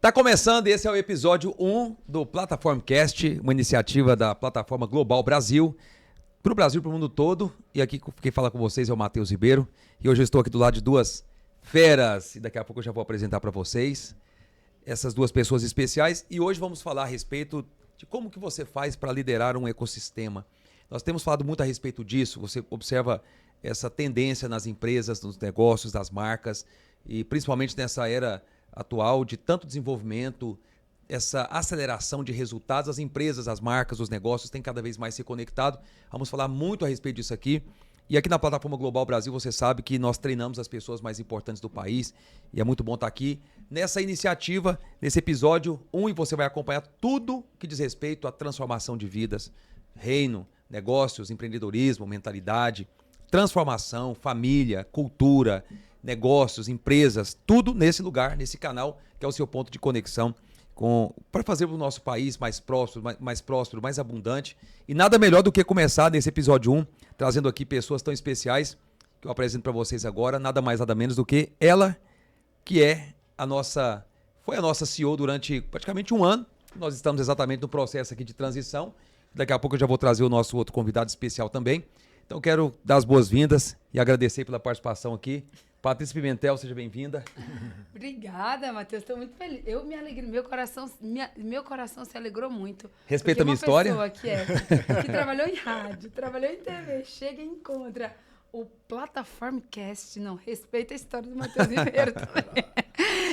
Tá começando, esse é o episódio 1 do Platformcast, uma iniciativa da Plataforma Global Brasil, para o Brasil e para o mundo todo. E aqui quem fala com vocês é o Matheus Ribeiro. E hoje eu estou aqui do lado de duas feras, e daqui a pouco eu já vou apresentar para vocês essas duas pessoas especiais. E hoje vamos falar a respeito de como que você faz para liderar um ecossistema. Nós temos falado muito a respeito disso, você observa essa tendência nas empresas, nos negócios, das marcas, e principalmente nessa era atual de tanto desenvolvimento, essa aceleração de resultados, as empresas, as marcas, os negócios têm cada vez mais se conectado. Vamos falar muito a respeito disso aqui. E aqui na Plataforma Global Brasil, você sabe que nós treinamos as pessoas mais importantes do país e é muito bom estar aqui nessa iniciativa, nesse episódio 1, e você vai acompanhar tudo que diz respeito à transformação de vidas, reino, negócios, empreendedorismo, mentalidade, transformação, família, cultura, negócios, empresas, tudo nesse lugar, nesse canal, que é o seu ponto de conexão para fazer o nosso país mais próspero, mais abundante. E nada melhor do que começar nesse episódio 1, trazendo aqui pessoas tão especiais, que eu apresento para vocês agora, nada mais, nada menos do que ela, que foi a nossa CEO durante praticamente um ano. Nós estamos exatamente no processo aqui de transição. Daqui a pouco eu já vou trazer o nosso outro convidado especial também. Então eu quero dar as boas-vindas e agradecer pela participação aqui. Patrícia Pimentel, seja bem-vinda. Obrigada, Matheus. Estou muito feliz. Eu me alegrei. Meu coração se alegrou muito. Respeita a minha história. Uma pessoa que trabalhou em rádio, trabalhou em TV, chega e encontra o Platformcast. Não, respeita a história do Matheus Ribeiro também.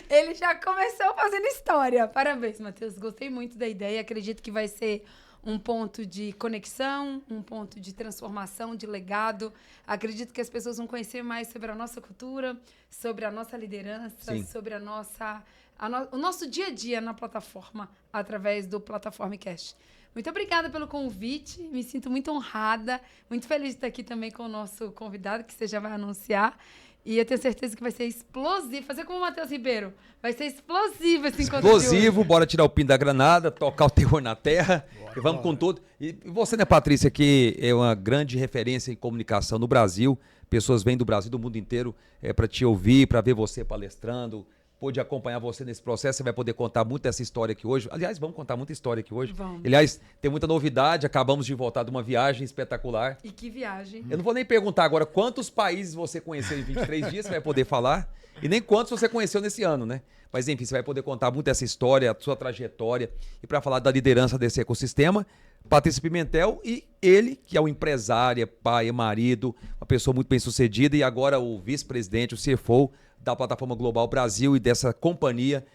Ele já começou fazendo história. Parabéns, Matheus. Gostei muito da ideia. Acredito que vai ser um ponto de conexão, um ponto de transformação, de legado. Acredito que as pessoas vão conhecer mais sobre a nossa cultura, sobre a nossa liderança, Sim. sobre o nosso dia a dia na plataforma, através do Platformcast. Muito obrigada pelo convite, me sinto muito honrada, muito feliz de estar aqui também com o nosso convidado, que você já vai anunciar. E eu tenho certeza que vai ser explosivo. Fazer como o Matheus Ribeiro. Vai ser explosivo esse encontro. Explosivo, bora tirar o pino da granada, tocar o terror na terra. Bora, e vamos com tudo. E você, né, Patrícia, que é uma grande referência em comunicação no Brasil. Pessoas vêm do Brasil, do mundo inteiro, para te ouvir, para ver você palestrando. Pôde acompanhar você nesse processo, você vai poder contar muito dessa história aqui hoje. Aliás, vamos contar muita história aqui hoje. Vamos. Aliás, tem muita novidade, acabamos de voltar de uma viagem espetacular. E que viagem. Eu não vou nem perguntar agora quantos países você conheceu em 23 dias, você vai poder falar. E nem quantos você conheceu nesse ano, né? Mas enfim, você vai poder contar muito dessa história, a sua trajetória. E para falar da liderança desse ecossistema, Patrícia Pimentel e ele, que é um empresário, pai, marido, uma pessoa muito bem sucedida e agora o vice-presidente, o CFO da Plataforma Global Brasil e dessa companhia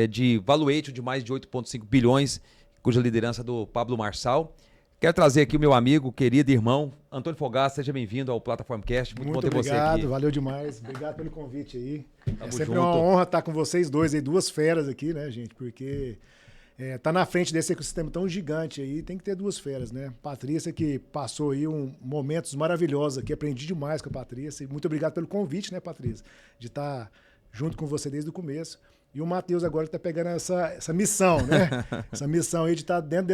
de valuation de mais de 8,5 bilhões, cuja liderança é do Pablo Marçal. Quero trazer aqui o meu amigo, querido irmão, Antônio Fogaça, seja bem-vindo ao Platformcast. Muito bom ter você aqui. Obrigado, valeu demais. Obrigado pelo convite aí. Tamo sempre junto. uma honra estar com vocês dois aí, duas feras aqui, né, gente? Porque tá na frente desse ecossistema tão gigante aí, tem que ter duas feras, né? Patrícia, que passou aí momentos maravilhosos aqui, aprendi demais com a Patrícia. E muito obrigado pelo convite, né, Patrícia? De estar junto com você desde o começo. E o Matheus agora está pegando essa missão, né? Essa missão aí de estar dentro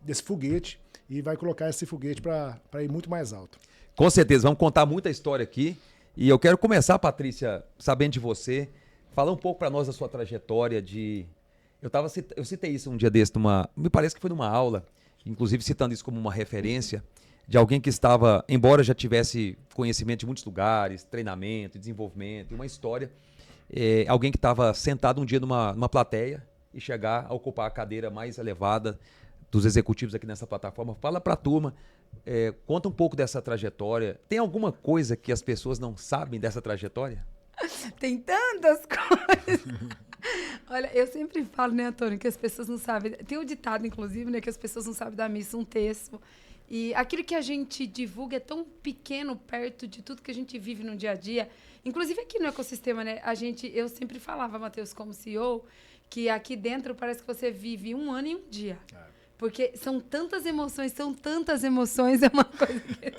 desse foguete e vai colocar esse foguete para ir muito mais alto. Com certeza, vamos contar muita história aqui. E eu quero começar, Patrícia, sabendo de você, falar um pouco para nós da sua trajetória de... Eu citei isso um dia desse, me parece que foi numa aula, inclusive citando isso como uma referência, de alguém que estava, embora já tivesse conhecimento de muitos lugares, treinamento, desenvolvimento, e uma história, alguém que estava sentado um dia numa plateia e chegar a ocupar a cadeira mais elevada dos executivos aqui nessa plataforma. Fala para a turma, conta um pouco dessa trajetória. Tem alguma coisa que as pessoas não sabem dessa trajetória? Tem tantas coisas. Olha, eu sempre falo, né, Antônio, que as pessoas não sabem. Tem um ditado, inclusive, né, que as pessoas não sabem da missa, um terço. E aquilo que a gente divulga é tão pequeno perto de tudo que a gente vive no dia a dia. Inclusive aqui no ecossistema, né? Eu sempre falava, Matheus, como CEO, que aqui dentro parece que você vive um ano e um dia. Porque são tantas emoções, é uma coisa que...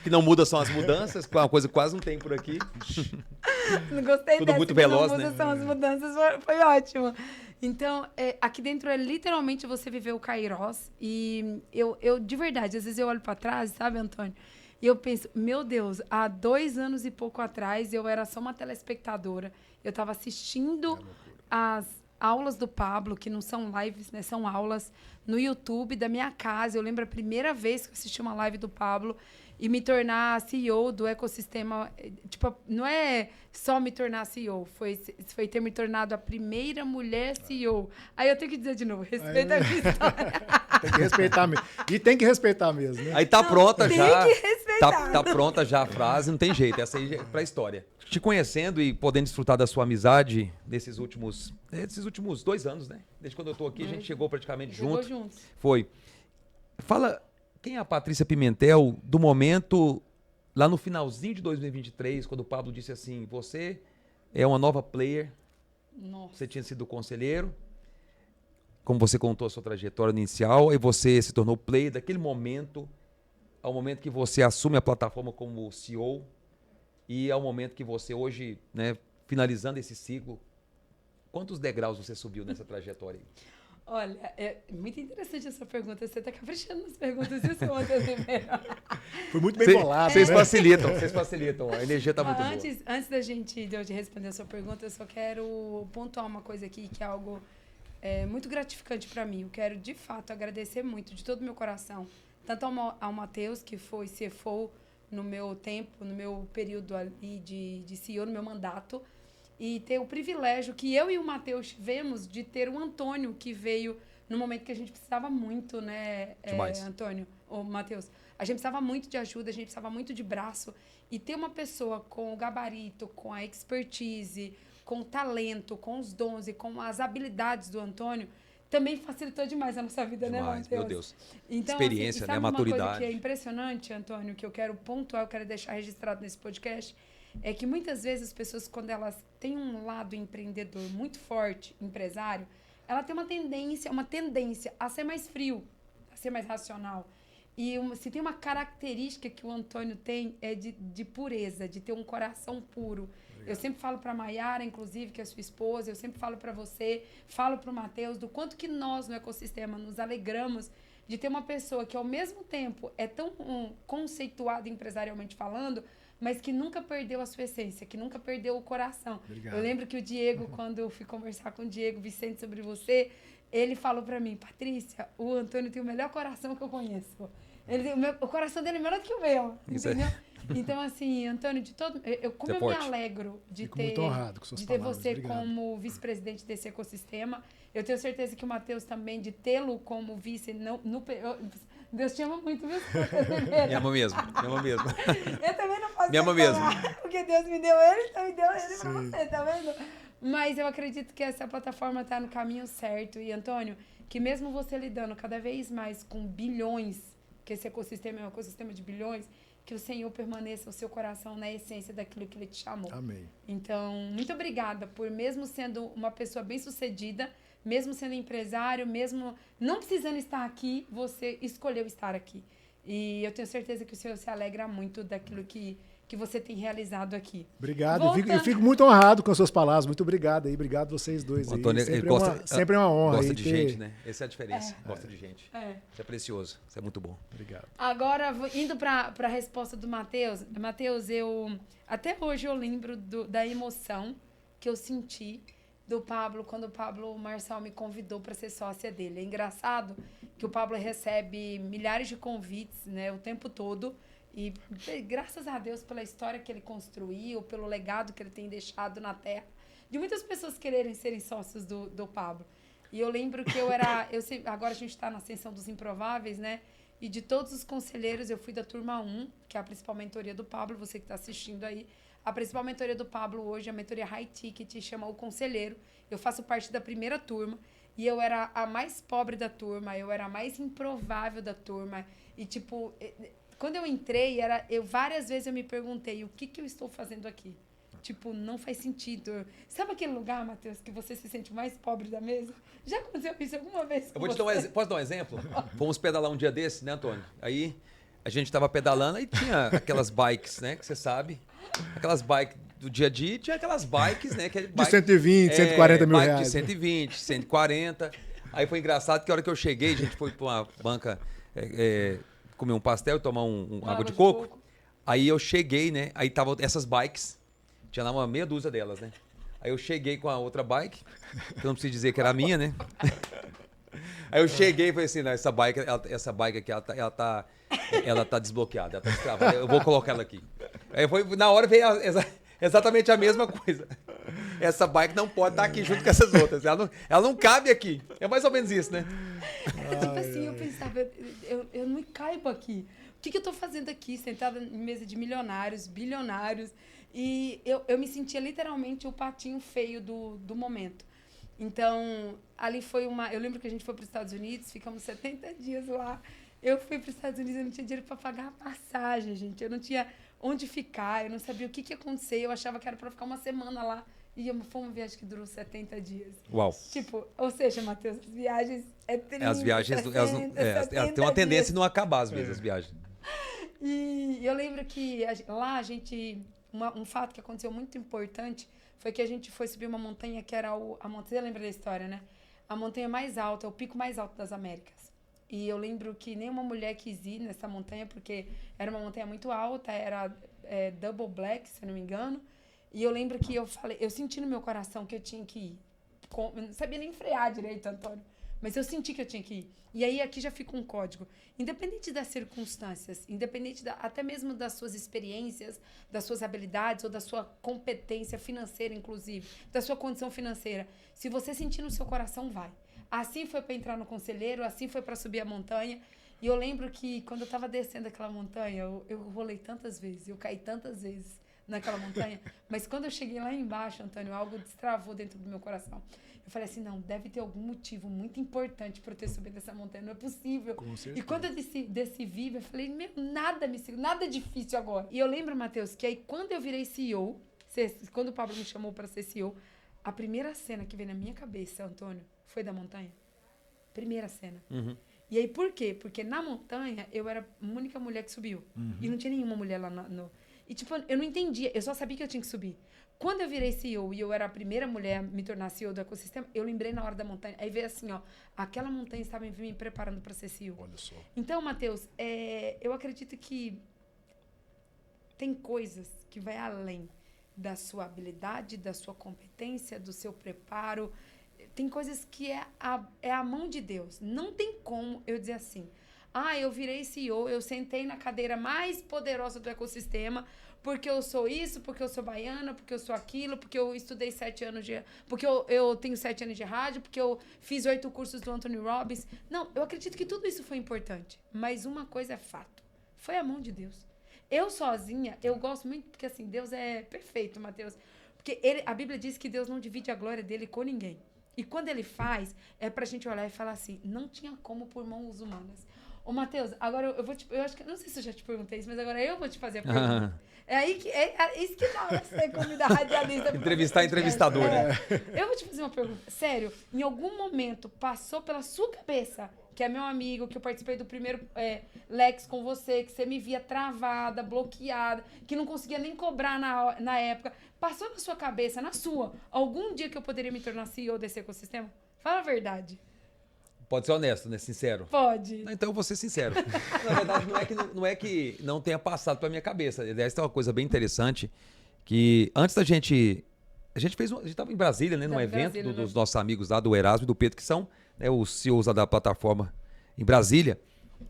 que não muda são as mudanças, uma coisa que quase não tem por aqui. Não gostei Tudo dessa, muito veloz, não muda, né? são as mudanças, foi ótimo. Então, aqui dentro é literalmente você viver o Kairos. E eu de verdade, às vezes eu olho para trás, sabe, Antônio? E eu penso, meu Deus, há 2 anos e pouco atrás eu era só uma telespectadora. Eu estava assistindo as aulas do Pablo, que não são lives, né? São aulas no YouTube da minha casa. Eu lembro a primeira vez que eu assisti uma live do Pablo e me tornar CEO do ecossistema. Tipo, não é só me tornar CEO, foi ter me tornado a primeira mulher CEO. Aí eu tenho que dizer de novo, respeita a minha história. Tem que respeitar mesmo. E tem que respeitar mesmo, né? Aí tá pronta tem já. que respeitar. Tá pronta já a frase, não tem jeito. Essa aí é pra história. Te conhecendo e podendo desfrutar da sua amizade desses últimos 2 anos, né? Desde quando eu tô aqui, a gente chegou praticamente Chegou junto. juntos. Foi. Fala, quem é a Patrícia Pimentel do momento, lá no finalzinho de 2023, quando o Pablo disse assim, você é uma nova player, Nossa. você tinha sido conselheiro, como você contou a sua trajetória inicial, aí você se tornou player daquele momento, ao momento que você assume a plataforma como CEO, e ao momento que você hoje, né, finalizando esse ciclo, quantos degraus você subiu nessa trajetória aí? Olha, é muito interessante essa pergunta. Você está caprichando nas perguntas, viu, seu Matheus Ribeiro? Foi muito bem bolado. Vocês né? facilitam, a energia tá muito boa. Antes de eu te responder a sua pergunta, eu só quero pontuar uma coisa aqui, que é algo muito gratificante para mim. Eu quero, de fato, agradecer muito, de todo o meu coração, tanto ao Matheus, que foi CFO no meu tempo, no meu período ali de CEO, no meu mandato, e ter o privilégio que eu e o Matheus tivemos de ter o Antônio, que veio no momento que a gente precisava muito, né, Antônio, ou Matheus? A gente precisava muito de ajuda, a gente precisava muito de braço, e ter uma pessoa com o gabarito, com a expertise, com o talento, com os dons e com as habilidades do Antônio, também facilitou demais a nossa vida, Demais, né, Matheus? meu Deus. Então, experiência, assim, né, sabe uma coisa maturidade. que é impressionante, Antônio, que eu quero pontuar, eu quero deixar registrado nesse podcast, é que muitas vezes as pessoas, quando elas têm um lado empreendedor muito forte, empresário, ela tem uma tendência a ser mais frio, a ser mais racional. E se tem uma característica que o Antônio tem, é de pureza, de ter um coração puro. Eu sempre falo para a Maiara, inclusive, que é sua esposa, eu sempre falo para você, falo para o Matheus, do quanto que nós, no ecossistema, nos alegramos de ter uma pessoa que, ao mesmo tempo, é tão conceituada empresarialmente falando, mas que nunca perdeu a sua essência, que nunca perdeu o coração. Obrigado. Eu lembro que o Diego, quando eu fui conversar com o Diego Vicente sobre você, ele falou para mim, Patrícia, o Antônio tem o melhor coração que eu conheço. O coração dele é melhor do que o meu, entendeu? Então, assim, Antônio, como eu me alegro de Fico ter, muito honrado com suas de ter palavras. você Obrigado. como vice-presidente desse ecossistema. Eu tenho certeza que o Matheus também, de tê-lo como vice. Deus te ama muito, viu? Me ama mesmo, me ama mesmo. Eu também não posso Me ama mesmo. porque Deus me deu ele, então me deu ele pra você, tá vendo? Mas eu acredito que essa plataforma tá no caminho certo. E, Antônio, que mesmo você lidando cada vez mais com bilhões, que esse ecossistema é um ecossistema de bilhões, que o Senhor permaneça o seu coração na essência daquilo que Ele te chamou. Amém. Então, muito obrigada por, mesmo sendo uma pessoa bem-sucedida, mesmo sendo empresário, mesmo não precisando estar aqui, você escolheu estar aqui. E eu tenho certeza que o Senhor se alegra muito daquilo que você tem realizado aqui. Obrigado. Eu fico muito honrado com as suas palavras. Muito obrigado aí. Obrigado vocês dois O aí. Antônio, Sempre é uma honra. Gosta aí de ter... gente, né? Essa é a diferença. Gosta de gente. Isso é precioso. Isso é muito bom. Obrigado. Agora, indo para a resposta do Matheus. Matheus, até hoje eu lembro da emoção que eu senti do Pablo, quando o Pablo Marçal me convidou para ser sócia dele. É engraçado que o Pablo recebe milhares de convites, né, o tempo todo, e graças a Deus pela história que ele construiu, pelo legado que ele tem deixado na terra, de muitas pessoas quererem serem sócios do Pablo. E eu lembro que agora a gente está na ascensão dos improváveis, né? E de todos os conselheiros, eu fui da turma 1, que é a principal mentoria do Pablo, você que está assistindo aí. A principal mentoria do Pablo hoje, a mentoria High Ticket, chama O Conselheiro. Eu faço parte da primeira turma e eu era a mais pobre da turma, eu era a mais improvável da turma. E, tipo, quando eu entrei, várias vezes eu me perguntei, o que eu estou fazendo aqui? Tipo, não faz sentido. Sabe aquele lugar, Matheus, que você se sente mais pobre da mesa? Já aconteceu isso alguma vez com você? Posso dar um exemplo? Fomos pedalar um dia desse, né, Antônio? Aí a gente tava pedalando e tinha aquelas bikes, né, que você sabe. Aquelas bikes do dia a dia, tinha aquelas bikes, né? De 120, 140 mil reais. De 120, 140. Aí foi engraçado que a hora que eu cheguei, a gente foi pra uma banca comer um pastel e tomar água de coco. Aí eu cheguei, né? Aí tava essas bikes. Tinha lá uma meia dúzia delas, né? Aí eu cheguei com a outra bike, que eu não preciso dizer que era a minha, né? Aí eu cheguei e falei assim, não, essa bike aqui, ela tá desbloqueada, ela tá destravada. Eu vou colocar ela aqui. Aí na hora veio exatamente a mesma coisa. Essa bike não pode estar aqui junto com essas outras. Ela não cabe aqui. É mais ou menos isso, né? Tipo assim, eu pensava, eu não caibo aqui. O que eu tô fazendo aqui, sentada em mesa de milionários, bilionários? E eu me sentia literalmente o patinho feio do momento. Então, ali foi uma... Eu lembro que a gente foi para os Estados Unidos, ficamos 70 dias lá. Eu fui para os Estados Unidos, eu não tinha dinheiro para pagar a passagem, gente. Eu não tinha onde ficar, eu não sabia o que ia acontecer. Eu achava que era para ficar uma semana lá. E foi uma viagem que durou 70 dias. Uau. Tipo, ou seja, Matheus, as viagens é 30, As viagens, 60, elas têm uma tendência de não acabar às vezes, as viagens. E eu lembro que lá a gente... Um fato que aconteceu muito importante foi que a gente foi subir uma montanha que era a montanha... Você lembra da história, né? A montanha mais alta, o pico mais alto das Américas. E eu lembro que nenhuma mulher quis ir nessa montanha porque era uma montanha muito alta, era Double Black, se eu não me engano. E eu lembro que eu senti no meu coração que eu tinha que ir. Eu não sabia nem frear direito, Antônio. Mas eu senti que eu tinha que ir. E aí aqui já fica um código. Independente das circunstâncias, independente até mesmo das suas experiências, das suas habilidades ou da sua competência financeira, inclusive, da sua condição financeira. Se você sentir no seu coração, vai. Assim foi para entrar no conselheiro, assim foi para subir a montanha. E eu lembro que quando eu estava descendo aquela montanha, eu rolei tantas vezes, eu caí tantas vezes naquela montanha. Mas quando eu cheguei lá embaixo, Antônio, algo destravou dentro do meu coração. Eu falei assim, não, deve ter algum motivo muito importante para eu ter subido essa montanha, não é possível. E quando eu desci viva, eu falei, meu, nada me segura, nada é difícil agora. E eu lembro, Matheus, que aí quando eu virei CEO, quando o Pablo me chamou para ser CEO, a primeira cena que veio na minha cabeça, Antônio, foi da montanha. Primeira cena. Uhum. E aí por quê? Porque na montanha eu era a única mulher que subiu. Uhum. E não tinha nenhuma mulher lá E tipo, eu não entendia, eu só sabia que eu tinha que subir. Quando eu virei CEO e eu era a primeira mulher a me tornar CEO do ecossistema, eu lembrei na hora da montanha. Aí veio assim, ó, aquela montanha estava me preparando para ser CEO. Olha só. Então, Matheus, eu acredito que tem coisas que vai além da sua habilidade, da sua competência, do seu preparo. Tem coisas que é a mão de Deus. Não tem como eu dizer assim, eu virei CEO, eu sentei na cadeira mais poderosa do ecossistema, porque eu sou isso, porque eu sou baiana, porque eu sou aquilo, porque eu estudei 7 anos porque eu tenho 7 anos de rádio, porque eu fiz 8 cursos do Anthony Robbins. Não, eu acredito que tudo isso foi importante. Mas uma coisa é fato. Foi a mão de Deus. Eu sozinha, eu gosto muito, porque assim, Deus é perfeito, Matheus. Porque a Bíblia diz que Deus não divide a glória dele com ninguém. E quando ele faz, é pra gente olhar e falar assim, não tinha como por mãos humanas. Ô, Matheus, agora eu vou eu acho que, não sei se eu já te perguntei isso, mas agora eu vou te fazer a pergunta. É isso que dá você convidar radialista. Entrevistar entrevistador, né? Eu vou te fazer uma pergunta. Sério, em algum momento passou pela sua cabeça, que é meu amigo, que eu participei do primeiro Lex com você, que você me via travada, bloqueada, que não conseguia nem cobrar na época. Passou na sua cabeça, na sua, algum dia que eu poderia me tornar CEO desse ecossistema? Fala a verdade. Pode ser honesto, né? Sincero. Pode. Então eu vou ser sincero. Na verdade, não é que não tenha passado pela minha cabeça. Aliás, tem uma coisa bem interessante, que antes da gente... A gente estava em Brasília, né? Num evento dos nossos amigos lá, do Erasmo e do Pedro, que são, né, os CEOs da plataforma em Brasília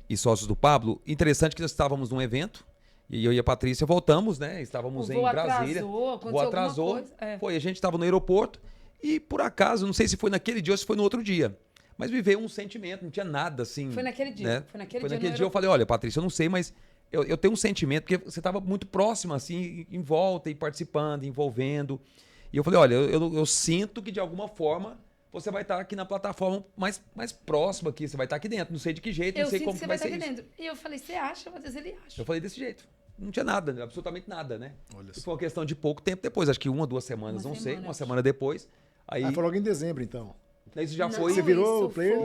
e sócios do Pablo. Interessante que nós estávamos num evento, e eu e a Patrícia voltamos, né? Estávamos em Brasília. O voo atrasou. Foi, a gente estava no aeroporto e, por acaso, não sei se foi naquele dia ou se foi no outro dia, mas me veio um sentimento, não tinha nada assim. Foi naquele dia. Né? Foi naquele dia eu falei, olha, Patrícia, eu não sei, mas eu tenho um sentimento, porque você estava muito próximo, assim, em volta, e participando, envolvendo. E eu falei, olha, eu sinto que de alguma forma você vai estar aqui na plataforma mais próxima aqui, você vai estar aqui dentro. Não sei de que jeito, não sei como que vai ser isso. Dentro. E eu falei, você acha, Matheus? Ele acha. Eu falei desse jeito. Não tinha nada, absolutamente nada, né? Olha só. Foi uma questão de pouco tempo depois, acho que 1 ou 2 semanas, uma semana depois. Aí foi logo em dezembro, então. Isso já foi. Você virou o player?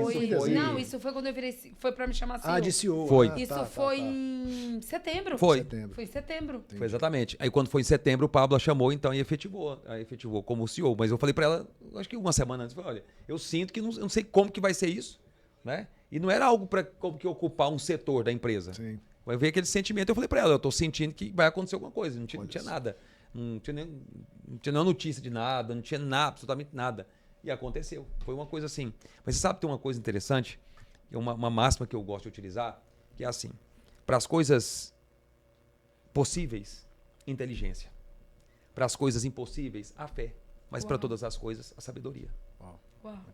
Não, isso foi quando eu virei. Foi pra me chamar CEO. De CEO. Foi. Isso foi em setembro. Foi em setembro. Entendi. Foi exatamente. Aí quando foi em setembro, o Pablo a chamou, então, e efetivou como CEO. Mas eu falei pra ela, acho que 1 semana antes, olha, eu sinto que não sei como que vai ser isso, né? E não era algo para como que ocupar um setor da empresa. Sim. Vai ver aquele sentimento. Eu falei pra ela, eu tô sentindo que vai acontecer alguma coisa. Não tinha nada. Não tinha nenhuma notícia de nada, não tinha nada, absolutamente nada. E aconteceu. Foi uma coisa assim. Mas você sabe que tem uma coisa interessante? Uma máxima que eu gosto de utilizar, que é assim. Para as coisas possíveis, inteligência. Para as coisas impossíveis, a fé. Mas para todas as coisas, a sabedoria. Uau.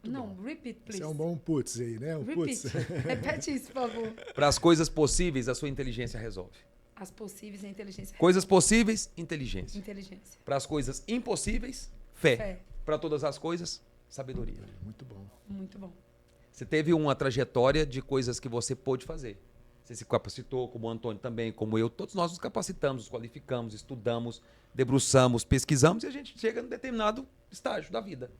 Não, repeat, please. Isso é um bom putz aí, né? Um Repeat. putz. Repete isso, por favor. Para as coisas possíveis, a sua inteligência resolve. As possíveis, a inteligência. Coisas possíveis, inteligência. Inteligência. Para as coisas impossíveis, fé. Fé. Para todas as coisas, sabedoria. Muito bom. Muito bom. Você teve uma trajetória de coisas que você pôde fazer. Você se capacitou, como o Antônio também, como eu. Todos nós nos capacitamos, nos qualificamos, estudamos, debruçamos, pesquisamos e a gente chega num determinado estágio da vida.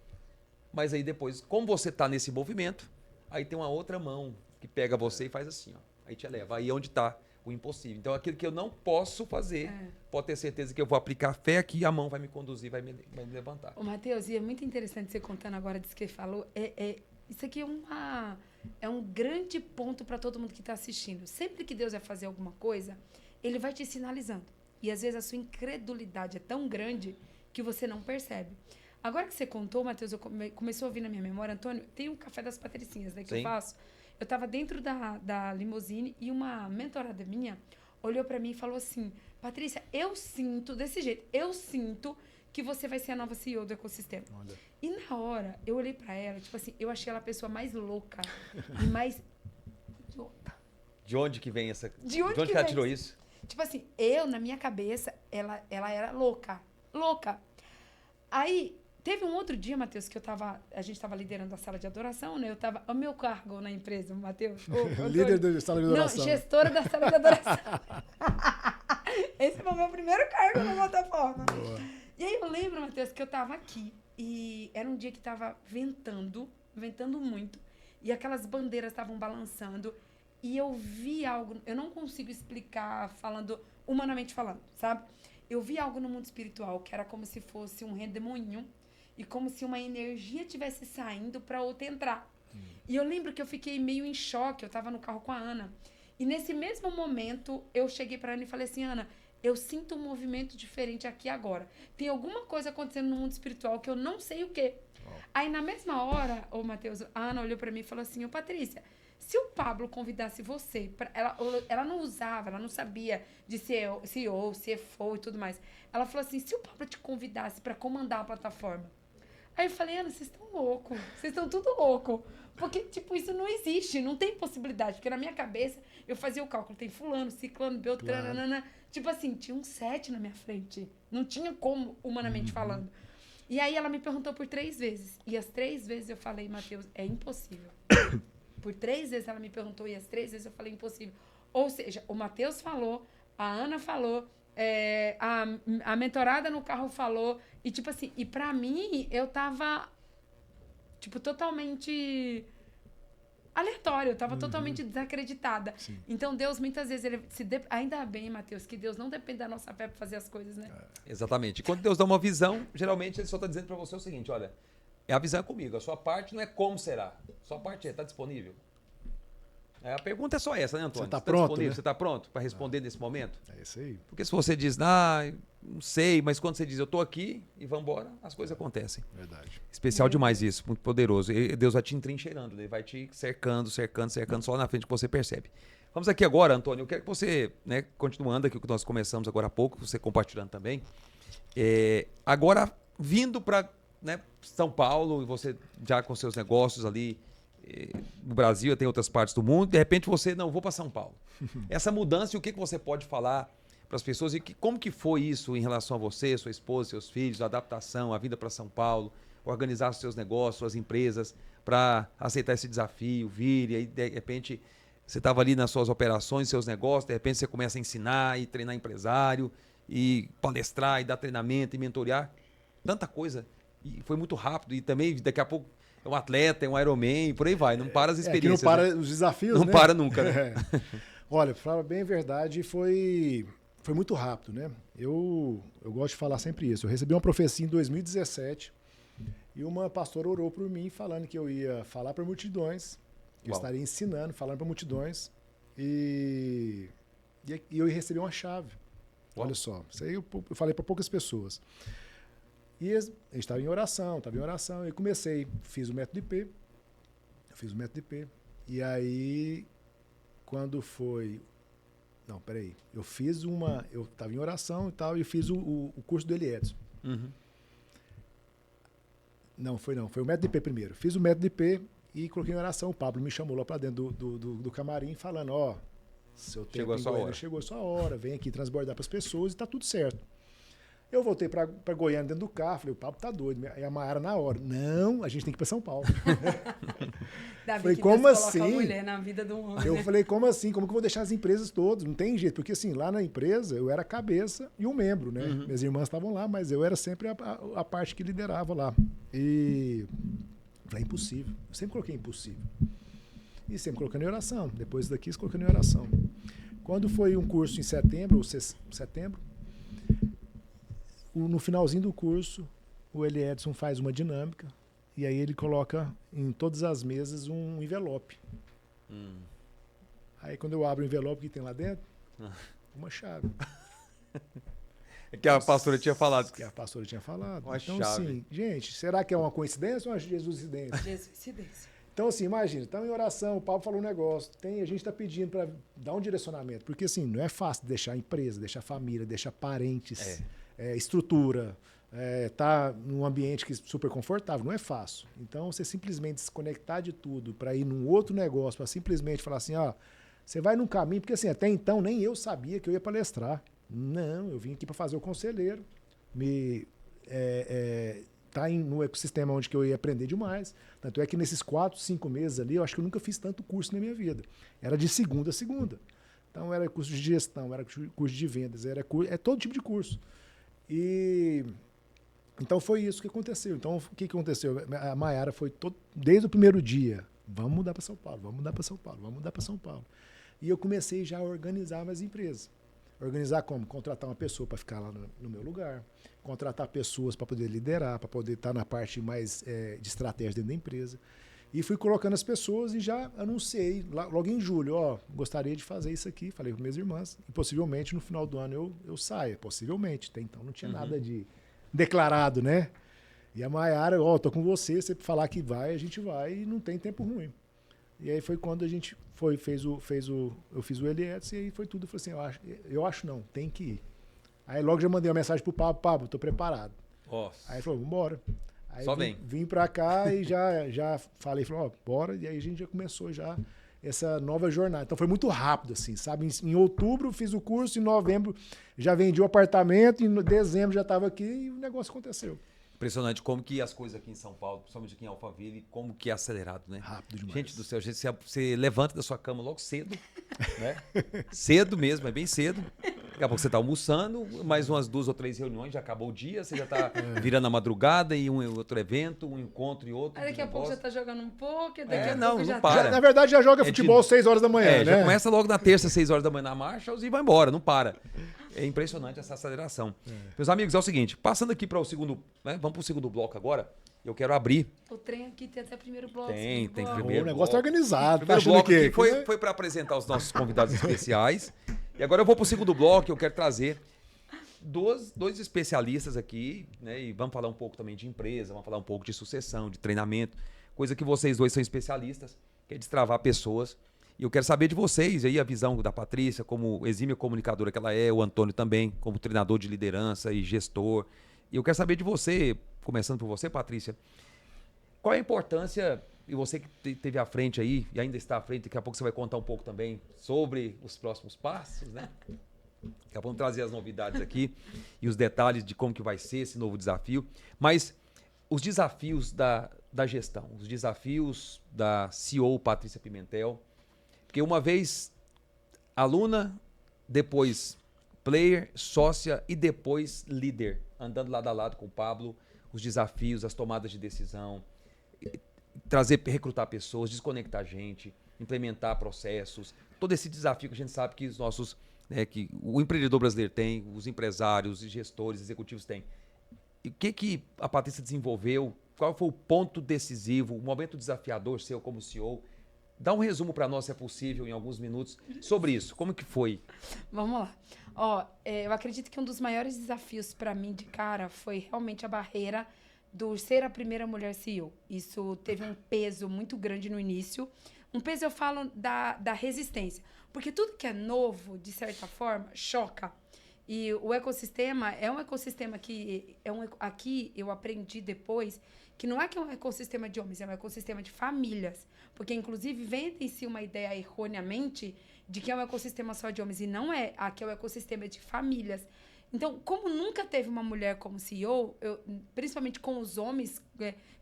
Mas aí depois, como você está nesse movimento, aí tem uma outra mão que pega você e faz assim, ó. Aí te eleva. Aí é onde está o impossível. Então aquilo que eu não posso fazer, pode ter certeza que eu vou aplicar fé aqui e a mão vai me conduzir, vai me levantar. Ô, Matheus, e é muito interessante você contando agora disso que ele falou. Isso aqui é um grande ponto para todo mundo que está assistindo. Sempre que Deus vai fazer alguma coisa, ele vai te sinalizando. E às vezes a sua incredulidade é tão grande que você não percebe. Agora que você contou, Matheus, começou a ouvir na minha memória, Antônio, tem um café das patricinhas, né, que eu faço. Eu estava dentro da limusine e uma mentorada minha olhou para mim e falou assim, Patrícia, eu sinto, desse jeito, eu sinto que você vai ser a nova CEO do ecossistema. Olha. E na hora, eu olhei para ela, tipo assim, eu achei ela a pessoa mais louca e mais idiota. De onde que vem essa... De onde que ela tirou isso? Tipo assim, na minha cabeça, ela era louca. Louca. Aí... Teve um outro dia, Matheus, que a gente estava liderando a sala de adoração, né? Eu estava ao meu cargo na empresa, Matheus. Líder da sala de adoração. Não, gestora da sala de adoração. Esse foi o meu primeiro cargo na plataforma. Boa. E aí eu lembro, Matheus, que eu estava aqui e era um dia que estava ventando muito, e aquelas bandeiras estavam balançando e eu vi algo, eu não consigo explicar humanamente falando, sabe? Eu vi algo no mundo espiritual que era como se fosse um redemoinho e como se uma energia tivesse saindo para outra entrar. E eu lembro que eu fiquei meio em choque, eu estava no carro com a Ana. E nesse mesmo momento, eu cheguei para a Ana e falei assim, Ana, eu sinto um movimento diferente aqui agora. Tem alguma coisa acontecendo no mundo espiritual que eu não sei o quê. Aí na mesma hora, Matheus, a Ana olhou para mim e falou assim, Patrícia, se o Pablo convidasse você, ela não usava, ela não sabia de CEO, CFO e tudo mais. Ela falou assim, se o Pablo te convidasse para comandar a plataforma. Aí eu falei, Ana, vocês estão loucos, vocês estão tudo louco. Porque, tipo, isso não existe, não tem possibilidade. Porque na minha cabeça, eu fazia o cálculo, tem fulano, ciclano, beltrano, claro. Nanana. Tipo assim, tinha um 7 na minha frente. Não tinha como, humanamente falando. E aí ela me perguntou por 3 vezes. E as 3 vezes eu falei, Matheus, é impossível. Por 3 vezes ela me perguntou e as 3 vezes eu falei impossível. Ou seja, o Matheus falou, a Ana falou, a mentorada no carro falou. E tipo assim, e pra mim, eu tava, tipo, totalmente aleatório. Eu tava totalmente desacreditada. Sim. Então Deus, muitas vezes, ainda bem, Matheus, que Deus não depende da nossa fé pra fazer as coisas, né? Exatamente. Quando Deus dá uma visão, geralmente ele só tá dizendo pra você o seguinte, olha, a visão é comigo, a sua parte não é como será. A sua parte tá disponível? A pergunta é só essa, né, Antônio? Você tá pronto, né? Você tá pronto para responder nesse momento? É isso aí. Porque se você diz, não sei, mas quando você diz, eu tô aqui e vamos embora, as coisas acontecem. Verdade. Especial demais isso, muito poderoso. E Deus vai te entrincheirando, ele vai te cercando, só na frente que você percebe. Vamos aqui agora, Antônio, eu quero que você, né, continuando aqui o que nós começamos agora há pouco, você compartilhando também. Agora, vindo para, né, São Paulo, e você já com seus negócios ali, no Brasil, tem outras partes do mundo, de repente você, não, vou para São Paulo. Essa mudança, e o que você pode falar para as pessoas e como que foi isso em relação a você, sua esposa, seus filhos, a adaptação, a vida para São Paulo, organizar os seus negócios, suas empresas, para aceitar esse desafio, vir, e aí de repente você estava ali nas suas operações, seus negócios, de repente você começa a ensinar e treinar empresário, e palestrar, e dar treinamento, e mentorear, tanta coisa, e foi muito rápido, e também daqui a pouco é um atleta, é um Ironman, por aí vai. Não para as experiências. Aqui não para, né? Os desafios, não né? para nunca, né? Olha, para falar bem a verdade, foi muito rápido, né? Eu gosto de falar sempre isso. Eu recebi uma profecia em 2017 e uma pastora orou por mim falando que eu ia falar para multidões, que eu estaria ensinando, falando para multidões. E E eu recebi uma chave. Olha só, isso aí eu falei para poucas pessoas. E a gente estava em oração, e comecei, fiz o método IP. E aí, quando foi... Não, peraí. Eu estava em oração e tal, e fiz o curso do Eli Edson. Uhum. Não, foi o método IP primeiro. Fiz o método IP e coloquei em oração. O Pablo me chamou lá para dentro do camarim, falando, ó, seu tempo chegou a sua hora, vem aqui transbordar para as pessoas e tá tudo certo. Eu voltei para Goiânia dentro do carro, falei, o Pablo tá doido. E a Mayara na hora, não, a gente tem que ir para São Paulo. Davi, falei, que como Deus assim? coloca a mulher na vida do homem. Eu falei, como assim? Como que eu vou deixar as empresas todas? Não tem jeito, porque assim, lá na empresa eu era a cabeça e um membro, né? Uhum. Minhas irmãs estavam lá, mas eu era sempre a parte que liderava lá. E falei, impossível. Eu sempre coloquei impossível. E sempre colocando em oração. Depois daqui, colocando em oração. Quando foi um curso em setembro, no finalzinho do curso, o Eli Edson faz uma dinâmica e aí ele coloca em todas as mesas um envelope. Aí quando eu abro o envelope, o que tem lá dentro? Uma chave. É que a pastora tinha falado. Que a pastora tinha falado. Uma então, chave. assim, gente, será que é uma coincidência ou uma jesusidência? Jesuicidência. Então, assim, imagina, estamos em oração, o Pablo falou um negócio, a gente está pedindo para dar um direcionamento, porque, assim, não é fácil deixar a empresa, deixar a família, deixar parentes, estrutura, tá num ambiente que é super confortável, não é fácil. Então, você simplesmente desconectar de tudo para ir num outro negócio, para simplesmente falar assim, ó, você vai num caminho, porque, assim, até então nem eu sabia que eu ia palestrar. Não, eu vim aqui para fazer o conselheiro, tá no ecossistema onde que eu ia aprender demais. Tanto é que nesses 4, 5 meses ali, eu acho que eu nunca fiz tanto curso na minha vida. Era de segunda a segunda. Então, era curso de gestão, era curso de vendas, todo tipo de curso. Então, foi isso que aconteceu. Então, o que aconteceu? A Mayara foi desde o primeiro dia, vamos mudar para São Paulo, vamos mudar para São Paulo, vamos mudar para São Paulo. E eu comecei já a organizar minhas empresas. Organizar como? Contratar uma pessoa para ficar lá no meu lugar, contratar pessoas para poder liderar, para poder estar na parte mais de estratégia dentro da empresa. E fui colocando as pessoas e já anunciei, logo em julho, gostaria de fazer isso aqui, falei com minhas irmãs, e possivelmente no final do ano eu saia, possivelmente. Até então não tinha nada de declarado, né? E a Mayara, tô com você falar que vai, a gente vai e não tem tempo ruim. E aí foi quando a gente eu fiz o Eli Edson e aí foi tudo. Eu falei assim, eu acho não, tem que ir. Aí logo já mandei uma mensagem pro Pablo, tô preparado. Nossa. Aí ele falou, vambora. Aí só vem. Vim pra cá e já falei, bora. E aí a gente já começou essa nova jornada. Então foi muito rápido, assim, sabe? Em outubro fiz o curso, em novembro já vendi o apartamento, em dezembro já estava aqui e o negócio aconteceu. Impressionante como que as coisas aqui em São Paulo, principalmente aqui em Alphaville, como que é acelerado, né? Rápido demais. Gente do céu, você levanta da sua cama logo cedo, né? Cedo mesmo, é bem cedo. Daqui a pouco você está almoçando, mais umas 2 ou 3 reuniões, já acabou o dia, você já está virando a madrugada e um outro evento, um encontro e outro. Aí daqui a pouco já está jogando um pouco, daqui a não, pouco já não para. Na verdade já joga futebol às 6 horas da manhã, né? Já começa logo na terça, 6 horas da manhã na marcha e vai embora, não para. É impressionante essa aceleração. Meus amigos, é o seguinte, passando aqui para o segundo, né, vamos para o segundo bloco agora, eu quero abrir. O trem aqui tem até primeiro bloco. Tem primeiro bloco. O negócio bloco. tá organizado. Primeiro bloco aqui foi para apresentar os nossos convidados especiais. E agora eu vou para o segundo bloco, eu quero trazer dois especialistas aqui, né? E vamos falar um pouco também de empresa, vamos falar um pouco de sucessão, de treinamento, coisa que vocês dois são especialistas, que é destravar pessoas. E eu quero saber de vocês aí, a visão da Patrícia, como exímia comunicadora que ela é, o Antônio também, como treinador de liderança e gestor. E eu quero saber de você, começando por você, Patrícia, qual é a importância, e você que esteve à frente aí, e ainda está à frente, daqui a pouco você vai contar um pouco também sobre os próximos passos, né? Daqui a pouco vamos trazer as novidades aqui e os detalhes de como que vai ser esse novo desafio. Mas os desafios da gestão, os desafios da CEO Patrícia Pimentel, porque uma vez aluna, depois player, sócia e depois líder, andando lado a lado com o Pablo, os desafios, as tomadas de decisão, recrutar pessoas, desconectar gente, implementar processos, todo esse desafio que a gente sabe que os nossos, que o empreendedor brasileiro tem, os empresários, gestores, executivos têm. E o que a Patrícia desenvolveu? Qual foi o ponto decisivo, o momento desafiador seu como CEO Dá um resumo para nós, se é possível, em alguns minutos, sobre isso. Como que foi? Vamos lá. Ó, eu acredito que um dos maiores desafios para mim de cara foi realmente a barreira do ser a primeira mulher CEO. Isso teve um peso muito grande no início. Um peso, eu falo, da resistência. Porque tudo que é novo, de certa forma, choca. E o ecossistema é um ecossistema que... aqui eu aprendi depois que não é que é um ecossistema de homens, é um ecossistema de famílias. Porque, inclusive, vende-se uma ideia erroneamente de que é um ecossistema só de homens. E não é. Aqui é um ecossistema de famílias. Então, como nunca teve uma mulher como CEO, principalmente com os homens,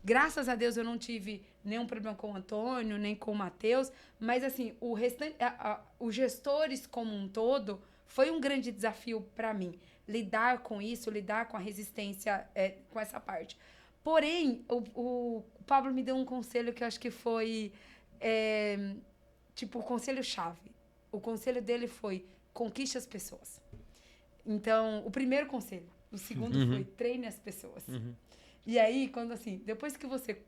graças a Deus eu não tive nenhum problema com o Antônio, nem com o Matheus, mas assim, o restante, os gestores como um todo, foi um grande desafio para mim. Lidar com isso, lidar com a resistência, com essa parte. Porém, o Pablo me deu um conselho que eu acho que foi, tipo, o conselho-chave. O conselho dele foi, conquiste as pessoas. Então, o primeiro conselho. O segundo foi, treine as pessoas. E aí, quando assim, depois que você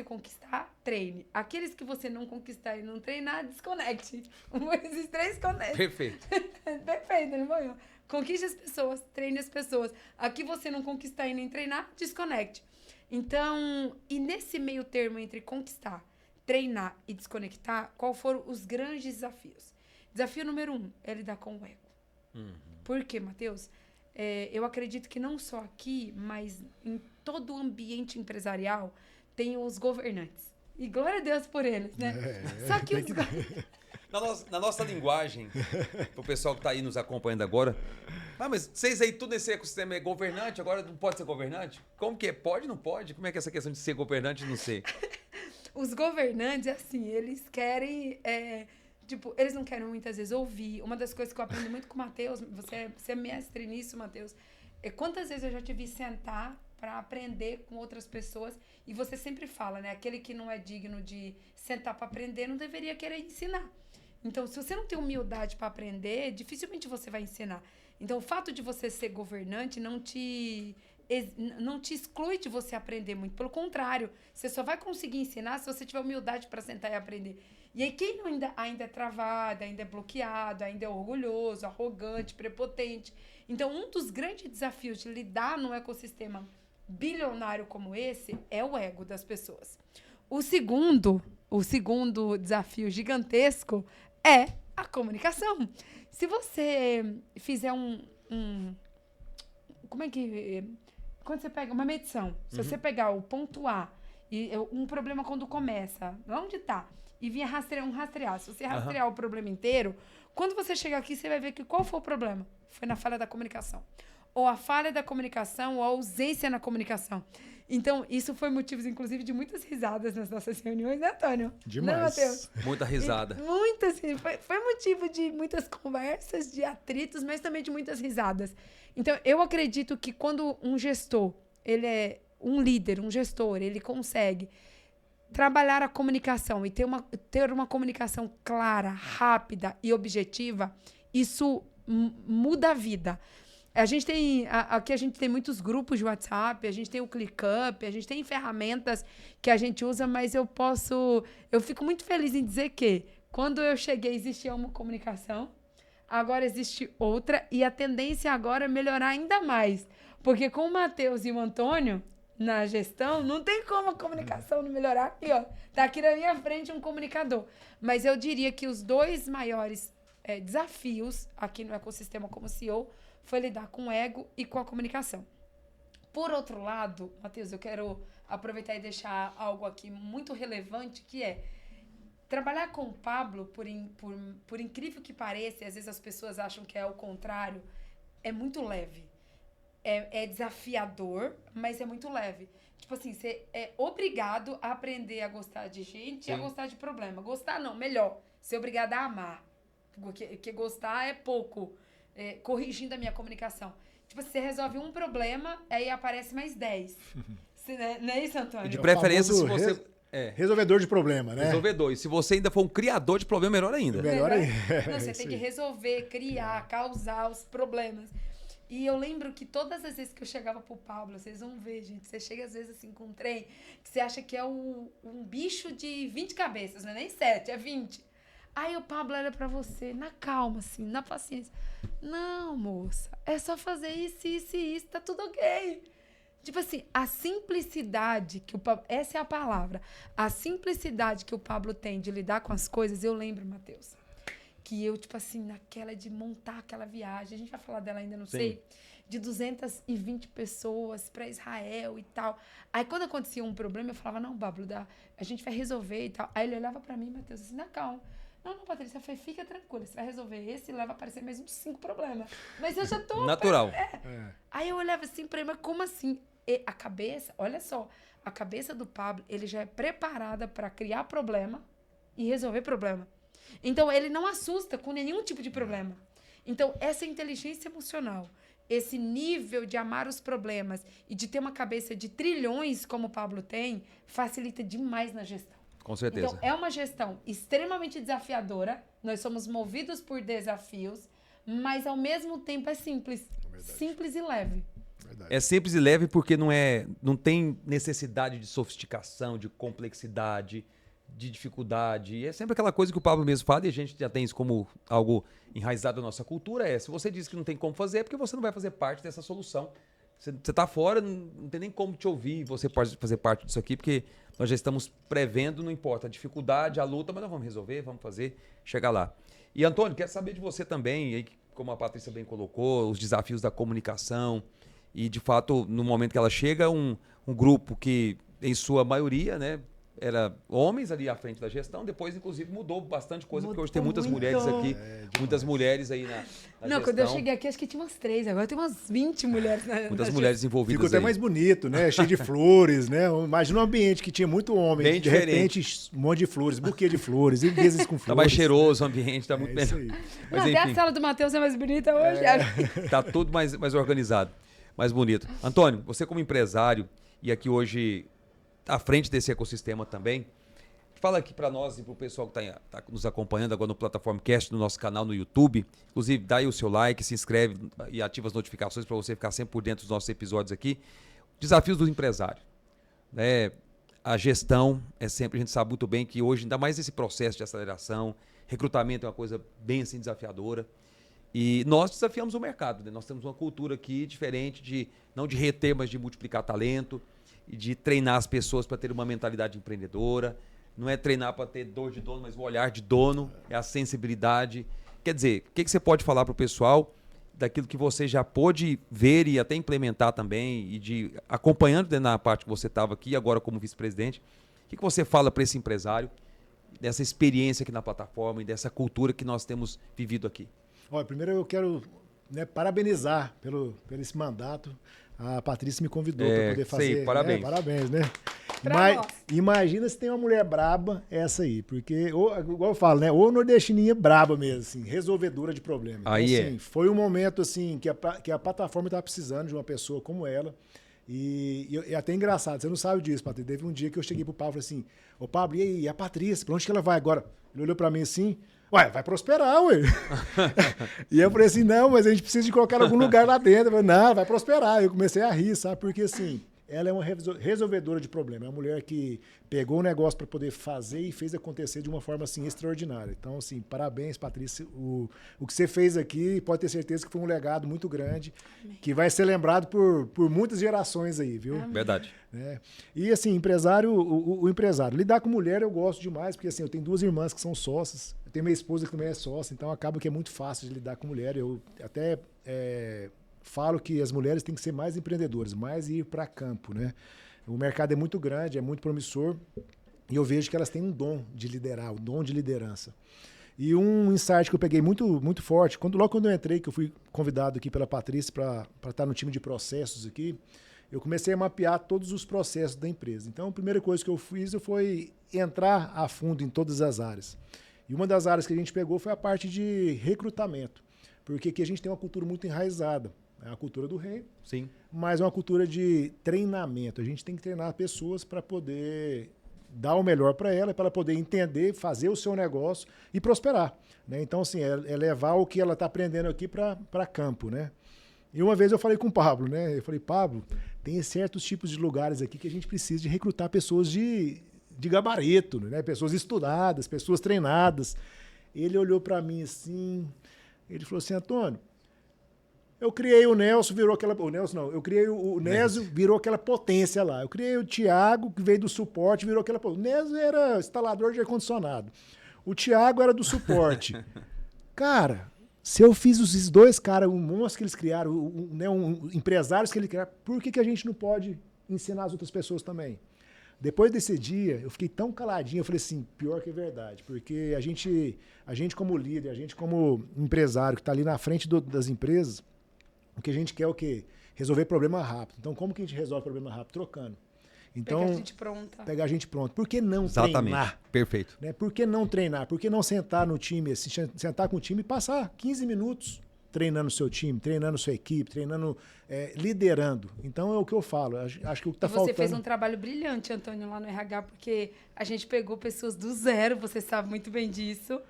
conquistar, treine. Aqueles que você não conquistar e não treinar, desconecte. Esses 3 conectem. Perfeito. Perfeito, não foi? Conquiste as pessoas, treine as pessoas. Aqui você não conquistar e nem treinar, desconecte. Então, e nesse meio termo entre conquistar, treinar e desconectar, qual foram os grandes desafios? Desafio número 1 é lidar com o ego. Por quê, Matheus? Eu acredito que não só aqui, mas em todo o ambiente empresarial, tem os governantes. E glória a Deus por eles, né? Só que Na nossa linguagem, pro pessoal que tá aí nos acompanhando agora, mas vocês aí, tudo nesse ecossistema é governante, agora não pode ser governante? Como que é? Pode, não pode? Como é que é essa questão de ser governante e não ser? Os governantes, assim, eles querem... Tipo, eles não querem muitas vezes ouvir. Uma das coisas que eu aprendi muito com o Matheus, você é mestre nisso, Matheus, é quantas vezes eu já te vi sentar para aprender com outras pessoas e você sempre fala, né? Aquele que não é digno de sentar para aprender não deveria querer ensinar. Então, se você não tem humildade para aprender, dificilmente você vai ensinar. Então, o fato de você ser governante não te exclui de você aprender muito. Pelo contrário, você só vai conseguir ensinar se você tiver humildade para sentar e aprender. E aí, quem ainda é travado, ainda é bloqueado, ainda é orgulhoso, arrogante, prepotente. Então, um dos grandes desafios de lidar num ecossistema bilionário como esse é o ego das pessoas. O segundo desafio gigantesco é a comunicação. Se você fizer quando você pega uma medição, se você pegar o ponto A e um problema quando começa, onde está? E vir rastrear. Se você rastrear o problema inteiro, quando você chegar aqui, você vai ver que qual foi o problema? Foi na falha da comunicação. Ou a falha da comunicação, ou a ausência na comunicação. Então, isso foi motivo, inclusive, de muitas risadas nas nossas reuniões, né, Antônio? Demais. Não, Matheus? Muita risada. Muitas, foi motivo de muitas conversas, de atritos, mas também de muitas risadas. Então, eu acredito que quando um gestor, ele é um líder, um gestor, ele consegue trabalhar a comunicação e ter uma comunicação clara, rápida e objetiva, isso muda a vida. Aqui a gente tem muitos grupos de WhatsApp, a gente tem o ClickUp, a gente tem ferramentas que a gente usa, mas eu fico muito feliz em dizer que quando eu cheguei existia uma comunicação, agora existe outra e a tendência agora é melhorar ainda mais. Porque com o Matheus e o Antônio na gestão, não tem como a comunicação não melhorar. Aqui, ó, tá aqui na minha frente um comunicador. Mas eu diria que os 2 maiores desafios aqui no ecossistema como CEO foi lidar com o ego e com a comunicação. Por outro lado, Matheus, eu quero aproveitar e deixar algo aqui muito relevante, que é trabalhar com o Pablo, por incrível que pareça, e às vezes as pessoas acham que é o contrário, é muito leve. É desafiador, mas é muito leve. Tipo assim, você é obrigado a aprender a gostar de gente e a gostar de problema. Gostar não, melhor. Ser obrigado a amar. Porque gostar é pouco. Corrigindo a minha comunicação. Tipo, você resolve um problema, aí aparece mais 10. Não é isso, Antônio? E de preferência, se você... Resolvedor de problema, né? Resolvedor. E se você ainda for um criador de problema, melhor ainda. Melhor ainda. Não, você tem que resolver, criar, causar os problemas. E eu lembro que todas as vezes que eu chegava pro Pablo, vocês vão ver, gente, você chega às vezes assim com um trem, que você acha que é um bicho de 20 cabeças, não é nem 7, é 20. Aí o Pablo olha pra você, na calma, assim, na paciência. Não, moça, é só fazer isso, isso e isso, tá tudo ok. Tipo assim, a simplicidade que o Pablo... Essa é a palavra. A simplicidade que o Pablo tem de lidar com as coisas, eu lembro, Matheus, que eu, tipo assim, naquela de montar aquela viagem, a gente vai falar dela ainda, não sei, de 220 pessoas para Israel e tal. Aí, quando acontecia um problema, eu falava, não, Pablo, a gente vai resolver e tal. Aí ele olhava para mim, Matheus, assim, na calma. Não, Patrícia, eu falei, fica tranquila, você vai resolver esse e leva a aparecer mais uns 5 problemas. Mas eu já tô... Natural. Aí eu olhava assim pra ele, mas como assim? E a cabeça, olha só, a cabeça do Pablo, ele já é preparada para criar problema e resolver problema. Então, ele não assusta com nenhum tipo de problema. Então, essa inteligência emocional, esse nível de amar os problemas e de ter uma cabeça de trilhões, como o Pablo tem, facilita demais na gestão. Com certeza. Então, é uma gestão extremamente desafiadora. Nós somos movidos por desafios, mas, ao mesmo tempo, é simples. Simples e leve. É simples e leve porque não tem necessidade de sofisticação, de complexidade, de dificuldade. E é sempre aquela coisa que o Pablo mesmo fala, e a gente já tem isso como algo enraizado na nossa cultura, se você diz que não tem como fazer, é porque você não vai fazer parte dessa solução. Você está fora, não tem nem como te ouvir, você pode fazer parte disso aqui, porque nós já estamos prevendo, não importa a dificuldade, a luta, mas nós vamos resolver, vamos fazer, chegar lá. E, Antônio, quero saber de você também, aí, como a Patrícia bem colocou, os desafios da comunicação. E, de fato, no momento que ela chega, um grupo que, em sua maioria, né, era homens ali à frente da gestão, depois, inclusive, mudou bastante coisa, porque hoje tem muitas mulheres aqui, muitas mulheres aí na gestão. Quando eu cheguei aqui, acho que tinha umas 3, agora tem umas 20 mulheres muitas mulheres envolvidas. Ficou até aí. mais bonito, né? Cheio de flores, né? Imagina um ambiente que tinha muito homem, bem de diferente. repente, um monte de flores, buquê de flores, e mesas com flores. Tá mais cheiroso o ambiente, tá muito isso melhor. aí. Mas, até enfim, a sala do Matheus é mais bonita hoje. tá tudo mais organizado, mais bonito. Antônio, você como empresário, e aqui hoje à frente desse ecossistema também, fala aqui para nós e para o pessoal que está nos acompanhando agora no Plataforma Cast, no nosso canal no YouTube. Inclusive, dá aí o seu like, se inscreve e ativa as notificações para você ficar sempre por dentro dos nossos episódios aqui. Desafios do empresário. Né? A gestão é sempre, a gente sabe muito bem que hoje, ainda mais esse processo de aceleração, recrutamento é uma coisa bem assim desafiadora. E nós desafiamos o mercado. Né? Nós temos uma cultura aqui diferente, não de reter, mas de multiplicar talento e de treinar as pessoas para ter uma mentalidade empreendedora. Não é treinar para ter dor de dono, mas o olhar de dono, é a sensibilidade. Quer dizer, o que você pode falar para o pessoal daquilo que você já pôde ver e até implementar também, e acompanhando na parte que você estava aqui, agora como vice-presidente, o que você fala para esse empresário dessa experiência aqui na plataforma e dessa cultura que nós temos vivido aqui? Olha, primeiro eu quero parabenizar pelo esse mandato. A Patrícia me convidou para poder fazer. Sei, parabéns. Parabéns, né? Nós. Imagina se tem uma mulher braba, essa aí. Porque, igual eu falo, né? Ou nordestininha braba mesmo, assim, resolvedora de problemas. Aí então, assim, foi um momento assim que a plataforma estava precisando de uma pessoa como ela. E é até engraçado, você não sabe disso, Patrícia. Teve um dia que eu cheguei pro Pablo e falei assim: ô Pablo, e aí, a Patrícia, pra onde que ela vai agora? Ele olhou pra mim assim: ué, vai prosperar, ué. E eu falei assim: não, mas a gente precisa de colocar em algum lugar lá dentro. Eu falei, não, vai prosperar. Eu comecei a rir, sabe? Porque assim, ela é uma resolvedora de problema. É uma mulher que pegou o negócio para poder fazer e fez acontecer de uma forma assim extraordinária. Então, assim, parabéns, Patrícia. O que você fez aqui, pode ter certeza que foi um legado muito grande, que vai ser lembrado por muitas gerações aí, viu? Verdade. E assim, empresário, o empresário, lidar com mulher eu gosto demais, porque assim, eu tenho 2 irmãs que são sócias, eu tenho minha esposa que também é sócia, então acaba que é muito fácil de lidar com mulher. Eu até falo que as mulheres têm que ser mais empreendedoras, mais ir para campo, né? O mercado é muito grande, é muito promissor, e eu vejo que elas têm um dom de liderar, um dom de liderança. E um insight que eu peguei muito, muito forte, logo quando eu entrei, que eu fui convidado aqui pela Patrícia para estar no time de processos aqui, eu comecei a mapear todos os processos da empresa. Então, a primeira coisa que eu fiz foi entrar a fundo em todas as áreas. E uma das áreas que a gente pegou foi a parte de recrutamento, porque aqui a gente tem uma cultura muito enraizada. É a cultura do rei, Sim. mas é uma cultura de treinamento. A gente tem que treinar pessoas para poder dar o melhor para ela, para ela poder entender, fazer o seu negócio e prosperar. Né? Então, assim, é levar o que ela está aprendendo aqui para campo, né? E uma vez eu falei com o Pablo, né? Eu falei, Pablo, tem certos tipos de lugares aqui que a gente precisa de recrutar pessoas de gabarito, né? Pessoas estudadas, pessoas treinadas. Ele olhou para mim assim, ele falou assim, Antônio, eu criei o Nelson, virou aquela... O Nelson não, eu criei o Nésio, virou aquela potência lá. Eu criei o Thiago, que veio do suporte, virou aquela potência. O Nésio era instalador de ar-condicionado. O Thiago era do suporte. Cara, se eu fiz esses dois caras, um monstro que eles criaram, empresários que eles criaram, por que a gente não pode ensinar as outras pessoas também? Depois desse dia, eu fiquei tão caladinho, eu falei assim, pior que é verdade, porque a gente como líder, a gente como empresário que está ali na frente das empresas, o que a gente quer é o quê? Resolver problema rápido. Então, como que a gente resolve problema rápido? Trocando. Então, pegar a gente pronta. Pegar a gente pronta. Por que não Exatamente. treinar? Perfeito. Né? Por que não treinar? Por que não sentar no time, sentar com o time e passar 15 minutos treinando o seu time, treinando sua equipe, treinando, liderando. Então, é o que eu falo. Acho que o que está faltando... Você fez um trabalho brilhante, Antônio, lá no RH, porque a gente pegou pessoas do zero, você sabe muito bem disso,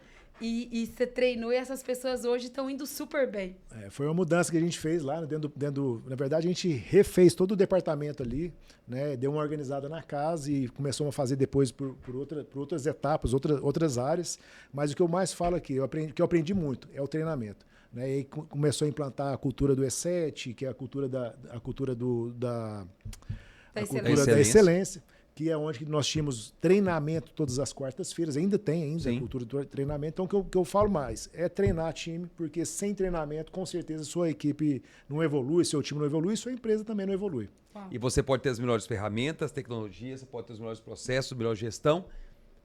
e você treinou e essas pessoas hoje estão indo super bem. Foi uma mudança que a gente fez lá, na verdade, a gente refez todo o departamento ali, né, deu uma organizada na casa e começamos a fazer depois por outras etapas, outras áreas. Mas o que eu mais falo aqui, que eu aprendi muito, é o treinamento. Né, e aí começou a implantar a cultura do E7, que é a cultura da excelência, que é onde nós tínhamos treinamento todas as quartas-feiras, ainda tem a cultura do treinamento. Então, o que eu falo mais é treinar time, porque sem treinamento, com certeza, sua equipe não evolui, seu time não evolui, sua empresa também não evolui. E você pode ter as melhores ferramentas, tecnologias, você pode ter os melhores processos, melhor gestão,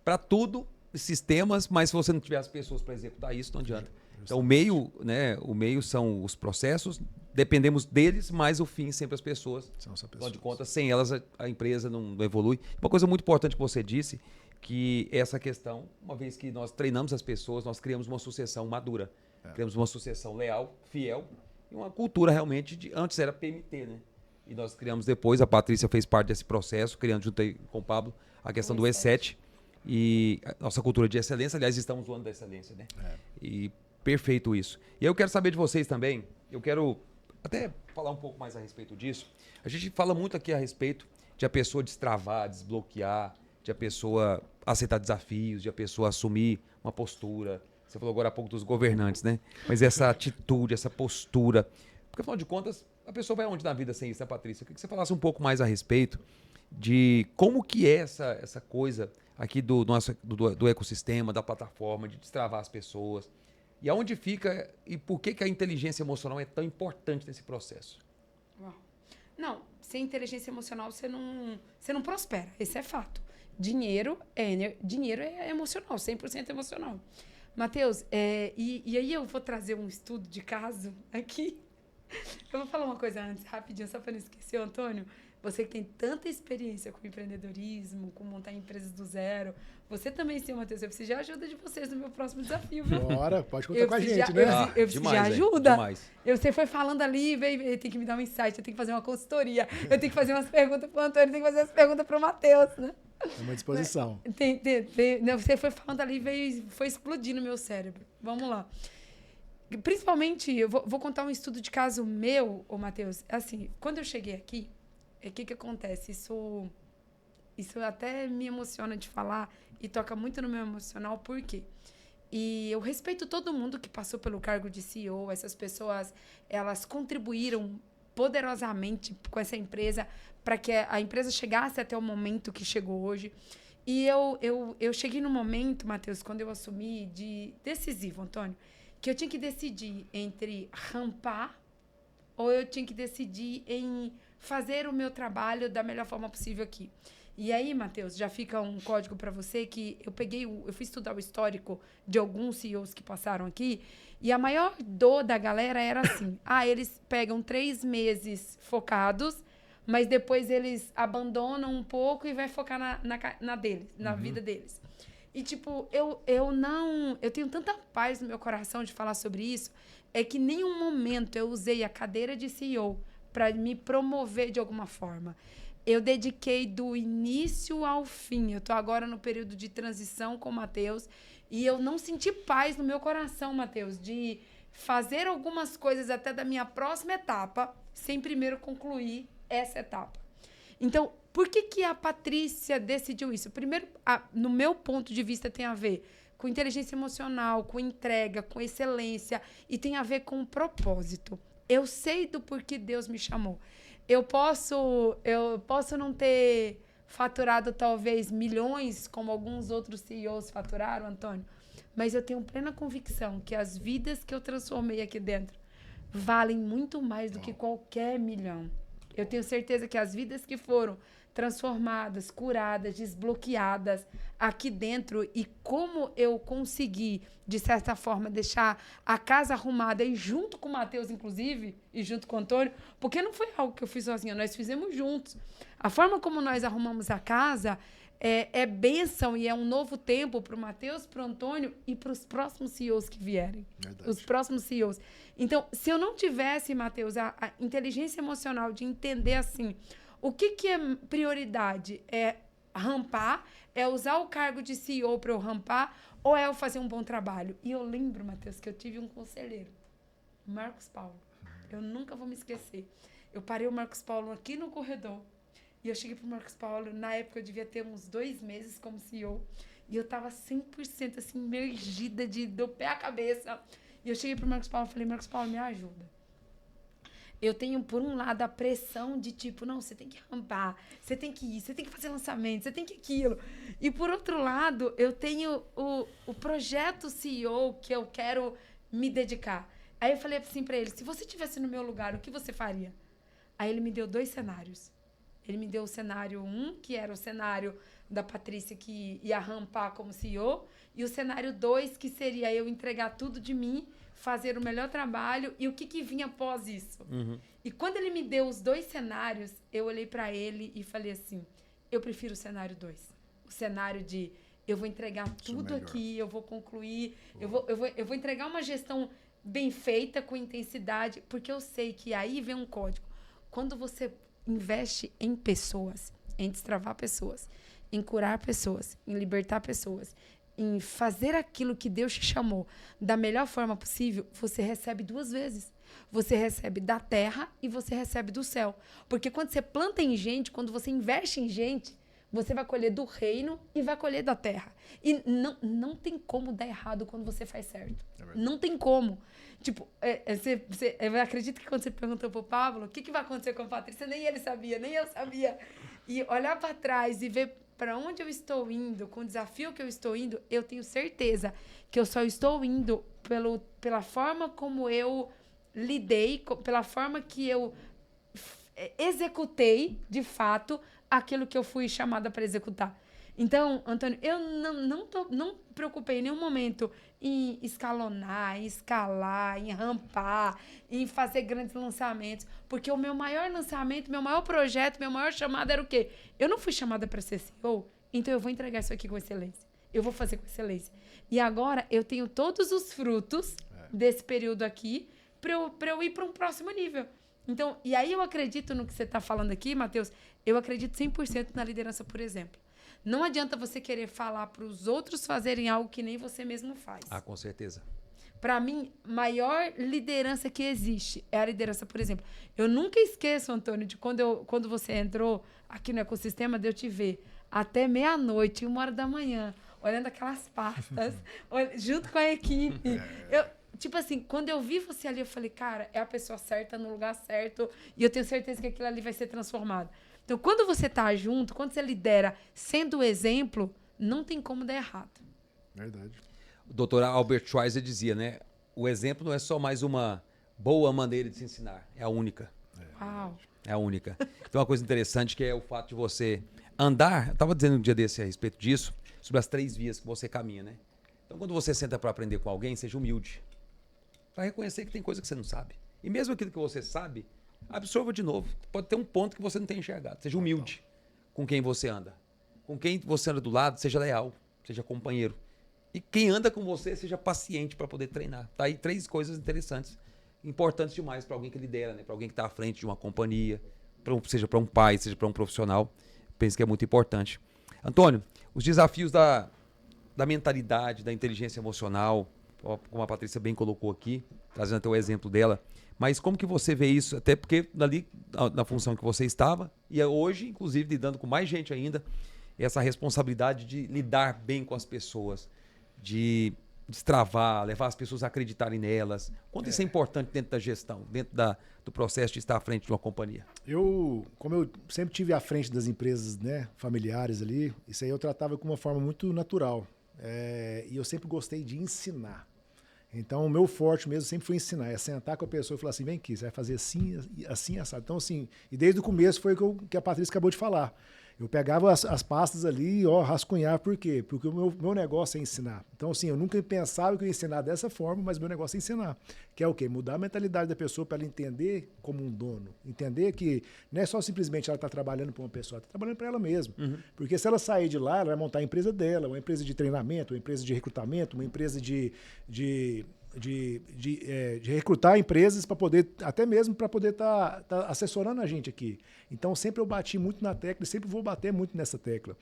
para tudo, sistemas, mas se você não tiver as pessoas para executar isso, não adianta. Então, o meio são os processos, dependemos deles, mas o fim sempre as pessoas. Afinal de contas, sem elas a empresa não evolui. Uma coisa muito importante que você disse, que essa questão, uma vez que nós treinamos as pessoas, nós criamos uma sucessão madura. Criamos uma sucessão leal, fiel, e uma cultura realmente antes era PMT, né? E nós criamos depois, a Patrícia fez parte desse processo, criando junto aí com o Pablo a questão do E7. E a nossa cultura de excelência, aliás, estamos no ano da excelência, né? E perfeito isso. E eu quero saber de vocês também, eu quero até falar um pouco mais a respeito disso. A gente fala muito aqui a respeito de a pessoa destravar, desbloquear, de a pessoa aceitar desafios, de a pessoa assumir uma postura. Você falou agora há pouco dos governantes, né? Mas essa atitude, essa postura. Porque, afinal de contas, a pessoa vai onde na vida sem isso, né, Patrícia? Eu queria que você falasse um pouco mais a respeito de como que é essa coisa aqui do ecossistema, da plataforma, de destravar as pessoas. E aonde fica e por que a inteligência emocional é tão importante nesse processo? Uau. Não, sem inteligência emocional você não prospera, esse é fato. Dinheiro é emocional, 100% emocional. Matheus, e aí eu vou trazer um estudo de caso aqui. Eu vou falar uma coisa antes, rapidinho, só para não esquecer, Antônio. Você que tem tanta experiência com empreendedorismo, com montar empresas do zero. Você também, senhor Matheus, eu preciso de ajuda de vocês no meu próximo desafio, viu? Bora, pode contar com a gente, né? Eu preciso de ajuda. Você foi falando ali, tem que me dar um insight, eu tenho que fazer uma consultoria, eu tenho que fazer umas perguntas pro Antônio, eu tenho que fazer as perguntas pro Matheus, né? É uma disposição. Você foi falando ali e foi explodindo no meu cérebro. Vamos lá. Principalmente, eu vou contar um estudo de caso meu, ô Matheus. Assim, quando eu cheguei aqui, o que acontece? Isso até me emociona de falar e toca muito no meu emocional, por quê? E eu respeito todo mundo que passou pelo cargo de CEO, essas pessoas, elas contribuíram poderosamente com essa empresa para que a empresa chegasse até o momento que chegou hoje. E eu cheguei no momento, Matheus, quando eu assumi, decisivo, Antônio, que eu tinha que decidir entre rampar ou eu tinha que decidir em fazer o meu trabalho da melhor forma possível aqui. E aí, Matheus, já fica um código para você que eu fui estudar o histórico de alguns CEOs que passaram aqui e a maior dor da galera era assim, eles pegam 3 meses focados, mas depois eles abandonam um pouco e vai focar na vida deles. E, tipo, eu tenho tanta paz no meu coração de falar sobre isso, é que em nenhum momento eu usei a cadeira de CEO para me promover de alguma forma. Eu dediquei do início ao fim. Eu estou agora no período de transição com o Matheus e eu não senti paz no meu coração, Matheus, de fazer algumas coisas até da minha próxima etapa, sem primeiro concluir essa etapa. Então, por que a Patrícia decidiu isso? Primeiro, no meu ponto de vista, tem a ver com inteligência emocional, com entrega, com excelência e tem a ver com propósito. Eu sei do porquê Deus me chamou. Eu posso não ter faturado talvez milhões, como alguns outros CEOs faturaram, Antônio, mas eu tenho plena convicção que as vidas que eu transformei aqui dentro valem muito mais do que qualquer milhão. Eu tenho certeza que as vidas que foram transformadas, curadas, desbloqueadas aqui dentro e como eu consegui, de certa forma, deixar a casa arrumada e junto com o Matheus, inclusive, e junto com o Antônio, porque não foi algo que eu fiz sozinha, nós fizemos juntos. A forma como nós arrumamos a casa é bênção e é um novo tempo para o Matheus, para o Antônio e para os próximos CEOs que vierem. Verdade. Os próximos CEOs. Então, se eu não tivesse, Matheus, a inteligência emocional de entender assim, o que é prioridade? É rampar? É usar o cargo de CEO para eu rampar? Ou é eu fazer um bom trabalho? E eu lembro, Matheus, que eu tive um conselheiro, o Marcos Paulo. Eu nunca vou me esquecer. Eu parei o Marcos Paulo aqui no corredor. E eu cheguei pro Marcos Paulo, na época eu devia ter uns 2 meses como CEO, e eu tava 100% assim, imergida do pé à cabeça. E eu cheguei pro Marcos Paulo e falei, Marcos Paulo, me ajuda. Eu tenho, por um lado, a pressão de tipo, não, você tem que rampar, você tem que ir, você tem que fazer lançamento, você tem que aquilo. E por outro lado, eu tenho o projeto CEO que eu quero me dedicar. Aí eu falei assim pra ele, se você estivesse no meu lugar, o que você faria? Aí ele me deu 2 cenários. Ele me deu o cenário 1, que era o cenário da Patrícia que ia rampar como CEO, e o cenário 2, que seria eu entregar tudo de mim, fazer o melhor trabalho, e o que vinha após isso. Uhum. E quando ele me deu os 2 cenários, eu olhei para ele e falei assim, eu prefiro o cenário 2. O cenário de eu vou entregar tudo aqui, eu vou concluir, eu vou entregar uma gestão bem feita, com intensidade, porque eu sei que aí vem um código. Quando você investe em pessoas, em destravar pessoas, em curar pessoas, em libertar pessoas, em fazer aquilo que Deus te chamou da melhor forma possível, você recebe 2 vezes. Você recebe da terra e você recebe do céu. Porque quando você planta em gente, quando você investe em gente, você vai colher do reino e vai colher da terra. E não tem como dar errado quando você faz certo. Não tem como. Tipo, eu acredito que quando você perguntou pro Pablo o que vai acontecer com a Patrícia, nem ele sabia, nem eu sabia. E olhar para trás e ver para onde eu estou indo, com o desafio que eu estou indo, eu tenho certeza que eu só estou indo pela forma como eu lidei, pela forma que eu executei, de fato, aquilo que eu fui chamada para executar. Então, Antônio, eu não preocupei em nenhum momento em escalonar, em escalar, em rampar, em fazer grandes lançamentos, porque o meu maior lançamento, meu maior projeto, meu maior chamado era o quê? Eu não fui chamada para ser CEO, então eu vou entregar isso aqui com excelência. Eu vou fazer com excelência. E agora eu tenho todos os frutos desse período aqui para eu ir para um próximo nível. Então, e aí eu acredito no que você está falando aqui, Matheus, eu acredito 100% na liderança, por exemplo. Não adianta você querer falar para os outros fazerem algo que nem você mesmo faz. Ah, com certeza. Para mim, maior liderança que existe é a liderança, por exemplo. Eu nunca esqueço, Antônio, de quando você entrou aqui no ecossistema, de eu te ver até meia-noite, 1h da manhã, olhando aquelas pastas, junto com a equipe. Tipo assim, quando eu vi você ali, eu falei, cara, é a pessoa certa, no lugar certo, e eu tenho certeza que aquilo ali vai ser transformado. Então, quando você tá junto, quando você lidera sendo o exemplo, não tem como dar errado. Verdade. O doutor Albert Schweitzer dizia, né? O exemplo não é só mais uma boa maneira de se ensinar, é a única. Uau. É a única. Então, uma coisa interessante que é o fato de você andar, eu estava dizendo um dia desse a respeito disso, sobre as 3 vias que você caminha, né? Então, quando você senta para aprender com alguém, seja humilde. Para reconhecer que tem coisa que você não sabe. E mesmo aquilo que você sabe, absorva de novo. Pode ter um ponto que você não tem enxergado. Seja humilde com quem você anda. Com quem você anda do lado, seja leal, seja companheiro. E quem anda com você, seja paciente para poder treinar. Tá aí 3 coisas interessantes, importantes demais para alguém que lidera, né? Para alguém que está à frente de uma companhia, seja para um pai, seja para um profissional. Penso que é muito importante. Antônio, os desafios da mentalidade, da inteligência emocional, como a Patrícia bem colocou aqui, trazendo até o exemplo dela. Mas como que você vê isso? Até porque dali, na função que você estava, e hoje, inclusive, lidando com mais gente ainda, essa responsabilidade de lidar bem com as pessoas, de destravar, levar as pessoas a acreditarem nelas. Quanto isso é importante dentro da gestão, dentro do processo de estar à frente de uma companhia? Como eu sempre tive à frente das empresas, né, familiares ali, isso aí eu tratava com uma forma muito natural. E eu sempre gostei de ensinar. Então, o meu forte mesmo sempre foi ensinar, é sentar com a pessoa e falar assim, vem aqui, você vai fazer assim, assim, assado. Então, assim, e desde o começo foi o que a Patrícia acabou de falar. Eu pegava as pastas ali e rascunhava. Por quê? Porque o meu negócio é ensinar. Então, assim, eu nunca pensava que eu ia ensinar dessa forma, mas o meu negócio é ensinar. Que é o quê? Mudar a mentalidade da pessoa para ela entender como um dono. Entender que não é só simplesmente ela estar trabalhando para uma pessoa, ela está trabalhando para ela mesma. Uhum. Porque se ela sair de lá, ela vai montar a empresa dela, uma empresa de treinamento, uma empresa de recrutamento, uma empresa de recrutar empresas para poder, até mesmo para poder tá assessorando a gente aqui. Então, sempre eu bati muito na tecla e sempre vou bater muito nessa tecla.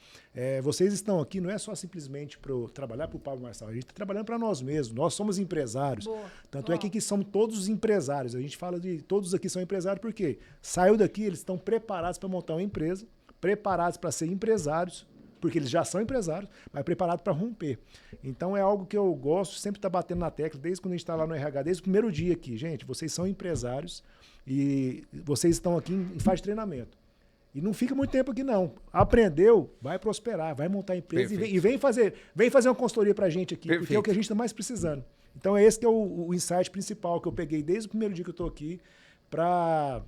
Vocês estão aqui, não é só simplesmente para trabalhar para o Pablo Marçal, a gente está trabalhando para nós mesmos, nós somos empresários. Boa. Tanto é que aqui somos todos os empresários, a gente fala de todos aqui são empresários, porque saiu daqui, eles estão preparados para montar uma empresa, preparados para ser empresários, porque eles já são empresários, mas preparados para romper. Então é algo que eu gosto, sempre estar batendo na tecla, desde quando a gente está lá no RH, desde o primeiro dia aqui. Gente, vocês são empresários e vocês estão aqui em fase de treinamento. E não fica muito tempo aqui, não. Aprendeu, vai prosperar, vai montar a empresa e vem fazer uma consultoria para a gente aqui, porque é o que a gente está mais precisando. Então é esse que é o insight principal que eu peguei desde o primeiro dia que eu estou aqui para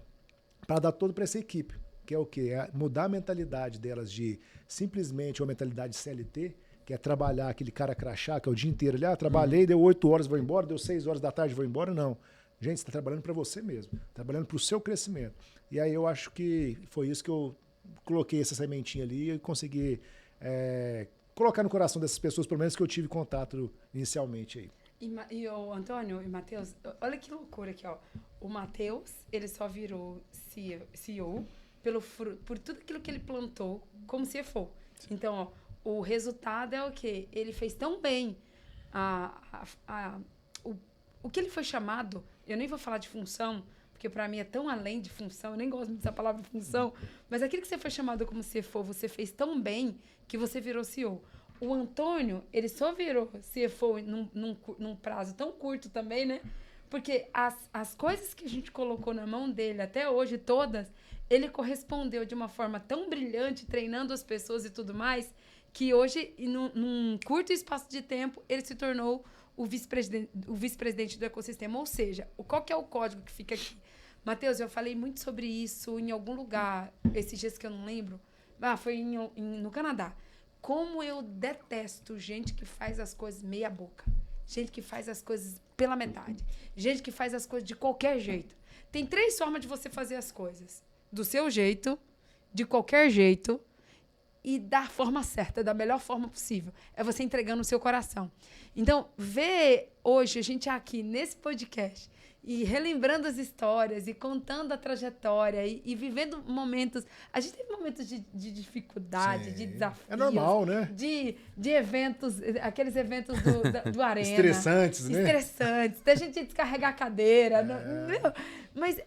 dar todo para essa equipe. Que é o quê? É mudar a mentalidade delas de simplesmente uma mentalidade CLT, que é trabalhar aquele cara crachá, que é o dia inteiro ali, trabalhei, deu 8 horas, vou embora, deu 6 horas da tarde, vou embora. Não. Gente, você está trabalhando para você mesmo, trabalhando para o seu crescimento. E aí eu acho que foi isso que eu coloquei essa sementinha ali e consegui colocar no coração dessas pessoas, pelo menos que eu tive contato inicialmente aí. E o Antônio e Matheus, olha que loucura aqui, ó. O Matheus, ele só virou CEO por tudo aquilo que ele plantou como CFO. Então, ó, o resultado é o quê? Ele fez tão bem o que ele foi chamado, eu nem vou falar de função, porque para mim é tão além de função, eu nem gosto muito dessa palavra função, mas aquilo que você foi chamado como CFO, você fez tão bem que você virou CEO. O Antônio, ele só virou CFO num prazo tão curto também, né? Porque as coisas que a gente colocou na mão dele até hoje, todas, ele correspondeu de uma forma tão brilhante, treinando as pessoas e tudo mais, que hoje, num curto espaço de tempo, ele se tornou o vice-presidente do ecossistema. Ou seja, qual que é o código que fica aqui? Matheus, eu falei muito sobre isso em algum lugar, esses dias que eu não lembro. Foi no Canadá. Como eu detesto gente que faz as coisas meia boca. Gente que faz as coisas pela metade. Gente que faz as coisas de qualquer jeito. Tem 3 formas de você fazer as coisas. Do seu jeito, de qualquer jeito e da forma certa, da melhor forma possível. É você entregando o seu coração. Então, ver hoje a gente aqui nesse podcast e relembrando as histórias e contando a trajetória e vivendo momentos... A gente teve momentos de dificuldade, de desafios. É normal, né? De eventos, aqueles eventos do Arena. Estressantes, né? Estressantes. Da gente descarregar a cadeira. Mas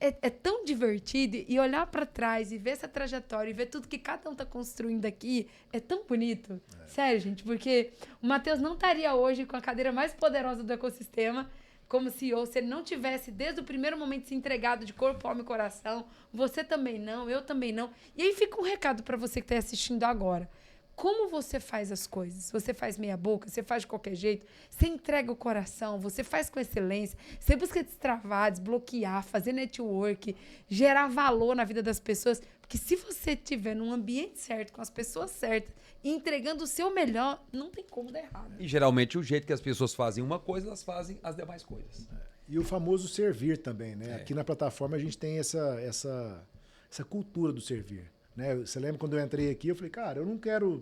é tão divertido e olhar para trás e ver essa trajetória e ver tudo que cada um está construindo aqui é tão bonito. Sério, gente, porque o Matheus não estaria hoje com a cadeira mais poderosa do ecossistema como CEO, se ele não tivesse, desde o primeiro momento, se entregado de corpo, alma e coração. Você também não, eu também não. E aí fica um recado para você que está assistindo agora. Como você faz as coisas? Você faz meia boca? Você faz de qualquer jeito? Você entrega o coração? Você faz com excelência? Você busca destravar, desbloquear, fazer network, gerar valor na vida das pessoas? Porque se você estiver num ambiente certo, com as pessoas certas, e entregando o seu melhor, não tem como dar errado. E geralmente o jeito que as pessoas fazem uma coisa, elas fazem as demais coisas. E o famoso servir também, né? Aqui na plataforma a gente tem essa cultura do servir. Né? Você lembra quando eu entrei aqui, eu falei, cara, eu não quero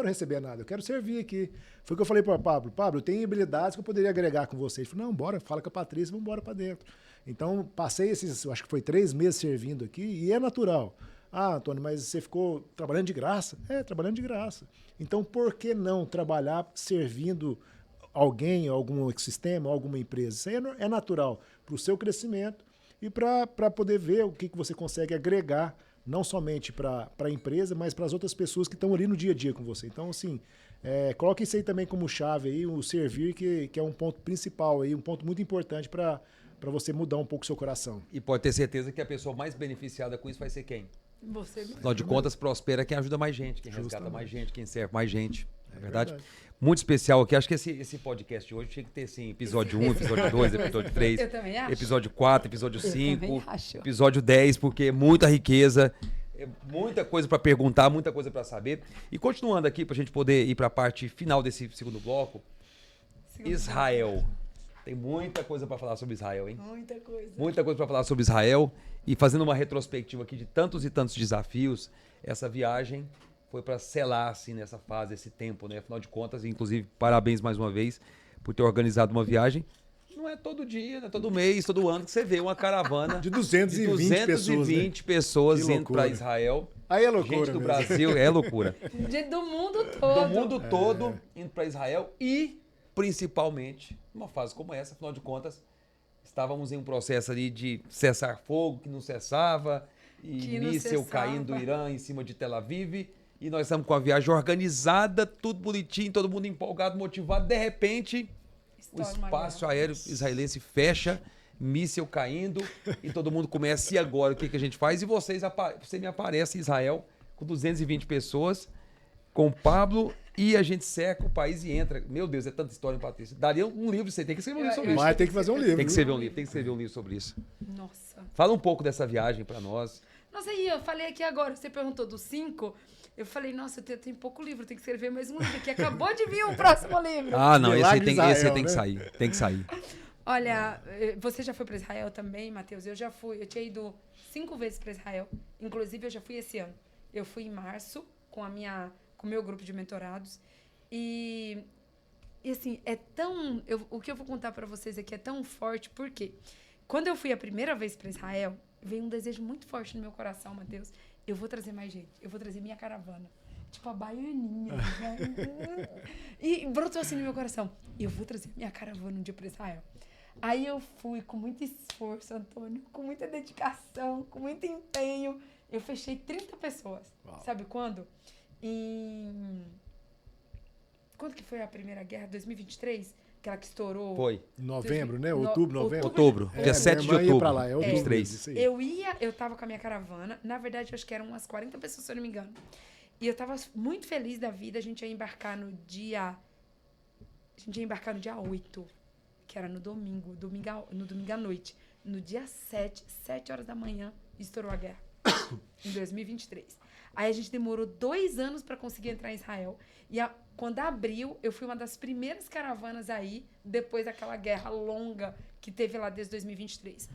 receber nada, eu quero servir aqui. Foi o que eu falei para o Pablo, eu tenho habilidades que eu poderia agregar com você. Ele falou, não, bora, fala com a Patrícia, vamos embora para dentro. Então, passei eu acho que foi 3 meses servindo aqui e é natural. Ah, Antônio, mas você ficou trabalhando de graça? É, trabalhando de graça. Então, por que não trabalhar servindo alguém, algum ecossistema, alguma empresa. Isso aí é natural para o seu crescimento e para poder ver o que você consegue agregar, não somente para a empresa, mas para as outras pessoas que estão ali no dia a dia com você. Então, assim, coloque isso aí também como chave, aí, o servir, que é um ponto principal, aí, um ponto muito importante para você mudar um pouco o seu coração. E pode ter certeza que a pessoa mais beneficiada com isso vai ser quem? Você mesmo. Afinal de contas, prospera quem ajuda mais gente, quem resgata Justamente. mais gente, quem serve mais gente. É verdade? verdade. Muito especial aqui. Acho que esse podcast de hoje tinha que ter, sim, episódio 1, episódio 2, episódio 3, Eu também acho. episódio 4, episódio Eu 5, também acho. episódio 10, porque é muita riqueza, é muita coisa para perguntar, muita coisa para saber. E continuando aqui, para a gente poder ir para a parte final desse segundo bloco, Israel. Tem muita coisa para falar sobre Israel, hein? Muita coisa. Muita coisa para falar sobre Israel. E fazendo uma retrospectiva aqui de tantos e tantos desafios, essa viagem foi para selar, assim, nessa fase, esse tempo, né? Afinal de contas, inclusive, parabéns mais uma vez por ter organizado uma viagem. Não é todo dia, não é todo mês, todo ano que você vê uma caravana De 220 pessoas, né? pessoas Que indo para loucura. Israel. Aí é loucura Gente do mesmo. Brasil, é loucura. Do mundo todo. Do mundo todo indo para Israel e, principalmente, numa fase como essa, afinal de contas, estávamos em um processo ali de cessar fogo que não cessava, e Que não míssel cessava. caindo do Irã em cima de Tel Aviv, e nós estamos com a viagem organizada, tudo bonitinho, todo mundo empolgado, motivado, de repente, o Estoura uma espaço guerra. aéreo israelense fecha, míssel caindo, e todo mundo começa, e agora, o que, que a gente faz? E você me aparece em Israel, com 220 pessoas, com o Pablo, e a gente cerca o país e entra. Meu Deus, é tanta história, Patrícia. Daria um livro, você tem que escrever um livro sobre isso. Mas tem que fazer um livro. Tem que viu? escrever um livro, tem que escrever um livro sobre isso. Nossa. Fala um pouco dessa viagem pra nós. Nossa, e eu falei aqui agora, você perguntou dos 5, eu falei, nossa, eu tenho pouco livro, tem que escrever mais um livro, que acabou de vir o próximo livro. Ah, não, esse aí Milagre tem, de esse aí Israel, tem que né? sair. Tem que sair. Olha, você já foi para Israel também, Matheus? Eu já fui, eu tinha ido 5 vezes para Israel, inclusive eu já fui esse ano. Eu fui em março com o meu grupo de mentorados e assim, o que eu vou contar para vocês aqui é tão forte, porque quando eu fui a primeira vez para Israel, veio um desejo muito forte no meu coração, Matheus. Eu vou trazer mais gente, eu vou trazer minha caravana. Tipo a baianinha. Né? E brotou assim no meu coração. Eu vou trazer minha caravana um dia para Israel. Aí eu fui com muito esforço, Antônio, com muita dedicação, com muito empenho. Eu fechei 30 pessoas. Uau. Sabe quando? Quando que foi a primeira guerra? 2023? Aquela que estourou? Foi. Em novembro, né? No- Outubro, novembro. Outubro. É, Dia 7 de minha irmã ia outubro. pra lá, é outubro, 23. isso aí. Eu tava com a minha caravana. Na verdade, eu acho que eram umas 40 pessoas, se eu não me engano. E eu tava muito feliz da vida. A gente ia embarcar no dia 8, que era no domingo à noite. No dia 7 horas da manhã, estourou a guerra. Em 2023. Aí a gente demorou 2 anos para conseguir entrar em Israel. E quando abriu, eu fui uma das primeiras caravanas aí, depois daquela guerra longa que teve lá desde 2023.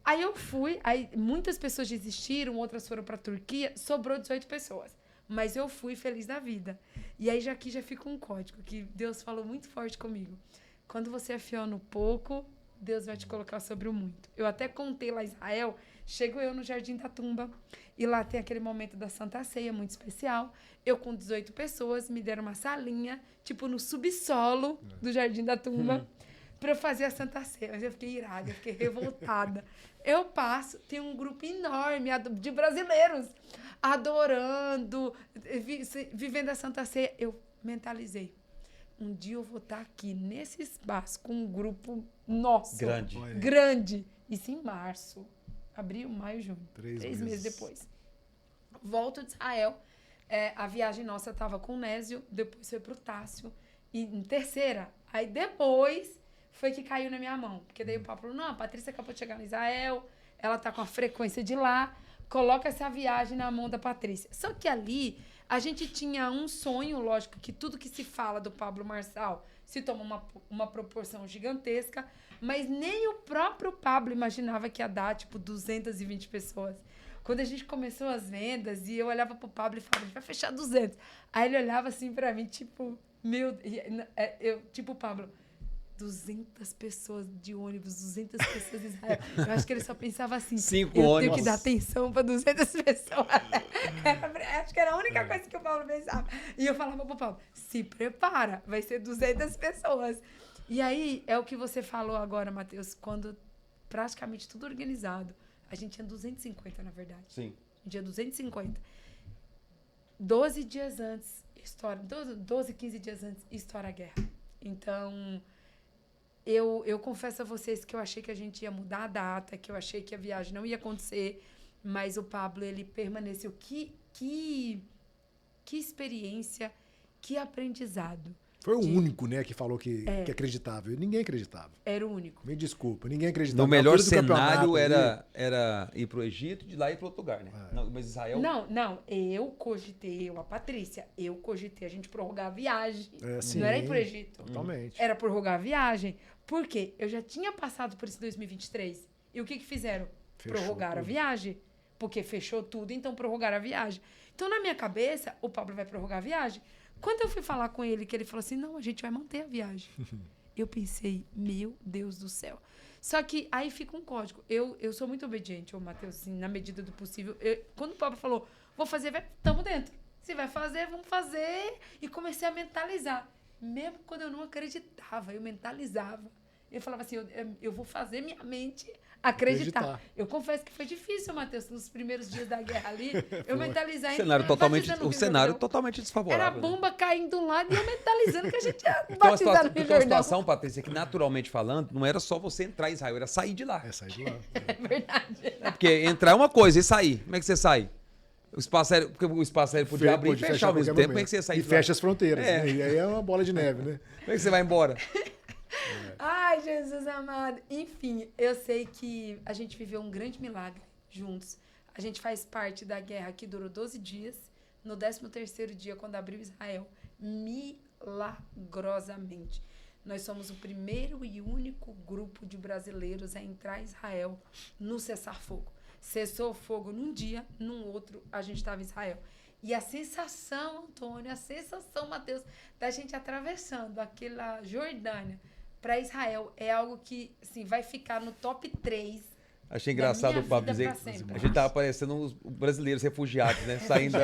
Aí eu fui, aí muitas pessoas desistiram, outras foram para a Turquia, sobrou 18 pessoas. Mas eu fui feliz da vida. E aí já fica um código, que Deus falou muito forte comigo. Quando você é fiel no pouco, Deus vai te colocar sobre o muito. Eu até contei lá em Israel, chego eu no Jardim da Tumba, e lá tem aquele momento da Santa Ceia, muito especial. Eu com 18 pessoas, me deram uma salinha, tipo no subsolo do Jardim da Tumba, para eu fazer a Santa Ceia. Mas eu fiquei irada, eu fiquei revoltada. Eu passo, tem um grupo enorme de brasileiros adorando, vivendo a Santa Ceia. Eu mentalizei. Um dia eu vou estar aqui, nesse espaço, com um grupo nosso. Grande. Olha. Grande. Isso em março. Abril, maio, junho. 3 3 meses meses. depois. Volto de Israel. A viagem nossa estava com o Nésio, depois foi pro Tássio. E em terceira, aí depois foi que caiu na minha mão. Porque daí o papo falou, não, a Patrícia acabou de chegar no Israel, ela tá com a frequência de lá, coloca essa viagem na mão da Patrícia. Só que ali, a gente tinha um sonho, lógico, que tudo que se fala do Pablo Marçal se toma uma proporção gigantesca, mas nem o próprio Pablo imaginava que ia dar, tipo, 220 pessoas. Quando a gente começou as vendas, e eu olhava pro Pablo e falava, a gente vai fechar 200. Aí ele olhava assim pra mim, tipo, tipo, Pablo, 200 pessoas de ônibus, 200 pessoas em Israel. Eu acho que ele só pensava assim, 5 eu ônibus. tenho que dar atenção para 200 pessoas. Acho que era a única coisa que o Paulo pensava. E eu falava pro Paulo, se prepara, vai ser 200 pessoas. E aí, é o que você falou agora, Matheus, quando praticamente tudo organizado. A gente tinha 250, na verdade. Sim. A gente tinha 250. 12 dias antes, 12, 15 dias antes, estoura a guerra. Então, eu confesso a vocês que eu achei que a gente ia mudar a data, que eu achei que a viagem não ia acontecer, mas o Pablo, ele permaneceu. Que experiência, que aprendizado. Foi o único, né, que falou que acreditava. Ninguém acreditava. Era o único. Me desculpa, ninguém acreditava. No melhor Na altura do cenário campeonato era ir pro Egito e de lá ir pro outro lugar, né? Não, mas Israel... Não, eu cogitei, a Patrícia, a gente prorrogar a viagem. sim. Não era ir pro Egito. Totalmente. Era prorrogar a viagem. Por quê? Eu já tinha passado por esse 2023. E o que fizeram? Fechou Prorrogaram a tudo. viagem. Porque fechou tudo, então prorrogaram a viagem. Então, na minha cabeça, o Pablo vai prorrogar a viagem. Quando eu fui falar com ele, que ele falou assim, não, a gente vai manter a viagem. Eu pensei, meu Deus do céu. Só que aí fica um código. Eu sou muito obediente, ô Matheus, assim, na medida do possível. Quando o Pablo falou, vou fazer, tamo dentro. Se vai fazer, vamos fazer. E comecei a mentalizar. Mesmo quando eu não acreditava, eu mentalizava. Eu falava assim, eu vou fazer minha mente acreditar. Eu confesso que foi difícil, Matheus, nos primeiros dias da guerra ali, eu mentalizar. O cenário totalmente desfavorável. Era bomba caindo de um lado e eu mentalizando que a gente ia Porque batizar no Rio a Jordão. situação, Patrícia, que naturalmente falando, não era só você entrar em Israel, era sair de lá. Sair de lá. É verdade. Porque entrar é uma coisa e sair. Como é que você sai? O espaço aéreo, porque o espaço aéreo podia abrir e fechar ao mesmo tempo. Como é que você ia sair E de lá? fecha as fronteiras. É. Né? E aí é uma bola de neve, né? Como é que você vai embora? Ai, Jesus amado. Enfim, eu sei que a gente viveu um grande milagre juntos. A gente faz parte da guerra que durou 12 dias. No 13º dia, quando abriu Israel, milagrosamente. Nós somos o primeiro e único grupo de brasileiros a entrar em Israel no cessar-fogo. Cessou o fogo num dia, num outro a gente estava em Israel. E a sensação, Antônio, a sensação, Matheus, da gente atravessando aquela Jordânia para Israel é algo que, assim, vai ficar no top 3. Achei engraçado o Pablo dizer que a gente tava parecendo uns brasileiros refugiados, né? Saindo,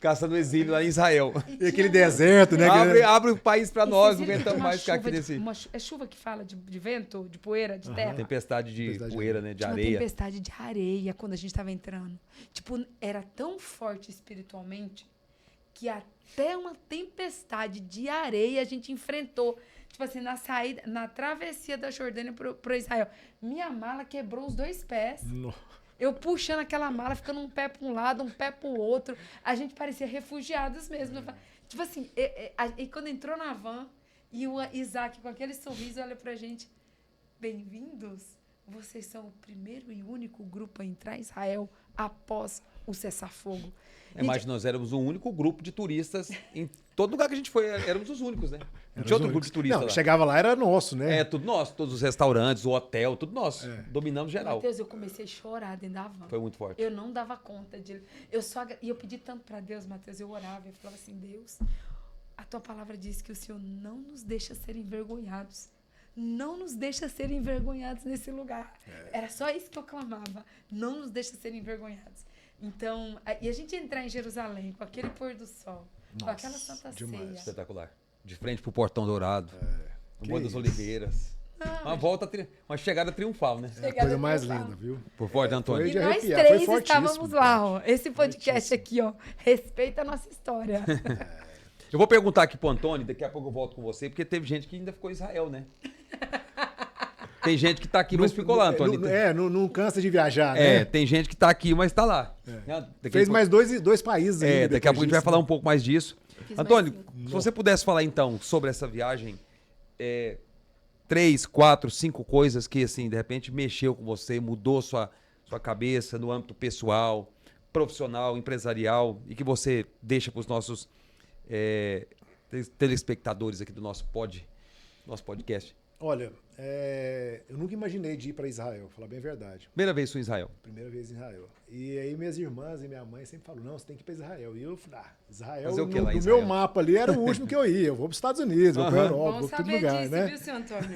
caçando exílio lá em Israel. E aquele deserto, né? Abre o país para nós, não aguentamos mais ficar aqui nesse... É chuva que fala de vento, de poeira, de terra? Tempestade de poeira, né? De Tinha areia. uma tempestade de areia quando a gente estava entrando. Tipo, era tão forte espiritualmente que até uma tempestade de areia a gente enfrentou. Tipo assim, na saída, na travessia da Jordânia pro Israel. Minha mala quebrou os 2 pés. No. Eu puxando aquela mala, ficando um pé para um lado, um pé para o outro. A gente parecia refugiados mesmo. Tipo assim, e quando entrou na van, e o Isaac com aquele sorriso olha pra gente. Bem-vindos, vocês são o primeiro e único grupo a entrar em Israel após o cessar-fogo. Mas nós éramos o único grupo de turistas em todo lugar que a gente foi, éramos os únicos, né? Não tinha outro grupo de turistas lá. Chegava lá, era nosso, né? É, tudo nosso. Todos os restaurantes, o hotel, tudo nosso. Dominamos geral. Matheus, eu comecei a chorar dentro da van. Foi muito forte. Eu não dava conta de... E eu pedi tanto pra Deus, Matheus, eu orava, eu falava assim, Deus, a tua palavra diz que o Senhor não nos deixa ser envergonhados. Não nos deixa ser envergonhados nesse lugar. Era só isso que eu clamava. Não nos deixa ser envergonhados. Então, e a gente entrar em Jerusalém com aquele pôr do sol, com aquela Santa Ceia. Espetacular. De frente pro Portão Dourado, no Morro das Oliveiras. Uma chegada triunfal, né? É a coisa mais linda, viu? Por Forte Antônio. Foi E de nós arrepiar, três foi estávamos fortíssimo, lá, ó. Esse podcast aqui, ó, respeita a nossa história. Eu vou perguntar aqui pro Antônio, daqui a pouco eu volto com você, porque teve gente que ainda ficou em Israel, né? Tem gente que tá aqui, mas ficou lá, Antônio. Não cansa de viajar, né? Tem gente que tá aqui, mas tá lá. Fez mais dois países ainda. Daqui a pouco a gente vai falar um pouco mais disso. Fiz Antônio, mais 5. se você pudesse falar então sobre essa viagem, 3, 4, 5 coisas que assim, de repente mexeu com você, mudou sua cabeça no âmbito pessoal, profissional, empresarial, e que você deixa para os nossos telespectadores aqui do nosso podcast. Olha, eu nunca imaginei de ir para Israel, vou falar bem a verdade. Primeira vez em Israel. Primeira vez em Israel. E aí minhas irmãs e minha mãe sempre falam, não, você tem que ir para Israel. E eu falei, Israel, Fazer o quê lá em no Israel? meu mapa ali, era o último que eu ia. Eu vou para os Estados Unidos, vou para a Europa, Bom vou para todo saber lugar, disso, né? viu, seu Antônio?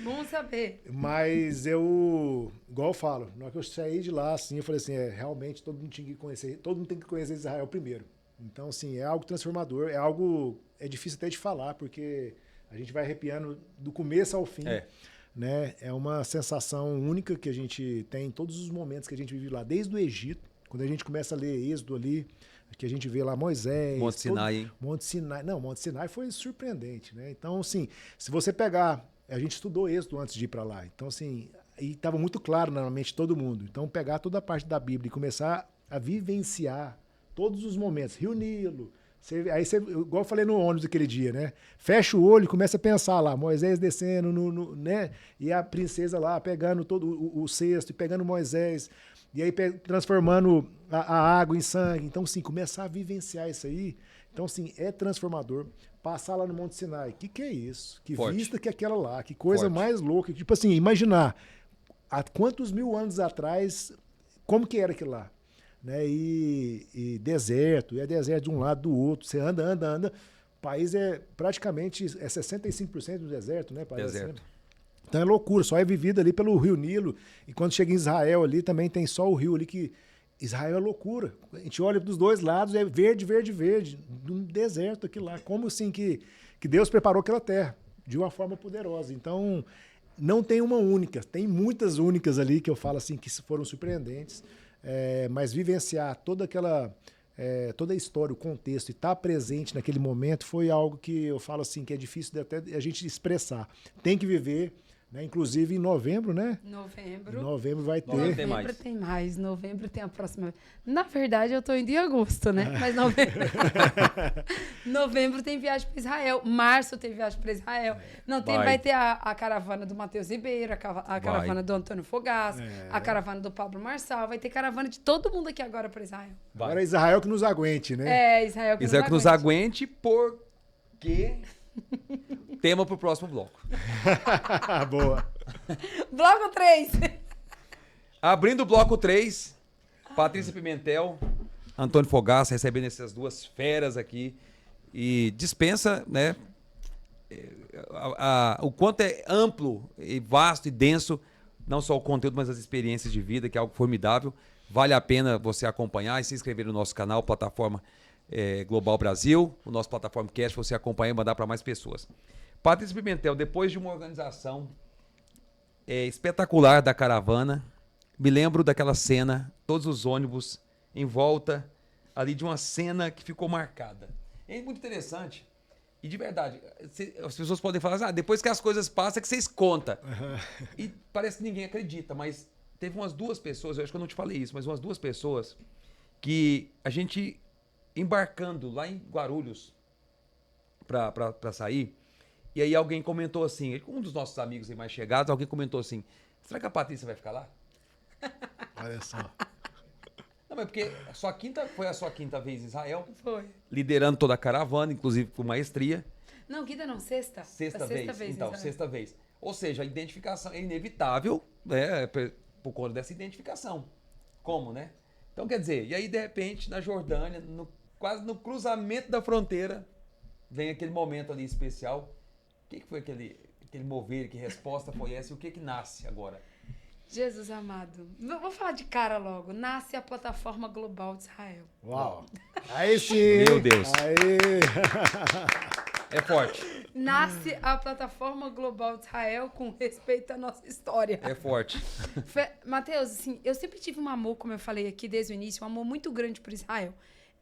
Bom saber. Mas eu, igual eu falo, na hora que eu saí de lá, assim, eu falei assim, realmente todo mundo tinha que conhecer, todo mundo tem que conhecer Israel primeiro. Então, assim, é algo transformador, é difícil até de falar, porque a gente vai arrepiando do começo ao fim. Né? É uma sensação única que a gente tem em todos os momentos que a gente vive lá, desde o Egito, quando a gente começa a ler Êxodo ali, que a gente vê lá Moisés. Monte Sinai, hein? Monte Sinai. Não, Monte Sinai foi surpreendente, né? Então, assim, se você pegar. A gente estudou Êxodo antes de ir para lá. Então, assim, e estava muito claro na mente de todo mundo. Então, pegar toda a parte da Bíblia e começar a vivenciar todos os momentos. Rio Nilo. Aí você, igual eu falei no ônibus aquele dia, né? Fecha o olho e começa a pensar lá, Moisés descendo, né? E a princesa lá pegando todo o cesto e pegando Moisés, e aí transformando a água em sangue. Então, sim, começar a vivenciar isso aí. Então, sim, é transformador. Passar lá no Monte Sinai, que é isso? Que Forte. vista que é aquela lá, que coisa Forte. mais louca. Tipo assim, imaginar há quantos mil anos atrás, como que era aquilo lá? Né? E deserto, e é deserto de um lado do outro, você anda. O país é praticamente 65% do deserto, né? Parece, Deserto. né? Então é loucura, só é vivido ali pelo Rio Nilo. E quando chega em Israel ali, também tem só o rio ali que. Israel é loucura. A gente olha dos dois lados, é verde, um deserto aqui lá. Como assim que Deus preparou aquela terra de uma forma poderosa. Então, não tem uma única, tem muitas únicas ali que eu falo assim que foram surpreendentes. Mas vivenciar toda a história, o contexto e estar presente naquele momento foi algo que eu falo assim que é difícil de até a gente expressar. Tem que viver, né? Inclusive em novembro, né? Novembro vai ter. Novembro tem mais. Novembro tem mais, novembro tem a próxima. Na verdade, eu tô indo em agosto, né? Mas novembro. Novembro tem viagem para Israel. Março tem viagem para Israel. Não, vai ter a caravana do Matheus Ribeiro, a caravana do Antônio Fogaça, a caravana do Pablo Marçal. Vai ter caravana de todo mundo aqui agora para Israel. Agora é Israel que nos aguente, né? Israel que Israel que nos aguente, porque tema pro próximo bloco. Boa. Bloco 3. Abrindo o bloco 3, Patrícia Pimentel, Antônio Fogaça recebendo essas duas feras aqui. E dispensa, né? O quanto é amplo e vasto e denso, não só o conteúdo, mas as experiências de vida, que é algo formidável. Vale a pena você acompanhar e se inscrever no nosso canal, plataforma Global Brasil, o nosso plataforma Cast, você acompanhar e mandar para mais pessoas. Patrícia Pimentel, depois de uma organização espetacular da caravana, me lembro daquela cena, todos os ônibus em volta ali de uma cena que ficou marcada. É muito interessante. E de verdade, as pessoas podem falar, depois que as coisas passam é que vocês contam. E parece que ninguém acredita, mas teve umas duas pessoas, eu acho que eu não te falei isso, mas umas duas pessoas que a gente embarcando lá em Guarulhos pra sair, e aí alguém comentou assim, um dos nossos amigos aí mais chegados, alguém comentou assim, será que a Patrícia vai ficar lá? Olha só. Não, mas porque foi a sua quinta vez em Israel, Foi. liderando toda a caravana, inclusive com maestria. Não, quinta não, sexta. Sexta vez. Então, Israel. sexta vez. Ou seja, a identificação é inevitável, né, por conta dessa identificação. Como, né? Então, quer dizer, e aí, de repente, na Jordânia, quase no cruzamento da fronteira, vem aquele momento ali especial. O que foi aquele mover, que resposta foi essa e o que nasce agora? Jesus amado. Vou falar de cara logo. Nasce a plataforma global de Israel. Uau. Aí sim. Meu Deus. Aí. É forte. Nasce a plataforma global de Israel com respeito à nossa história. É forte. Matheus, assim, eu sempre tive um amor, como eu falei aqui desde o início, um amor muito grande por Israel.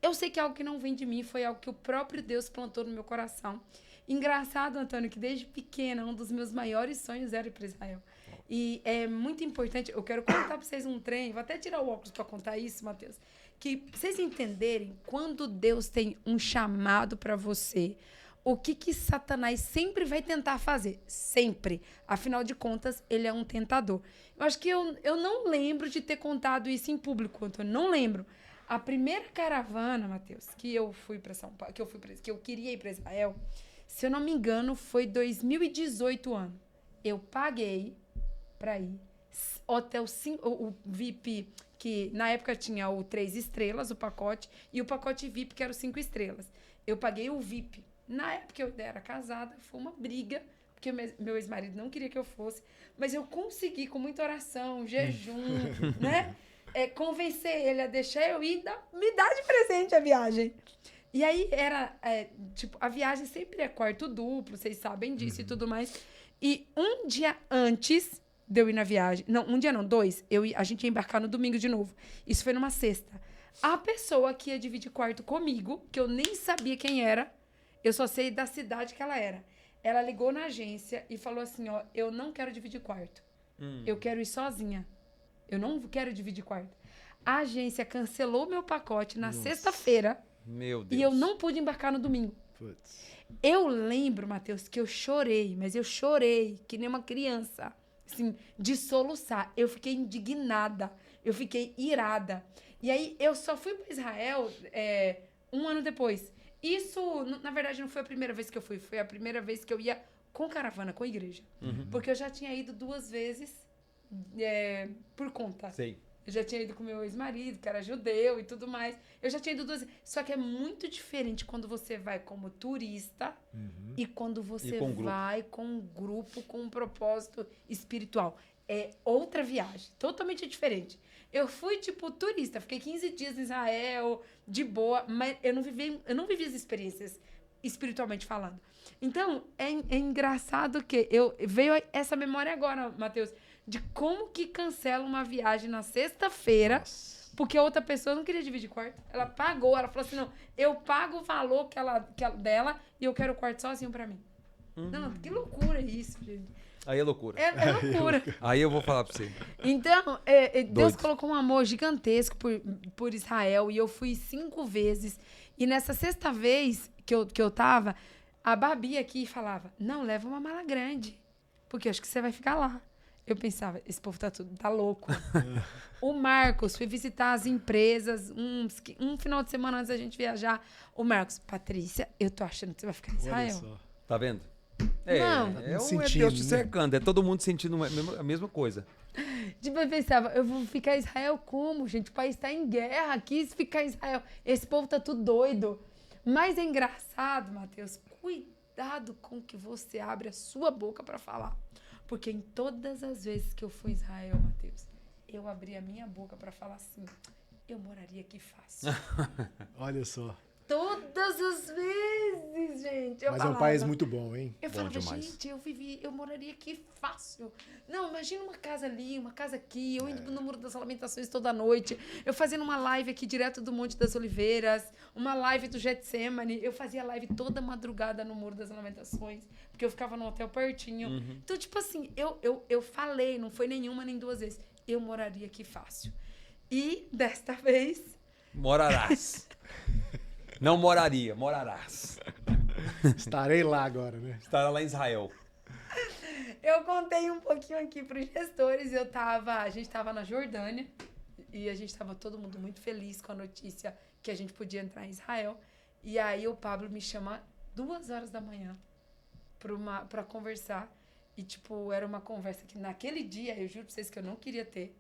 Eu sei que é algo que não vem de mim, foi algo que o próprio Deus plantou no meu coração. Engraçado, Antônio, que desde pequena, um dos meus maiores sonhos era ir para Israel. E é muito importante, eu quero contar para vocês um trem, vou até tirar o óculos para contar isso, Matheus, que pra vocês entenderem, quando Deus tem um chamado para você, o que Satanás sempre vai tentar fazer? Sempre. Afinal de contas, ele é um tentador. Eu acho que eu não lembro de ter contado isso em público, Antônio, não lembro. A primeira caravana, Matheus, que eu fui para São Paulo, que eu queria ir para Israel, Se eu não me engano, foi 2018 ano. Eu paguei pra ir. Hotel o VIP, que na época tinha o 3 estrelas, o pacote, e o pacote VIP, que era o 5 estrelas. Eu paguei o VIP. Na época eu era casada, foi uma briga, porque meu ex-marido não queria que eu fosse, mas eu consegui, com muita oração, jejum, né? Convencer ele a deixar eu ir, me dar de presente a viagem. E aí tipo, a viagem sempre é quarto duplo, vocês sabem disso e tudo mais. E um dia antes de eu ir na viagem, não, um dia não, 2, a gente ia embarcar no domingo de novo. Isso foi numa sexta. A pessoa que ia dividir quarto comigo, que eu nem sabia quem era, eu só sei da cidade que ela era. Ela ligou na agência e falou assim, ó, eu não quero dividir quarto. Eu quero ir sozinha. Eu não quero dividir quarto. A agência cancelou meu pacote na sexta-feira. Meu Deus. E eu não pude embarcar no domingo. Putz. Eu lembro, Matheus, que eu chorei, mas eu chorei que nem uma criança, assim, de soluçar. Eu fiquei indignada, eu fiquei irada. E aí, eu só fui para Israel 1 ano depois. Isso, na verdade, não foi a primeira vez que eu fui. Foi a primeira vez que eu ia com caravana, com igreja. Porque eu já tinha ido 2 vezes por conta. Sei. Eu já tinha ido com meu ex-marido, que era judeu e tudo mais. Eu já tinha ido 2 vezes. Só que é muito diferente quando você vai como turista e quando você vai com um grupo, com um propósito espiritual. É outra viagem, totalmente diferente. Eu fui, tipo, turista. Fiquei 15 dias em Israel, de boa. Mas eu não vivi as experiências espiritualmente falando. Então, é engraçado que veio essa memória agora, Matheus, de como que cancela uma viagem na sexta-feira, porque a outra pessoa não queria dividir quarto. Ela pagou, ela falou assim, não, eu pago o valor dela e eu quero o quarto sozinho pra mim. Não, que loucura isso, gente. Aí é loucura. É loucura. Aí eu vou falar pra você. Então, Deus colocou um amor gigantesco por Israel e eu fui 5 vezes. E nessa sexta vez que eu tava, a Babi aqui falava, não, leva uma mala grande, porque eu acho que você vai ficar lá. Eu pensava, esse povo tá louco. O Marcos, fui visitar as empresas, um final de semana antes da gente viajar. O Marcos, Patrícia, eu tô achando que você vai ficar em Israel. Olha só. Tá vendo? Não. É Sentindo, Deus te né? cercando. É todo mundo sentindo a mesma coisa. Tipo, eu pensava, eu vou ficar em Israel como, gente? O país tá em guerra aqui, se ficar em Israel. Esse povo tá tudo doido. Mas é engraçado, Matheus, cuidado com que você abre a sua boca pra falar. Porque em todas as vezes que eu fui em Israel, Matheus, eu abri a minha boca pra falar assim, eu moraria aqui fácil. Olha só. Todas as vezes, gente. Mas é um país muito bom, hein? Eu Bom falava, demais. gente, eu moraria aqui fácil. Não, imagina uma casa ali, uma casa aqui, eu indo no Muro das Lamentações toda noite, eu fazendo uma live aqui direto do Monte das Oliveiras, uma live do Getsemane, eu fazia live toda madrugada no Muro das Lamentações, porque eu ficava no hotel pertinho. Então, tipo assim, eu falei, não foi nenhuma nem 2 vezes, eu moraria aqui fácil. E, desta vez... Morarás. Não moraria, morarás. Estarei lá agora, né? Estará lá em Israel. Eu contei um pouquinho aqui para os gestores. A gente estava na Jordânia e a gente estava todo mundo muito feliz com a notícia que a gente podia entrar em Israel. E aí o Pablo me chama 2 horas da manhã para conversar. E, tipo, era uma conversa que naquele dia, eu juro para vocês que eu não queria ter.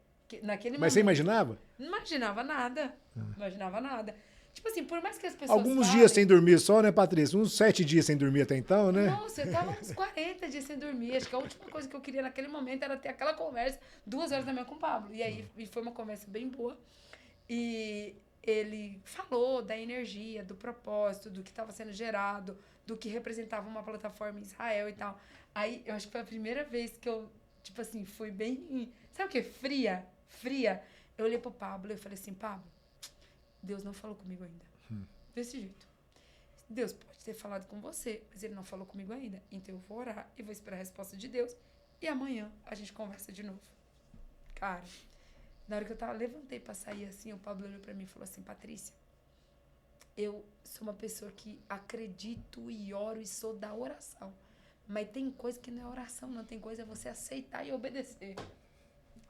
Mas você imaginava? Não imaginava nada. Não imaginava nada. Tipo assim, por mais que as pessoas Alguns falem, dias sem dormir só, né, Patrícia? Uns 7 dias sem dormir até então, né? Nossa, eu tava uns 40 dias sem dormir. Acho que a última coisa que eu queria naquele momento era ter aquela conversa 2 horas da manhã com o Pablo. E aí foi uma conversa bem boa. E ele falou da energia, do propósito, do que estava sendo gerado, do que representava uma plataforma em Israel e tal. Aí eu acho que foi a primeira vez que eu, tipo assim, fui bem... Sabe o quê? Fria. Eu olhei pro Pablo e eu falei assim, Pablo, Deus não falou comigo ainda. Desse jeito. Deus pode ter falado com você, mas ele não falou comigo ainda. Então eu vou orar e vou esperar a resposta de Deus. E amanhã a gente conversa de novo. Cara, na hora que eu levantei pra sair assim, o Pablo olhou pra mim e falou assim, Patrícia, eu sou uma pessoa que acredito e oro e sou da oração. Mas tem coisa que não é oração, não. Tem coisa é você aceitar e obedecer.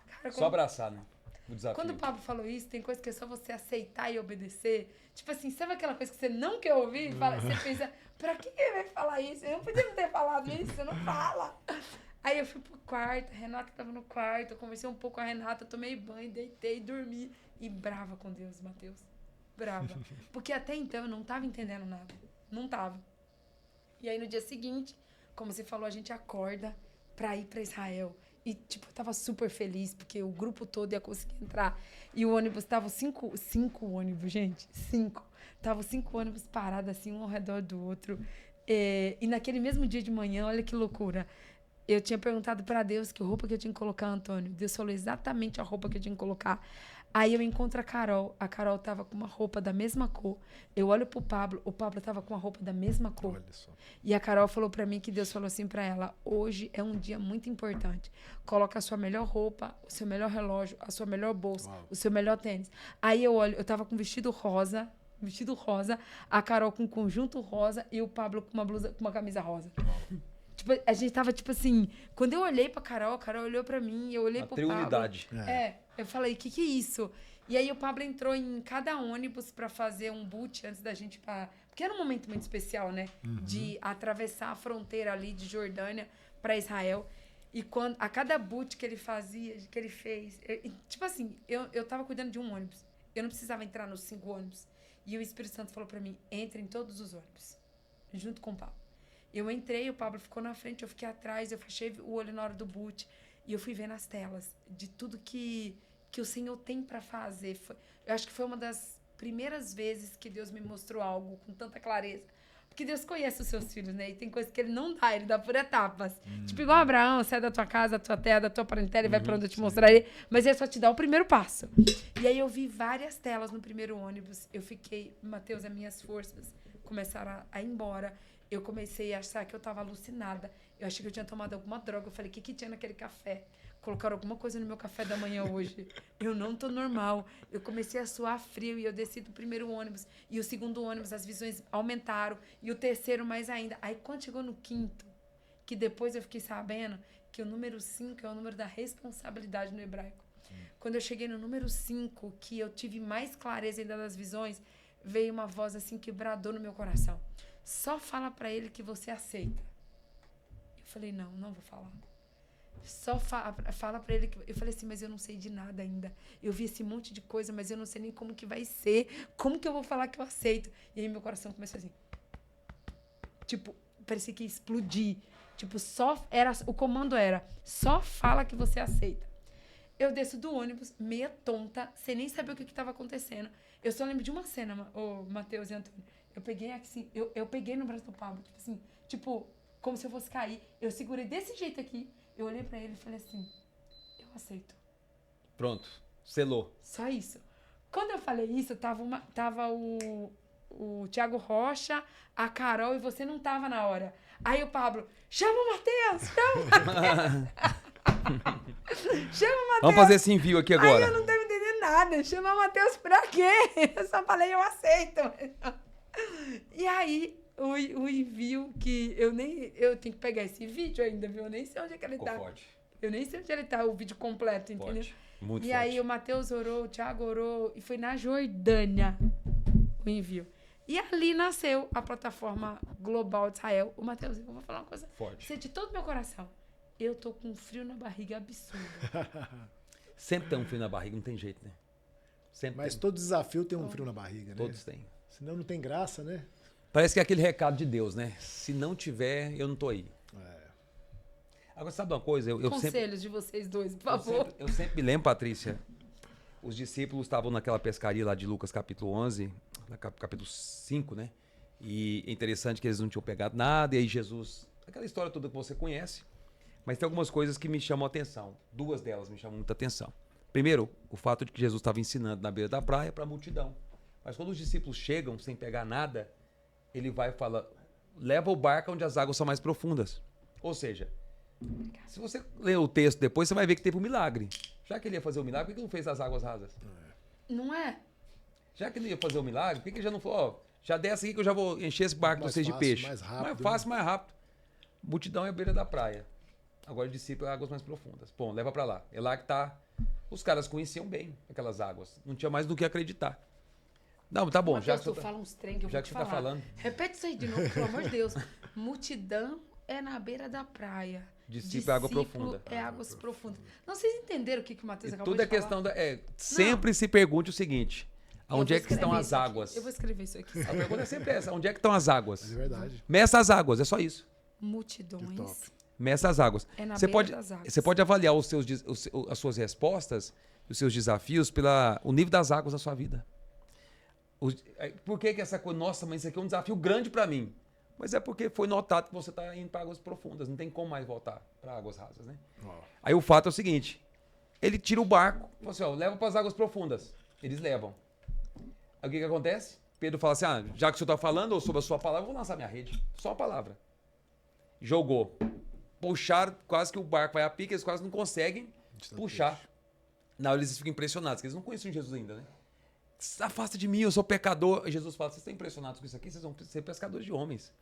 Cara, Só abraçar, né? O desafio. Quando o Pablo falou isso, tem coisa que é só você aceitar e obedecer. Tipo assim, sabe aquela coisa que você não quer ouvir? Você pensa, pra que ele vai falar isso? Eu não podia não ter falado isso, não fala. Aí eu fui pro quarto, a Renata tava no quarto, eu conversei um pouco com a Renata, tomei banho, deitei, dormi. E brava com Deus, Matheus. Brava. Porque até então eu não tava entendendo nada. Não tava. E aí no dia seguinte, como você falou, a gente acorda pra ir pra Israel. E, tipo, eu tava super feliz, porque o grupo todo ia conseguir entrar. E o ônibus tava cinco ônibus, gente. 5. Tava 5 ônibus parados, assim, um ao redor do outro. E naquele mesmo dia de manhã, olha que loucura. Eu tinha perguntado pra Deus que roupa que eu tinha que colocar, Antônio. Deus falou exatamente a roupa que eu tinha que colocar. Aí eu encontro a Carol tava com uma roupa da mesma cor. Eu olho pro Pablo, o Pablo tava com uma roupa da mesma cor. Olha só. E a Carol falou pra mim que Deus falou assim pra ela: hoje é um dia muito importante. Coloca a sua melhor roupa, o seu melhor relógio, a sua melhor bolsa, o seu melhor tênis. Aí eu olho, eu tava com vestido rosa, a Carol com um conjunto rosa e o Pablo com uma blusa, com uma camisa rosa. Tipo, a gente tava, tipo assim, quando eu olhei pra Carol, a Carol olhou pra mim, eu olhei pro Pablo. Unidade. Eu falei, o que é isso? E aí o Pablo entrou em cada ônibus pra fazer um boot antes da gente ir pra... Porque era um momento muito especial, né? De atravessar a fronteira ali de Jordânia pra Israel. E a cada boot que ele fazia, que ele fez... tipo assim, eu tava cuidando de um ônibus. Eu não precisava entrar nos 5 ônibus. E o Espírito Santo falou pra mim, entra em todos os ônibus. Junto com o Pablo. Eu entrei, o Pablo ficou na frente, eu fiquei atrás, eu fechei o olho na hora do boot. E eu fui vendo as telas de tudo que o Senhor tem para fazer. Eu acho que foi uma das primeiras vezes que Deus me mostrou algo com tanta clareza. Porque Deus conhece os seus filhos, né? E tem coisas que ele não dá, ele dá por etapas. Tipo igual Abraão, sai da tua casa, da tua terra, da tua parentela e vai para onde eu te mostrarei. Mas ele só te dá o primeiro passo. E aí eu vi várias telas no primeiro ônibus. Eu fiquei, Matheus, as minhas forças começaram a ir embora. Eu comecei a achar que eu tava alucinada. Eu achei que eu tinha tomado alguma droga. Eu falei, o que tinha naquele café? Colocaram alguma coisa no meu café da manhã hoje. Eu não tô normal. Eu comecei a suar frio e eu desci do primeiro ônibus. E o segundo ônibus, as visões aumentaram. E o terceiro mais ainda. Aí quando chegou no 5º, que depois eu fiquei sabendo que o número 5 é o número da responsabilidade no hebraico. Quando eu cheguei no número 5, que eu tive mais clareza ainda das visões, veio uma voz assim que bradou no meu coração. Só fala pra ele que você aceita. Eu falei, não vou falar. Só fala pra ele que... Eu falei assim, mas eu não sei de nada ainda. Eu vi esse monte de coisa, mas eu não sei nem como que vai ser. Como que eu vou falar que eu aceito? E aí meu coração começou assim. Tipo, parecia que ia explodir. Tipo, o comando era, só fala que você aceita. Eu desço do ônibus, meia tonta, sem nem saber o que estava acontecendo. Eu só lembro de uma cena, Matheus e Antônio. Eu peguei assim, eu peguei no braço do Pablo, tipo, como se eu fosse cair. Eu segurei desse jeito aqui, eu olhei pra ele e falei assim, eu aceito. Pronto, selou. Só isso. Quando eu falei isso, tava o Thiago Rocha, a Carol e você não tava na hora. Aí o Pablo, chama o Matheus, chama o Matheus. Chama o Matheus. Vamos fazer esse envio aqui agora. Aí eu não devo entender nada. Chamar o Matheus pra quê? Eu só falei, eu aceito. E aí, o envio que eu tenho que pegar esse vídeo ainda, viu? Eu nem sei onde é que ele tá. Forte. Eu nem sei onde ele tá, o vídeo completo, entendeu? Forte. Muito e forte. aí o Matheus orou, o Thiago orou, e foi na Jordânia o envio. E ali nasceu a plataforma global de Israel. O Matheus, eu vou falar uma coisa. Forte. Isso é de todo meu coração. Eu tô com um frio na barriga absurdo. Sempre tem um frio na barriga, não tem jeito, né? Sempre Mas tem. todo desafio tem um frio na barriga, né? Todos têm. Senão não tem graça, né? Parece que é aquele recado de Deus, né? Se não tiver, eu não tô aí. É. Agora, sabe uma coisa? Eu sempre, Conselhos de vocês dois, por favor. eu sempre me lembro, Patrícia, os discípulos estavam naquela pescaria lá de Lucas capítulo 11, capítulo 5, né? E é interessante que eles não tinham pegado nada, e aí Jesus... Aquela história toda que você conhece, mas tem algumas coisas que me chamam a atenção. 2 delas me chamam muita atenção. Primeiro, o fato de que Jesus estava ensinando na beira da praia para a multidão. Mas quando os discípulos chegam sem pegar nada, ele vai e fala, leva o barco onde as águas são mais profundas. Ou seja, se você ler o texto depois, você vai ver que teve um milagre. Já que ele ia fazer o milagre, por que ele não fez as águas rasas? Não é? Já que ele ia fazer o milagre, por que ele já não falou, ó, já desce aqui que eu já vou encher esse barco de Mais vocês de fácil, peixe. mais rápido, Mais fácil, mais rápido. Multidão é a beira da praia. Agora o discípulo é águas mais profundas. Bom, leva pra lá. É lá que tá... Os caras conheciam bem aquelas águas. Não tinha mais do que acreditar. Não, tá bom. Mateus, Já que tu você fala uns trem que eu já vou que te você tá falar. falando. Repete isso aí de novo, pelo amor de Deus. Multidão é na beira da praia. Discípulo é água profunda. É águas profundas. Não, vocês entenderam o que o Matheus E acabou tudo é de falar? questão da... sempre se pergunte o seguinte. Eu Onde vou é que estão escrever as isso aqui. águas? Eu vou escrever isso aqui. A pergunta é sempre essa. Onde é que estão as águas? Mas é verdade. Meça as águas, é só isso. Que Multidões. top. Meça as águas. É na Você beira pode, das águas. você pode avaliar as suas respostas, os seus desafios, o nível das águas da sua vida. Por que essa coisa? Nossa, mas isso aqui é um desafio grande para mim. Mas é porque foi notado que você está indo para águas profundas. Não tem como mais voltar para águas rasas, né? Ó, Aí o fato é o seguinte. Ele tira o barco, fala assim, ó, leva para as águas profundas. Eles levam. Aí o que acontece? Pedro fala assim, já que o senhor está falando, ou sobre a sua palavra, eu vou lançar minha rede. Só a palavra. Jogou. Puxaram, quase que o barco vai a pique, eles quase não conseguem puxar. Não, eles ficam impressionados, porque eles não conheciam Jesus ainda, né? Afasta de mim, eu sou pecador. E Jesus fala, vocês estão impressionados com isso aqui? Vocês vão ser pescadores de homens.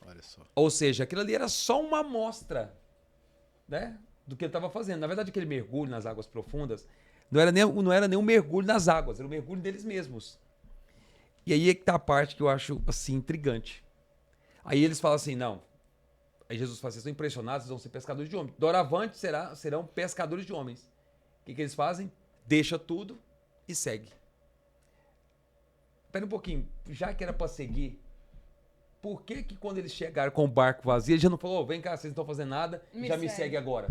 olha só. Ou seja, aquilo ali era só uma amostra, né, do que ele estava fazendo. Na verdade, aquele mergulho nas águas profundas não era nem um mergulho nas águas, era um mergulho deles mesmos. E aí é que tá a parte que eu acho, assim, intrigante. Aí eles falam assim, não. Aí Jesus fala, vocês estão impressionados, vocês vão ser pescadores de homens. Doravante serão pescadores de homens. O que eles fazem? Deixa tudo e segue. Espera um pouquinho, já que era para seguir, por que quando eles chegaram com o barco vazio, ele já não falou, vem cá, vocês não estão fazendo nada, me segue agora?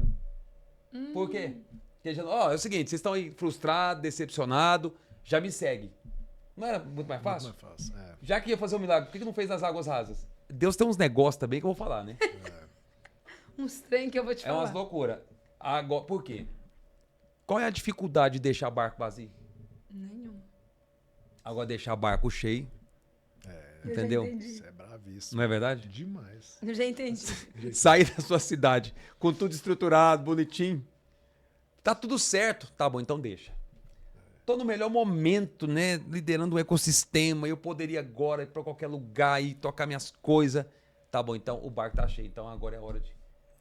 Por quê? Porque ele já, é o seguinte, vocês estão aí frustrados, decepcionados, já me segue. Não era muito mais fácil? Muito mais fácil. É. Já que ia fazer um milagre, por que não fez nas águas rasas? Deus tem uns negócios também que eu vou falar, né? Uns trem que eu vou te É falar. umas loucuras. Agora, por quê? Qual é a dificuldade de deixar barco vazio? Nenhum. Agora deixar barco cheio, entendeu? Eu já entendi. Isso é bravíssimo. Não é verdade? Demais. Eu já entendi. Sair da sua cidade com tudo estruturado, bonitinho. Tá tudo certo. Tá bom, então deixa. Tô no melhor momento, né? Liderando um ecossistema. Eu poderia agora ir pra qualquer lugar e tocar minhas coisas. Tá bom, então o barco tá cheio. Então agora é hora de...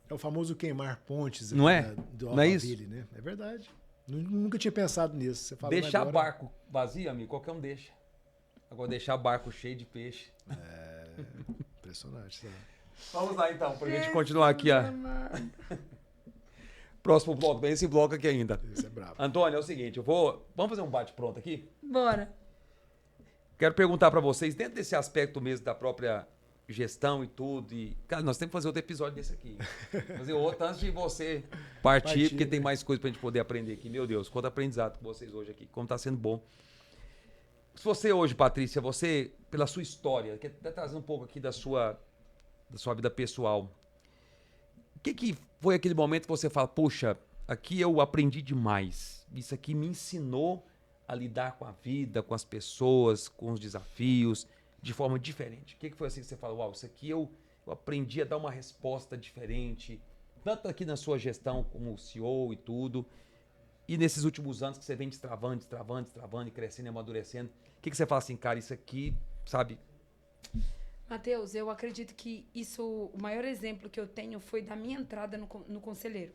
É o famoso queimar pontes Não aqui, é? né, do Não é isso? Alphaville, né? É verdade. Nunca tinha pensado nisso. Você falou Deixar agora, barco vazio, amigo, qualquer um deixa. Agora deixar barco cheio de peixe. Impressionante, sabe? Vamos lá então, pra gente continuar aqui, ó. Próximo bloco, tem esse bloco aqui ainda. Isso é brabo. Antônio, é o seguinte, vamos fazer um bate-pronto aqui? Bora. Quero perguntar pra vocês, dentro desse aspecto mesmo da própria gestão e tudo, e, cara, nós temos que fazer outro episódio desse aqui. Fazer outro antes de você partir, porque tem mais coisa pra gente poder aprender aqui. Meu Deus, quanto aprendizado com vocês hoje aqui, como tá sendo bom. Se você hoje, Patrícia, você, pela sua história, quer até trazer um pouco aqui da sua vida pessoal, o que foi aquele momento que você fala, poxa, aqui eu aprendi demais, isso aqui me ensinou a lidar com a vida, com as pessoas, com os desafios, de forma diferente? O que foi assim que você fala, uau, isso aqui eu aprendi a dar uma resposta diferente, tanto aqui na sua gestão como CEO e tudo, e nesses últimos anos que você vem destravando e crescendo e amadurecendo, o que você fala assim, cara, isso aqui, sabe? Matheus, eu acredito que o maior exemplo que eu tenho foi da minha entrada no Conselheiro.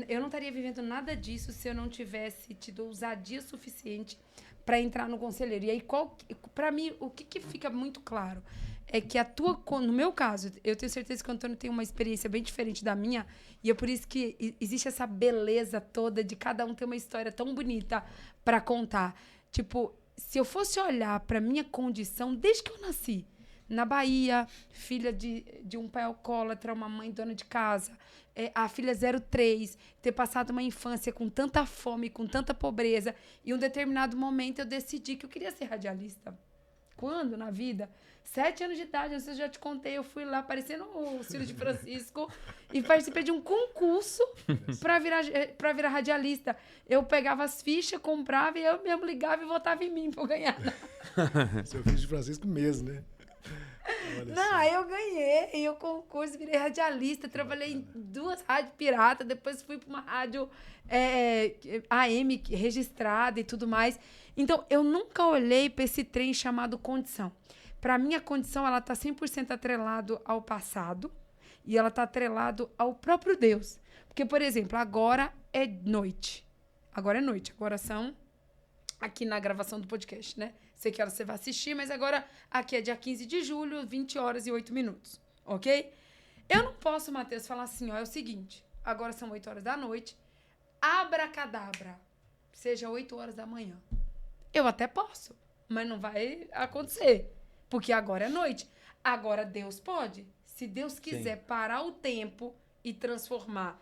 Eu não estaria vivendo nada disso se eu não tivesse tido ousadia suficiente para entrar no Conselheiro. E aí, para mim, o que fica muito claro é que no meu caso, eu tenho certeza que o Antônio tem uma experiência bem diferente da minha, e é por isso que existe essa beleza toda de cada um ter uma história tão bonita para contar. Tipo, se eu fosse olhar para minha condição desde que eu nasci, na Bahia, filha de um pai alcoólatra, uma mãe dona de casa, a filha 03, ter passado uma infância com tanta fome, com tanta pobreza, e em um determinado momento eu decidi que eu queria ser radialista. Quando, na vida? 7 anos de idade, eu já te contei, eu fui lá parecendo o Círio de Francisco e participei de um concurso para virar radialista. Eu pegava as fichas, comprava e eu mesmo ligava e votava em mim para eu ganhar. Seu filho de Francisco mesmo, né? Olha Não, só. aí eu ganhei o concurso, virei radialista, trabalhei em 2 rádios piratas, depois fui para uma rádio AM registrada e tudo mais. Então, eu nunca olhei para esse trem chamado condição. Para mim, a condição, ela está 100% atrelado ao passado e ela está atrelado ao próprio Deus. Porque, por exemplo, agora é noite. Agora é noite. Agora são... Aqui na gravação do podcast, né? Sei que hora você vai assistir, mas agora aqui é dia 15 de julho, 20 horas e 8 minutos. Ok? Eu não posso, Matheus, falar assim, ó, é o seguinte. Agora são 8 horas da noite. Abracadabra. Seja 8 horas da manhã. Eu até posso, mas não vai acontecer. Porque agora é noite. Agora Deus pode. Se Deus quiser parar o tempo e transformar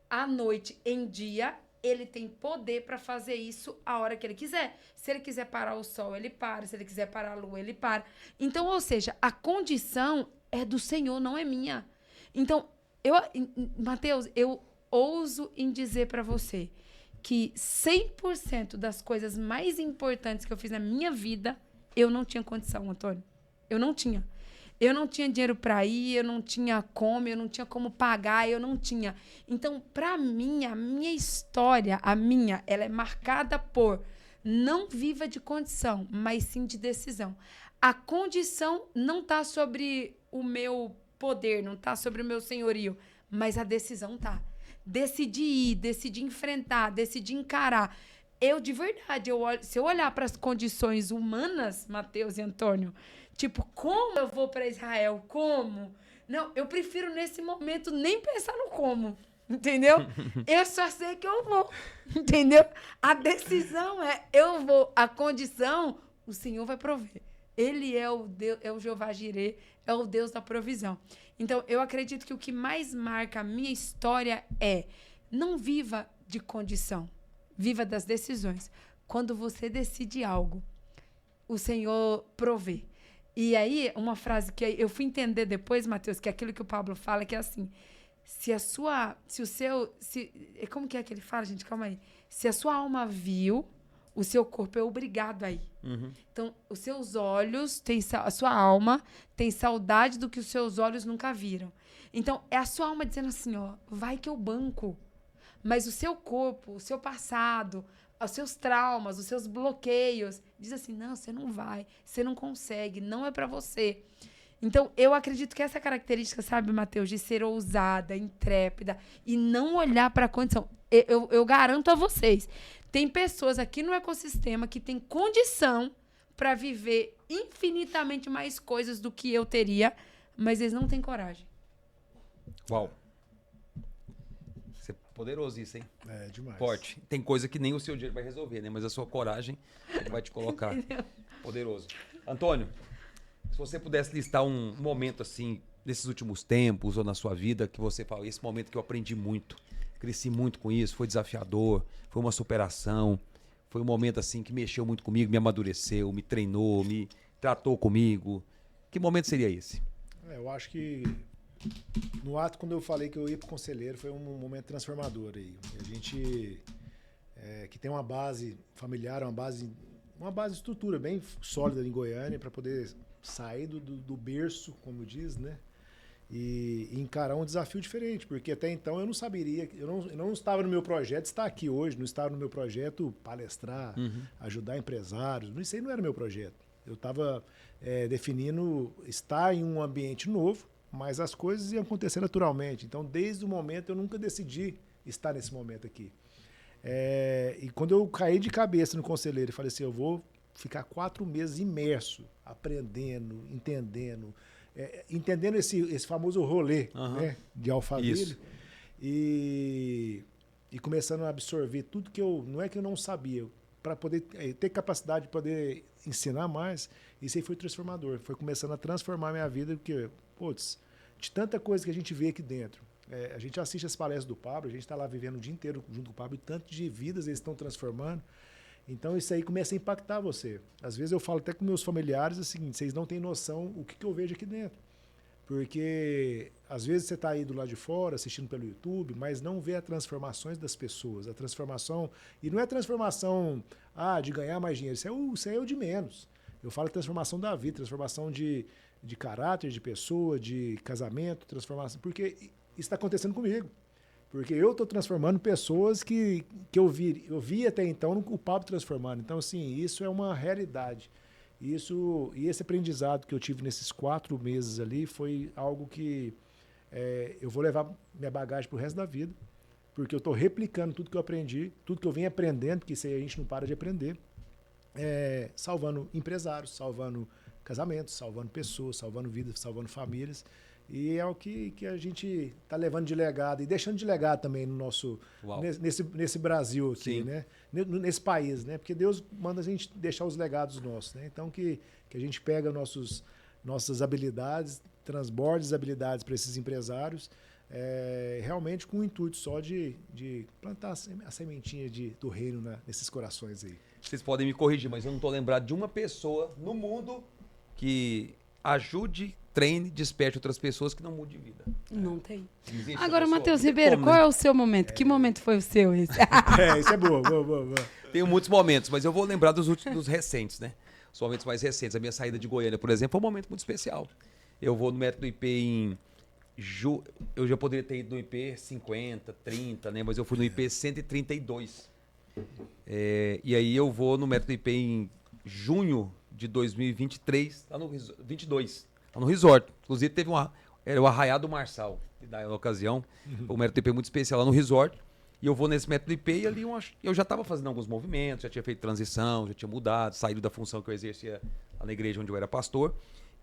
a noite em dia, ele tem poder para fazer isso a hora que ele quiser. Se ele quiser parar o sol, ele para. Se ele quiser parar a lua, ele para. Então, ou seja, a condição é do Senhor, não é minha. Então, Matheus, eu ouso em dizer para você que 100% das coisas mais importantes que eu fiz na minha vida, eu não tinha condição, Antônio. Eu não tinha. Eu não tinha dinheiro para ir, eu não tinha como, eu não tinha como pagar, eu não tinha. Então, para mim, a minha história, ela é marcada por não viva de condição, mas sim de decisão. A condição não está sobre o meu poder, não está sobre o meu senhorio, mas a decisão tá. Decidi ir, decidi enfrentar, decidi encarar. Eu, de verdade, se eu olhar para as condições humanas, Matheus e Antônio, tipo, como eu vou para Israel? Como? Não, eu prefiro nesse momento nem pensar no como, entendeu? Eu só sei que eu vou, entendeu? A decisão é eu vou, a condição, o Senhor vai prover. Ele é o Deus, é o Jeová Jireh, é o Deus da provisão. Então, eu acredito que o que mais marca a minha história é não viva de condição, viva das decisões. Quando você decide algo, o Senhor provê. E aí, uma frase que eu fui entender depois, Matheus, que é aquilo que o Pablo fala, que é assim, como que é que ele fala, gente? Calma aí. Se a sua alma viu, o seu corpo é obrigado a ir. Uhum. Então, os seus olhos, a sua alma tem saudade do que os seus olhos nunca viram. Então, é a sua alma dizendo assim, ó, vai que eu banco. Mas o seu corpo, o seu passado, os seus traumas, os seus bloqueios, diz assim, não, você não vai, você não consegue, não é para você. Então, eu acredito que essa característica, sabe, Matheus, de ser ousada, intrépida e não olhar para a condição. Eu garanto a vocês, tem pessoas aqui no ecossistema que têm condição para viver infinitamente mais coisas do que eu teria, mas eles não têm coragem. Uau. Isso é poderoso isso, hein? É, demais. Forte. Tem coisa que nem o seu dinheiro vai resolver, né? Mas a sua coragem vai te colocar. Poderoso. Antônio, se você pudesse listar um momento assim, nesses últimos tempos ou na sua vida, que você fala, esse momento que eu aprendi muito, cresci muito com isso, foi desafiador, foi uma superação, foi um momento assim que mexeu muito comigo, me amadureceu, me treinou, me tratou comigo. Que momento seria esse? Eu acho que no ato, quando eu falei que eu ia pro conselheiro, foi um momento transformador aí. A gente que tem uma base familiar, uma base de estrutura bem sólida em Goiânia para poder sair do berço, como diz, né? E encarar um desafio diferente, porque até então eu não saberia, eu não estava no meu projeto estar aqui hoje, não estava no meu projeto palestrar, ajudar empresários, isso aí não era meu projeto. Eu estava definindo estar em um ambiente novo, mas as coisas iam acontecer naturalmente. Então, desde o momento, eu nunca decidi estar nesse momento aqui. E quando eu caí de cabeça no conselheiro e falei assim, eu vou ficar 4 meses imerso, aprendendo, entendendo esse famoso rolê, né, de Alphaville e começando a absorver tudo que não é que eu não sabia, para poder ter capacidade de poder ensinar mais, isso aí foi transformador, foi começando a transformar a minha vida, porque, putz, de tanta coisa que a gente vê aqui dentro, a gente assiste as palestras do Pablo, a gente está lá vivendo o dia inteiro junto com o Pablo, e tanto de vidas eles estão transformando. Então isso aí começa a impactar você. Às vezes eu falo até com meus familiares o seguinte, vocês não têm noção o que eu vejo aqui dentro. Porque às vezes você está aí do lado de fora, assistindo pelo YouTube, mas não vê as transformações das pessoas. A transformação, e não é transformação de ganhar mais dinheiro, isso é o de menos. Eu falo transformação da vida, transformação de caráter, de pessoa, de casamento, transformação, porque isso está acontecendo comigo. Porque eu estou transformando pessoas que eu vi até então o Pablo transformando. Então, assim, isso é uma realidade. E esse aprendizado que eu tive nesses 4 meses ali foi algo que eu vou levar minha bagagem para o resto da vida. porque eu estou replicando tudo que eu aprendi, tudo que eu venho aprendendo, porque isso aí a gente não para de aprender, salvando empresários, salvando casamentos, salvando pessoas, salvando vidas, salvando famílias. E é o que a gente está levando de legado e deixando de legado também no nosso nesse Brasil aqui, né? Nesse país, né? Porque Deus manda a gente deixar os legados nossos, né? Então que a gente pega nossas habilidades, transborde as habilidades para esses empresários, realmente com o intuito só de plantar a sementinha do reino nesses corações aí. Vocês podem me corrigir, mas eu não estou lembrado de uma pessoa no mundo que ajude, treine, desperte outras pessoas que não mude de vida. Não tem. Existe Agora, essa Matheus pessoa? Ribeiro, Como, qual né? é o seu momento? Que momento foi o seu esse? Isso é boa. Tenho muitos momentos, mas eu vou lembrar dos recentes, né? Os momentos mais recentes. A minha saída de Goiânia, por exemplo, foi um momento muito especial. Eu vou no método IP em... Eu já poderia ter ido no IP 50, 30, né? Mas eu fui no IP 132. E aí eu vou no método IP em junho de 2023, lá no 22, lá no resort. Inclusive teve era o Arraiá do Marçal, na ocasião. O método IP muito especial lá no resort. E eu vou nesse método IP e ali eu já estava fazendo alguns movimentos, já tinha feito transição, já tinha mudado, saído da função que eu exercia lá na igreja onde eu era pastor.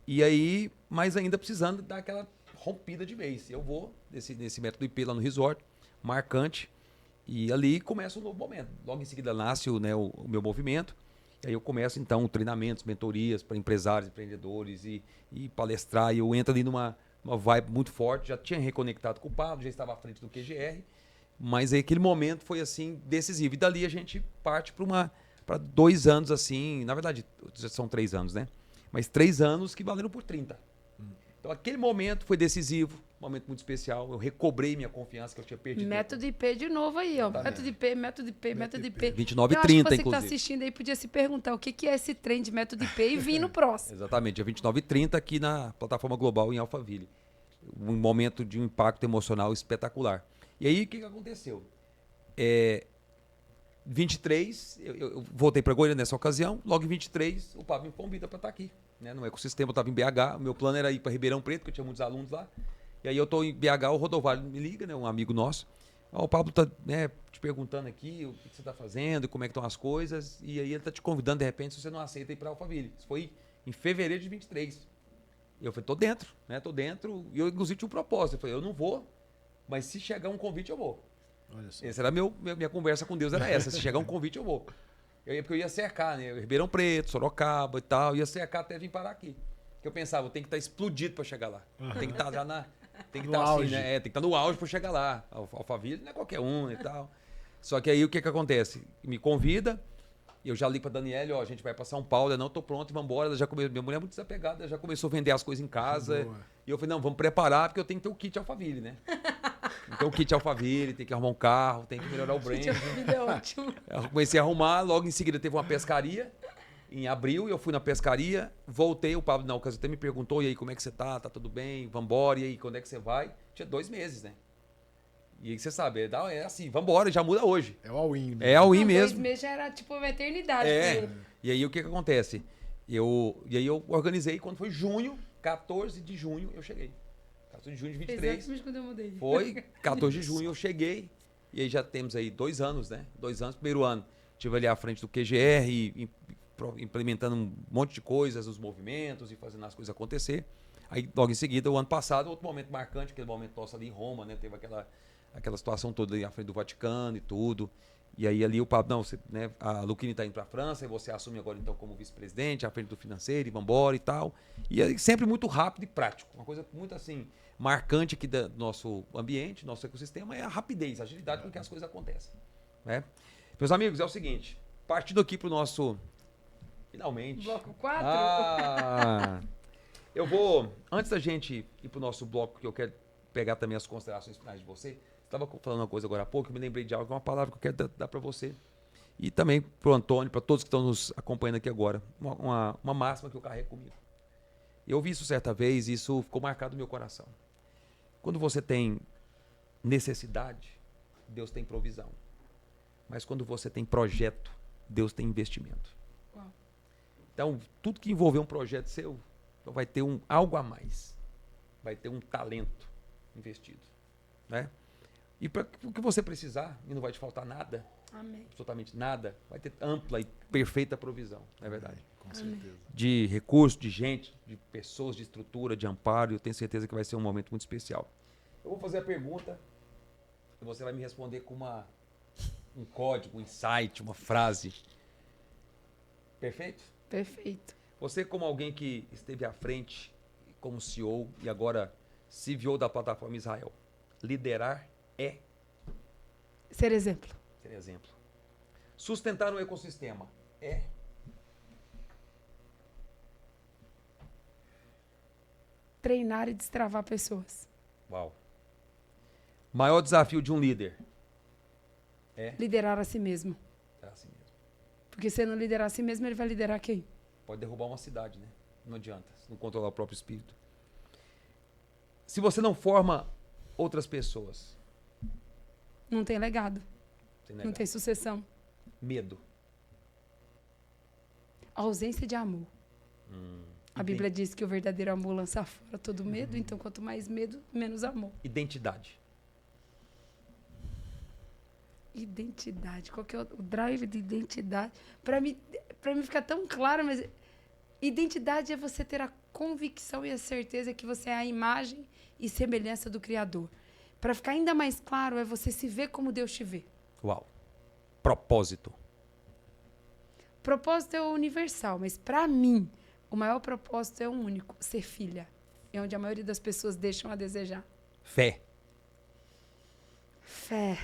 E aí, mas ainda precisando dar aquela rompida de vez. Eu vou nesse método IP lá no resort, marcante, e ali começa um novo momento. Logo em seguida nasce o meu movimento. E aí eu começo, então, treinamentos, mentorias para empresários, empreendedores e palestrar. E eu entro ali numa vibe muito forte. Já tinha reconectado com o Pablo, já estava à frente do QGR. Mas aí aquele momento foi, assim, decisivo. E dali a gente parte para 2 anos, assim. Na verdade, já são 3 anos, né? Mas 3 anos que valeram por 30. Então, aquele momento foi decisivo, um momento muito especial. Eu recobrei minha confiança que eu tinha perdido. Método IP de novo aí, ó. Método IP. 29 e 30, eu acho que você que está inclusive. assistindo aí podia se perguntar o que é esse trem de método IP e vir no próximo. Exatamente, dia 29 e 30 aqui na plataforma global em Alphaville. Um momento de um impacto emocional espetacular. E aí, o que aconteceu? 23, eu voltei para Goiânia nessa ocasião. Logo em 23, o Pablo me convida para estar aqui. Né? No ecossistema, eu estava em BH. O meu plano era ir para Ribeirão Preto, porque eu tinha muitos alunos lá. E aí eu estou em BH, o Rodovalho me liga, né? Um amigo nosso. O Pablo está te perguntando aqui o que você está fazendo, como é que estão as coisas. E aí ele está te convidando, de repente, se você não aceita ir para Alphaville. Isso foi em fevereiro de 23. E eu falei, tô dentro, né? Tô dentro. E eu, inclusive, tinha um propósito. Eu falei, eu não vou, mas se chegar um convite, eu vou. Olha só. Essa era minha conversa com Deus, era essa. Se chegar um convite, eu vou. Porque eu ia cercar, né? Ribeirão Preto, Sorocaba e tal. Ia cercar até vir parar aqui. Porque eu pensava, eu tenho que estar explodido para chegar lá. Tem que estar já tem que estar assim, auge. né? Tem que estar no auge para chegar lá. Alphaville não é qualquer um e tal. Só que aí o que acontece? Me convida, eu já ligo para Daniela, ó, a gente vai para São Paulo, eu não tô pronto, vamos embora. Minha mulher é muito desapegada, já começou a vender as coisas em casa. Boa. E eu falei, não, vamos preparar, porque eu tenho que ter o kit Alphaville, né? Então o kit Alphaville, tem que arrumar um carro, tem que melhorar o brand. É ótimo. Eu comecei a arrumar, logo em seguida teve uma pescaria, em abril, eu fui na pescaria, voltei, o Pablo na ocasião até me perguntou, e aí, como é que você tá? Tá tudo bem? Vambora, e aí, quando é que você vai? Tinha 2 meses, né? E aí você sabe, é assim, vambora, já muda hoje. É o all-in. Né? É all-in Não, mesmo. 2 meses já era tipo uma eternidade pra ele. E aí o que acontece? E aí eu organizei, quando foi junho, 14 de junho, eu cheguei. 14 de junho de 23. Exatamente quando eu mudei. Foi, 14 de junho eu cheguei. E aí já temos aí 2 anos, né? 2 anos, primeiro ano. Estive ali à frente do QGR, implementando um monte de coisas, os movimentos e fazendo as coisas acontecer. Aí logo em seguida, o ano passado, outro momento marcante, aquele momento nosso ali em Roma, né? Teve aquela situação toda ali à frente do Vaticano e tudo. E aí ali o Pablo, não, né, a Luquini está indo para a França, e você assume agora então como vice-presidente, à frente do financeiro, e vambora e tal. E aí, sempre muito rápido e prático. Uma coisa muito assim, marcante aqui do nosso ambiente, nosso ecossistema, é a rapidez, a agilidade com que as coisas acontecem. Né? Meus amigos, é o seguinte, partindo aqui para o nosso... Finalmente. Bloco 4? Eu vou, antes da gente ir para o nosso bloco, que eu quero pegar também as considerações finais de você, estava falando uma coisa agora há pouco, eu me lembrei de algo, uma palavra que eu quero dar para você. E também para o Antônio, para todos que estão nos acompanhando aqui agora. Uma máxima que eu carrego comigo. Eu ouvi isso certa vez e isso ficou marcado no meu coração. Quando você tem necessidade, Deus tem provisão. Mas quando você tem projeto, Deus tem investimento. Uau. Então, tudo que envolver um projeto seu, vai ter algo a mais. Vai ter um talento investido. Né? E para o que você precisar, e não vai te faltar nada, Amém. absolutamente nada, vai ter ampla e perfeita provisão, não é verdade? Com certeza. De recursos, de gente, de pessoas, de estrutura, de amparo. Eu tenho certeza que vai ser um momento muito especial. Eu vou fazer a pergunta e você vai me responder com um código, um insight, uma frase. Perfeito? Perfeito. Você, como alguém que esteve à frente como CEO e agora CVO da plataforma Israel, liderar é Ser exemplo. ser exemplo. Sustentar um ecossistema é Treinar e destravar pessoas. uau. Maior desafio de um líder é Liderar a si mesmo. assim mesmo. Porque se ele não liderar a si mesmo, ele vai liderar quem? Pode derrubar uma cidade, né? Não adianta, se não controlar o próprio espírito. Se você não forma outras pessoas, Não tem legado. sem Não negar. tem sucessão. Medo. A ausência de amor. A Iden- Bíblia diz que o verdadeiro amor lança fora todo medo, então quanto mais medo, menos amor. Identidade. Identidade. Qual que é o drive de identidade? Para mim ficar tão claro, mas identidade é você ter a convicção e a certeza que você é a imagem e semelhança do Criador. Para ficar ainda mais claro, é você se ver como Deus te vê. Uau. Propósito. Propósito é universal, mas para mim, o maior propósito é um único: ser filha. É onde a maioria das pessoas deixam a desejar. Fé. Fé.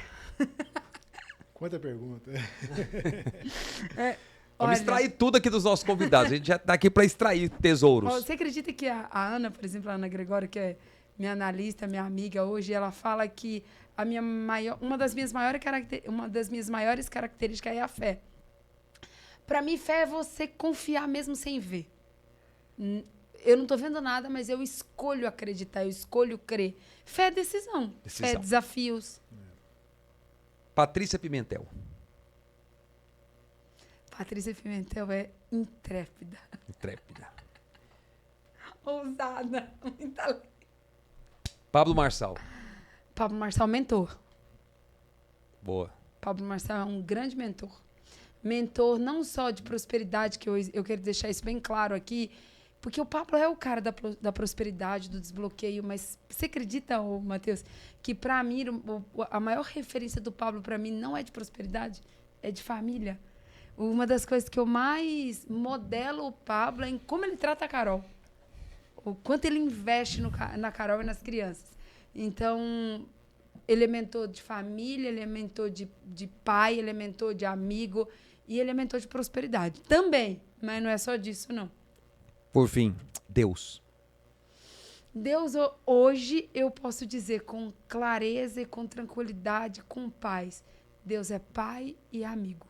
Quanta pergunta. Vamos Olha, extrair tudo aqui dos nossos convidados. A gente já está aqui para extrair tesouros. Você acredita que a Ana, por exemplo, a Ana Gregório, que é minha analista, minha amiga hoje, ela fala que uma das minhas maiores características é a fé. Para mim, fé é você confiar mesmo sem ver. Eu não estou vendo nada, mas eu escolho acreditar, eu escolho crer. Fé é decisão. Fé é desafios. Patrícia Pimentel. Patrícia Pimentel é intrépida, Intrépida. ousada, muita. Pablo Marçal. Pablo Marçal, mentor. Boa. Pablo Marçal é um grande mentor. Mentor não só de prosperidade, que eu quero deixar isso bem claro aqui, porque o Pablo é o cara da prosperidade, do desbloqueio, mas você acredita, Matheus, que para mim a maior referência do Pablo para mim não é de prosperidade, é de família. Uma das coisas que eu mais modelo o Pablo é em como ele trata a Carol. O quanto ele investe na Carol e nas crianças. Então, ele é mentor de família, ele é mentor de pai, ele é mentor de amigo e ele é mentor de prosperidade. Também, mas não é só disso, não. Por fim, Deus. Deus, hoje, eu posso dizer com clareza e com tranquilidade, com paz, Deus é pai e amigo.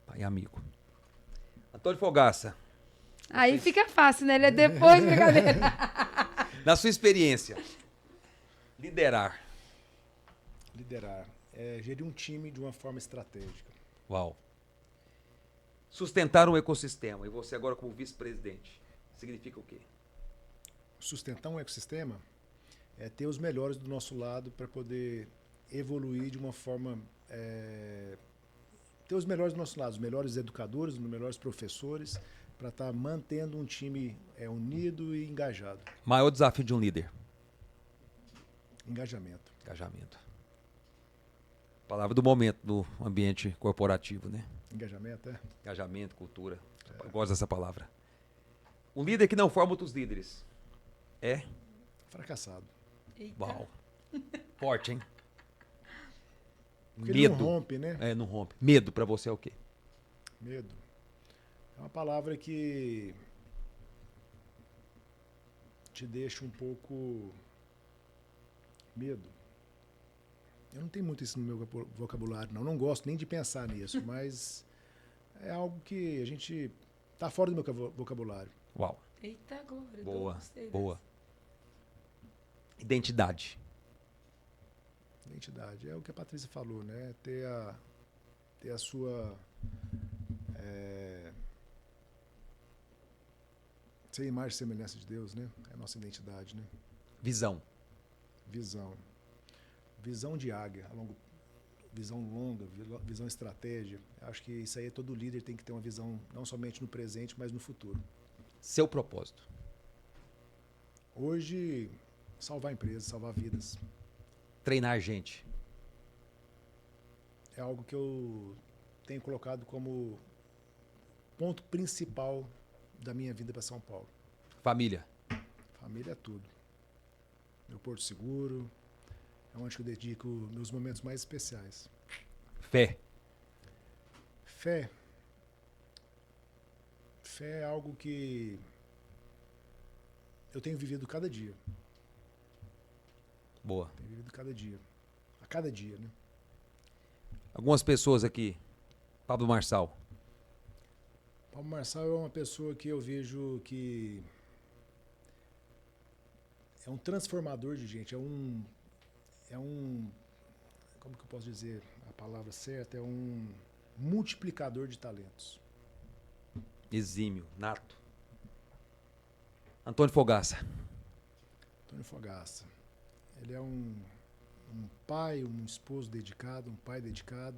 Pai e amigo. Antônio Fogaça. Aí fica fácil, né? Ele é depois, brincadeira. Na sua experiência, liderar. Liderar. É gerir um time de uma forma estratégica. Uau. Sustentar um ecossistema. E você agora como vice-presidente. Significa o quê? Sustentar um ecossistema é ter os melhores do nosso lado para poder evoluir de uma forma... ter os melhores do nosso lado, os melhores educadores, os melhores professores, para estar mantendo um time unido e engajado. Maior desafio de um líder. Engajamento. Engajamento. Palavra do momento no ambiente corporativo, né? Engajamento, é? Engajamento, cultura. Eu gosto dessa palavra. Um líder que não forma outros líderes. É? Fracassado. Eita. Uau. Forte, hein? Porque ele não Medo. rompe, né? É, não rompe. Medo pra você é o quê? Medo. É uma palavra que te deixa um pouco... Medo. Eu não tenho muito isso no meu vocabulário, não. Não gosto nem de pensar nisso, mas é algo que a gente... Tá fora do meu vocabulário. Uau. Eita, glória. Boa, gostei boa. dessa. Identidade. Identidade. É o que a Patrícia falou, né? Ter a sua... ser imagem e semelhança de Deus, né? É a nossa identidade, né? Visão. Visão. visão de águia, visão longa, visão estratégia. Acho que isso aí todo líder tem que ter uma visão não somente no presente, mas no futuro. Seu propósito. Hoje, salvar empresas, salvar vidas. Treinar gente. É algo que eu tenho colocado como ponto principal da minha vida para São Paulo. Família. Família é tudo. Meu porto seguro, é onde eu dedico meus momentos mais especiais. Fé. Fé. Fé é algo que eu tenho vivido cada dia. Boa. Tenho vivido cada dia. A cada dia, né? Algumas pessoas aqui. Pablo Marçal. Pablo Marçal é uma pessoa que eu vejo que é um transformador de gente, é um, como que eu posso dizer a palavra certa? É um multiplicador de talentos. Exímio, nato. Antônio Fogaça. Antônio Fogaça. Ele é um pai, um esposo dedicado, um pai dedicado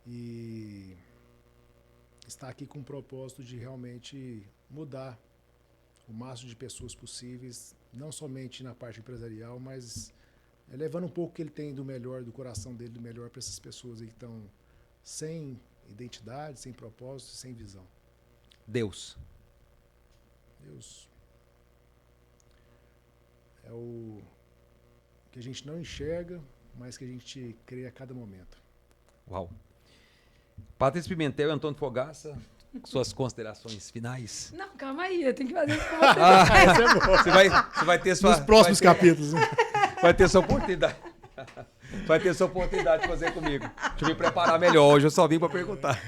e está aqui com o propósito de realmente mudar o máximo de pessoas possíveis, não somente na parte empresarial, mas levando um pouco que ele tem do melhor, do coração dele, do melhor para essas pessoas aí que estão sem identidade, sem propósito, sem visão. Deus. Deus é o que a gente não enxerga, mas que a gente crê a cada momento. Uau. Patrícia Pimentel e Antônio Fogaça, suas considerações finais. Não, calma aí, eu tenho que fazer isso com você. Você vai ter sua... Nos próximos capítulos. Né? Vai ter sua oportunidade. Vai ter sua oportunidade de fazer comigo. Deixa eu me preparar melhor. Hoje eu só vim para perguntar.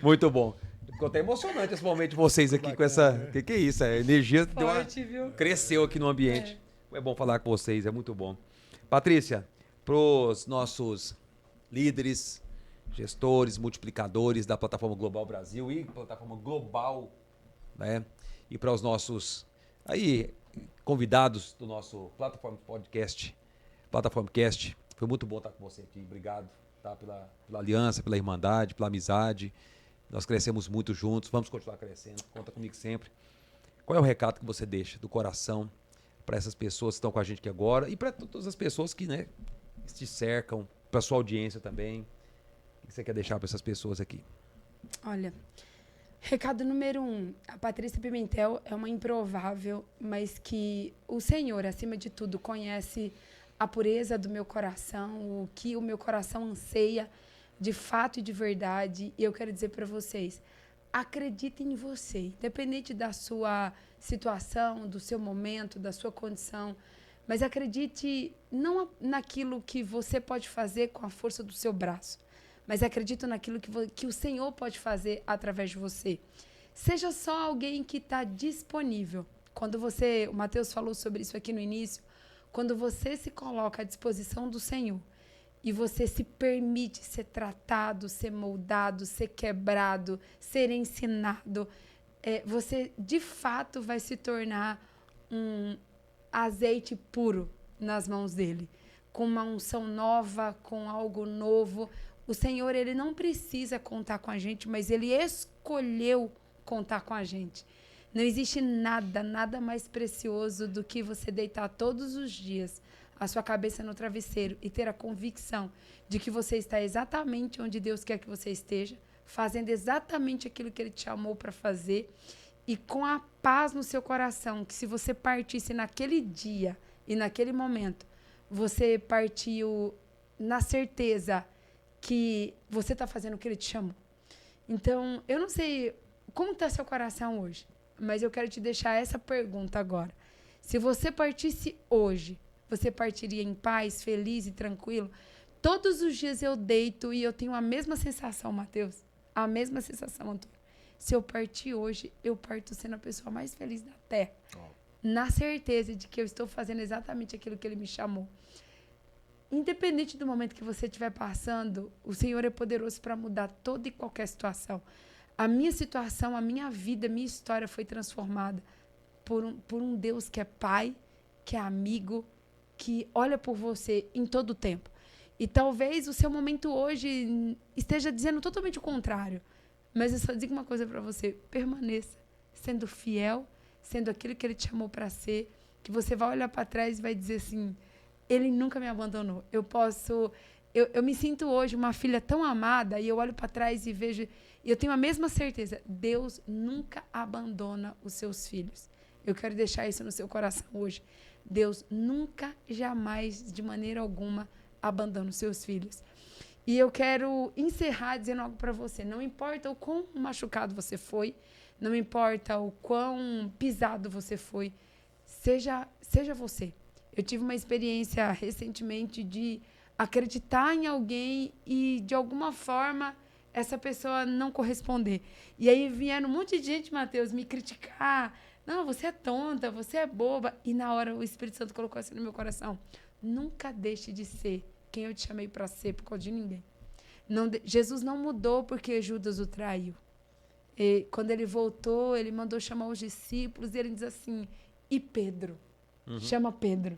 Muito bom. Ficou até emocionante esse momento de vocês aqui com essa... Que é isso? A energia Forte, viu? Cresceu aqui no ambiente. É bom falar com vocês, é muito bom. Patrícia, para os nossos líderes, gestores, multiplicadores da Plataforma Global Brasil e Plataforma Global, né? E para os nossos aí convidados do nosso Plataforma Podcast, Plataformcast, foi muito bom estar com você aqui. Obrigado, tá? Pela aliança, pela irmandade, pela amizade. Nós crescemos muito juntos, vamos continuar crescendo. Conta comigo sempre. Qual é o recado que você deixa do coração para essas pessoas que estão com a gente aqui agora e para todas as pessoas que, né, te cercam, para sua audiência também? O que você quer deixar para essas pessoas aqui? Olha, recado número 1. A Patrícia Pimentel é uma improvável, mas que o Senhor, acima de tudo, conhece a pureza do meu coração, o que o meu coração anseia de fato e de verdade. E eu quero dizer para vocês, acreditem em você, independente da sua situação, do seu momento, da sua condição, mas acredite não naquilo que você pode fazer com a força do seu braço, mas acredite naquilo que o Senhor pode fazer através de você. Seja só alguém que está disponível. Quando o Matheus falou sobre isso aqui no início, quando você se coloca à disposição do Senhor e você se permite ser tratado, ser moldado, ser quebrado, ser ensinado, você de fato vai se tornar um azeite puro nas mãos dele, com uma unção nova, com algo novo. O Senhor, ele não precisa contar com a gente, mas ele escolheu contar com a gente. Não existe nada mais precioso do que você deitar todos os dias a sua cabeça no travesseiro e ter a convicção de que você está exatamente onde Deus quer que você esteja, fazendo exatamente aquilo que Ele te chamou para fazer e com a paz no seu coração, que se você partisse naquele dia e naquele momento, você partiu na certeza que você está fazendo o que Ele te chamou. Então, eu não sei como está seu coração hoje, mas eu quero te deixar essa pergunta agora. Se você partisse hoje, você partiria em paz, feliz e tranquilo? Todos os dias eu deito e eu tenho a mesma sensação, Matheus. A mesma sensação, Antônio. Se eu partir hoje, eu parto sendo a pessoa mais feliz da Terra. Na certeza de que eu estou fazendo exatamente aquilo que Ele me chamou. Independente do momento que você estiver passando, o Senhor é poderoso para mudar toda e qualquer situação. A minha situação, a minha vida, a minha história foi transformada por um Deus que é Pai, que é amigo, que olha por você em todo o tempo. E talvez o seu momento hoje esteja dizendo totalmente o contrário. Mas eu só digo uma coisa para você: permaneça sendo fiel, sendo aquilo que ele te chamou para ser, que você vai olhar para trás e vai dizer assim: ele nunca me abandonou. Eu me sinto hoje uma filha tão amada, e eu olho para trás e vejo, e eu tenho a mesma certeza: Deus nunca abandona os seus filhos. Eu quero deixar isso no seu coração hoje. Deus nunca, jamais, de maneira alguma, abandona os seus filhos. E eu quero encerrar dizendo algo para você. Não importa o quão machucado você foi, não importa o quão pisado você foi, seja você. Eu tive uma experiência recentemente de acreditar em alguém e, de alguma forma, essa pessoa não corresponder. E aí vieram um monte de gente, Matheus, me criticar. Não, você é tonta, você é boba. E na hora o Espírito Santo colocou assim no meu coração: nunca deixe de ser quem eu te chamei para ser por causa de ninguém. Jesus não mudou porque Judas o traiu. E quando ele voltou, ele mandou chamar os discípulos e ele diz assim: e Pedro? Chama Pedro.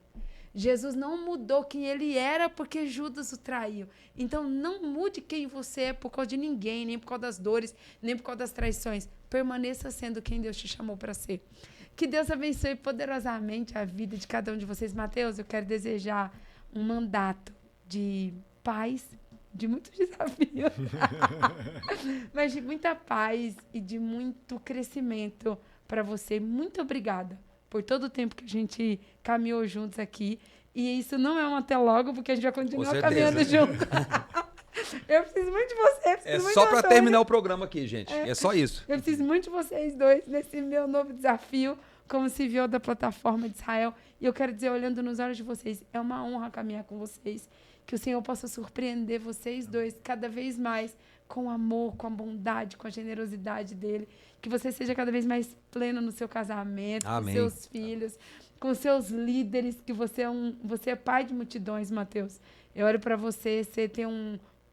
Jesus não mudou quem ele era porque Judas o traiu. Então, não mude quem você é por causa de ninguém, nem por causa das dores, nem por causa das traições. Permaneça sendo quem Deus te chamou para ser. Que Deus abençoe poderosamente a vida de cada um de vocês. Mateus, eu quero desejar um mandato de paz, de muitos desafios, mas de muita paz e de muito crescimento para você. Muito obrigada por todo o tempo que a gente caminhou juntos aqui. E isso não é um até logo, porque a gente vai continuar caminhando junto. Eu preciso muito de você. É só para terminar o programa aqui, gente. É só isso. Eu preciso muito de vocês dois nesse meu novo desafio como CEO da plataforma de Israel. E eu quero dizer, olhando nos olhos de vocês, é uma honra caminhar com vocês. Que o Senhor possa surpreender vocês dois cada vez mais com amor, com a bondade, com a generosidade dele. Que você seja cada vez mais pleno no seu casamento, Amém. com seus filhos, com seus líderes, que você é pai de multidões, Mateus. Eu olho para você, você tem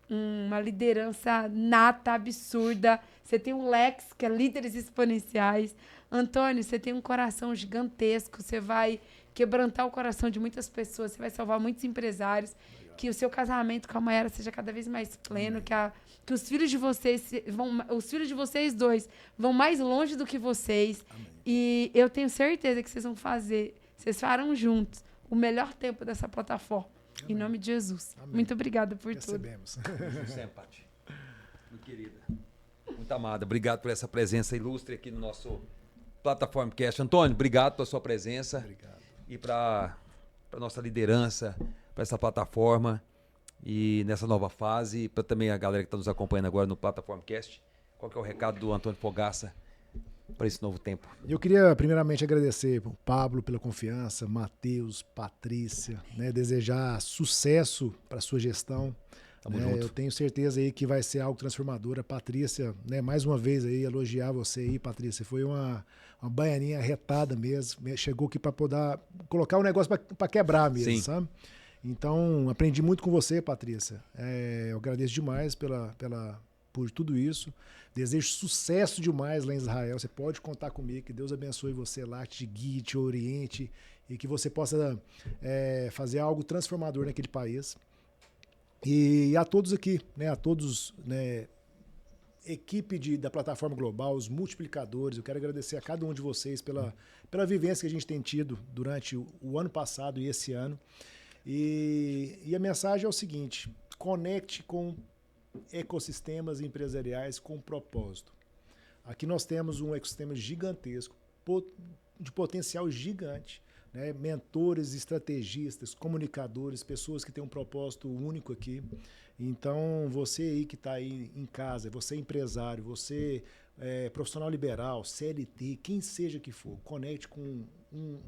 uma liderança nata, absurda. Você tem um Lex, que é líderes exponenciais. Antônio, você tem um coração gigantesco. Você vai quebrantar o coração de muitas pessoas. Você vai salvar muitos empresários. Que o seu casamento com a Mayara seja cada vez mais pleno. Que os filhos de vocês dois vão mais longe do que vocês. Amém. E eu tenho certeza que vocês farão juntos o melhor tempo dessa plataforma. Amém. Em nome de Jesus. Amém. Muito obrigada por Recebemos. tudo. Sempre, Paty. Muito querida. Muito amada. Obrigado por essa presença ilustre aqui no nosso Plataforma Cast. Antônio, obrigado pela sua presença. Obrigado. E para a nossa liderança, para essa plataforma e nessa nova fase, para também a galera que está nos acompanhando agora no Plataforma Cast. Qual que é o recado do Antônio Fogaça para esse novo tempo? Eu queria primeiramente agradecer o Pablo pela confiança, Matheus, Patrícia, né, desejar sucesso para a sua gestão. Tamo junto. Eu tenho certeza aí que vai ser algo transformador. A Patrícia, né, mais uma vez aí, elogiar você aí, Patrícia. Foi uma baianinha arretada mesmo. Chegou aqui para poder colocar o negócio para quebrar mesmo, Sim. sabe? Então, aprendi muito com você, Patrícia. Eu agradeço demais por tudo isso. Desejo sucesso demais lá em Israel. Você pode contar comigo, que Deus abençoe você lá, te guie, te oriente e que você possa fazer algo transformador naquele país. E a todos aqui, né, equipe da Plataforma Global, os multiplicadores, eu quero agradecer a cada um de vocês pela vivência que a gente tem tido durante o ano passado e esse ano. E a mensagem é o seguinte: conecte com ecossistemas empresariais com propósito. Aqui nós temos um ecossistema gigantesco, de potencial gigante, né? Mentores, estrategistas, comunicadores, pessoas que têm um propósito único aqui. Então, você aí que está aí em casa, você é empresário, você é profissional liberal, CLT, quem seja que for, conecte com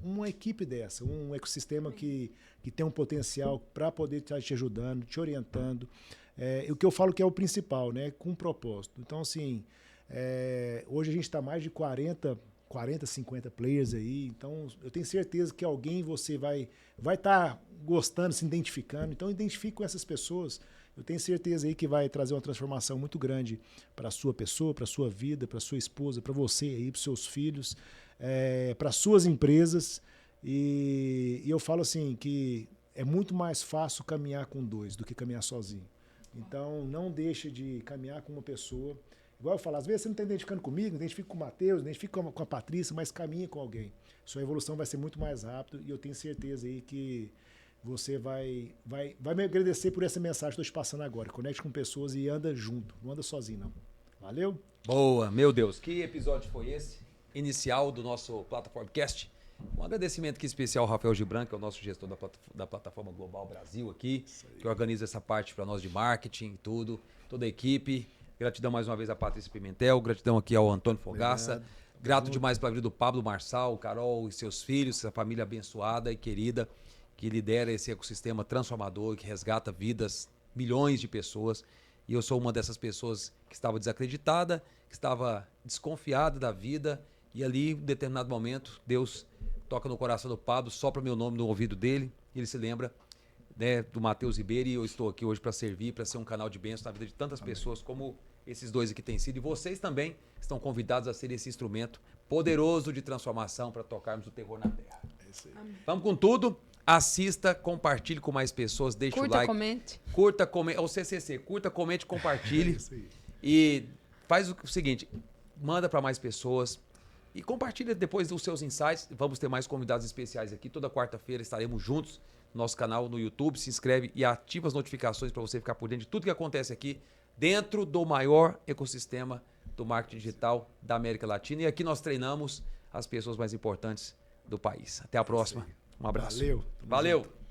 uma equipe dessa, um ecossistema que tem um potencial para poder estar te ajudando, te orientando. O que eu falo que é o principal, né? Com propósito. Então, assim, hoje a gente está mais de 40, 50 players aí. Então, eu tenho certeza que alguém você vai estar gostando, se identificando. Então, identifique com essas pessoas. Eu tenho certeza aí que vai trazer uma transformação muito grande para a sua pessoa, para a sua vida, para a sua esposa, para você aí, para os seus filhos, para as suas empresas. E eu falo assim que é muito mais fácil caminhar com dois do que caminhar sozinho. Então, não deixe de caminhar com uma pessoa. Igual eu falo, às vezes você não está identificando comigo, não identifica com o Matheus, não identifica com a Patrícia, mas caminha com alguém. Sua evolução vai ser muito mais rápida e eu tenho certeza aí que você vai me agradecer por essa mensagem que eu estou te passando agora. Conecte com pessoas e anda junto, não anda sozinho, não. Valeu? Boa, meu Deus, que episódio foi esse? Inicial do nosso Plataformcast. Um agradecimento aqui especial ao Rafael Gibran, que é o nosso gestor da Plataforma Global Brasil aqui, que organiza essa parte para nós de marketing, tudo, toda a equipe. Gratidão mais uma vez à Patrícia Pimentel, gratidão aqui ao Antônio Fogaça. Grato demais pela vida do Pablo Marçal, Carol e seus filhos, essa família abençoada e querida que lidera esse ecossistema transformador, que resgata vidas, milhões de pessoas. E eu sou uma dessas pessoas que estava desacreditada, que estava desconfiada da vida. E ali, em determinado momento, Deus toca no coração do Pablo, sopra meu nome no ouvido dele, e ele se lembra, né, do Matheus Ribeiro, e eu estou aqui hoje para servir, para ser um canal de bênção na vida de tantas pessoas como esses dois aqui têm sido. E vocês também estão convidados a ser esse instrumento poderoso de transformação para tocarmos o terror na terra. É isso aí. Vamos com tudo. Assista, compartilhe com mais pessoas, deixe o like. Comente. Curta, comente. O CCC, curta, comente, compartilhe. É isso aí. E faz o seguinte, manda para mais pessoas. E compartilha depois os seus insights. Vamos ter mais convidados especiais aqui. Toda quarta-feira estaremos juntos no nosso canal no YouTube. Se inscreve e ativa as notificações para você ficar por dentro de tudo que acontece aqui dentro do maior ecossistema do marketing digital da América Latina. E aqui nós treinamos as pessoas mais importantes do país. Até a próxima. Um abraço. Valeu. Valeu.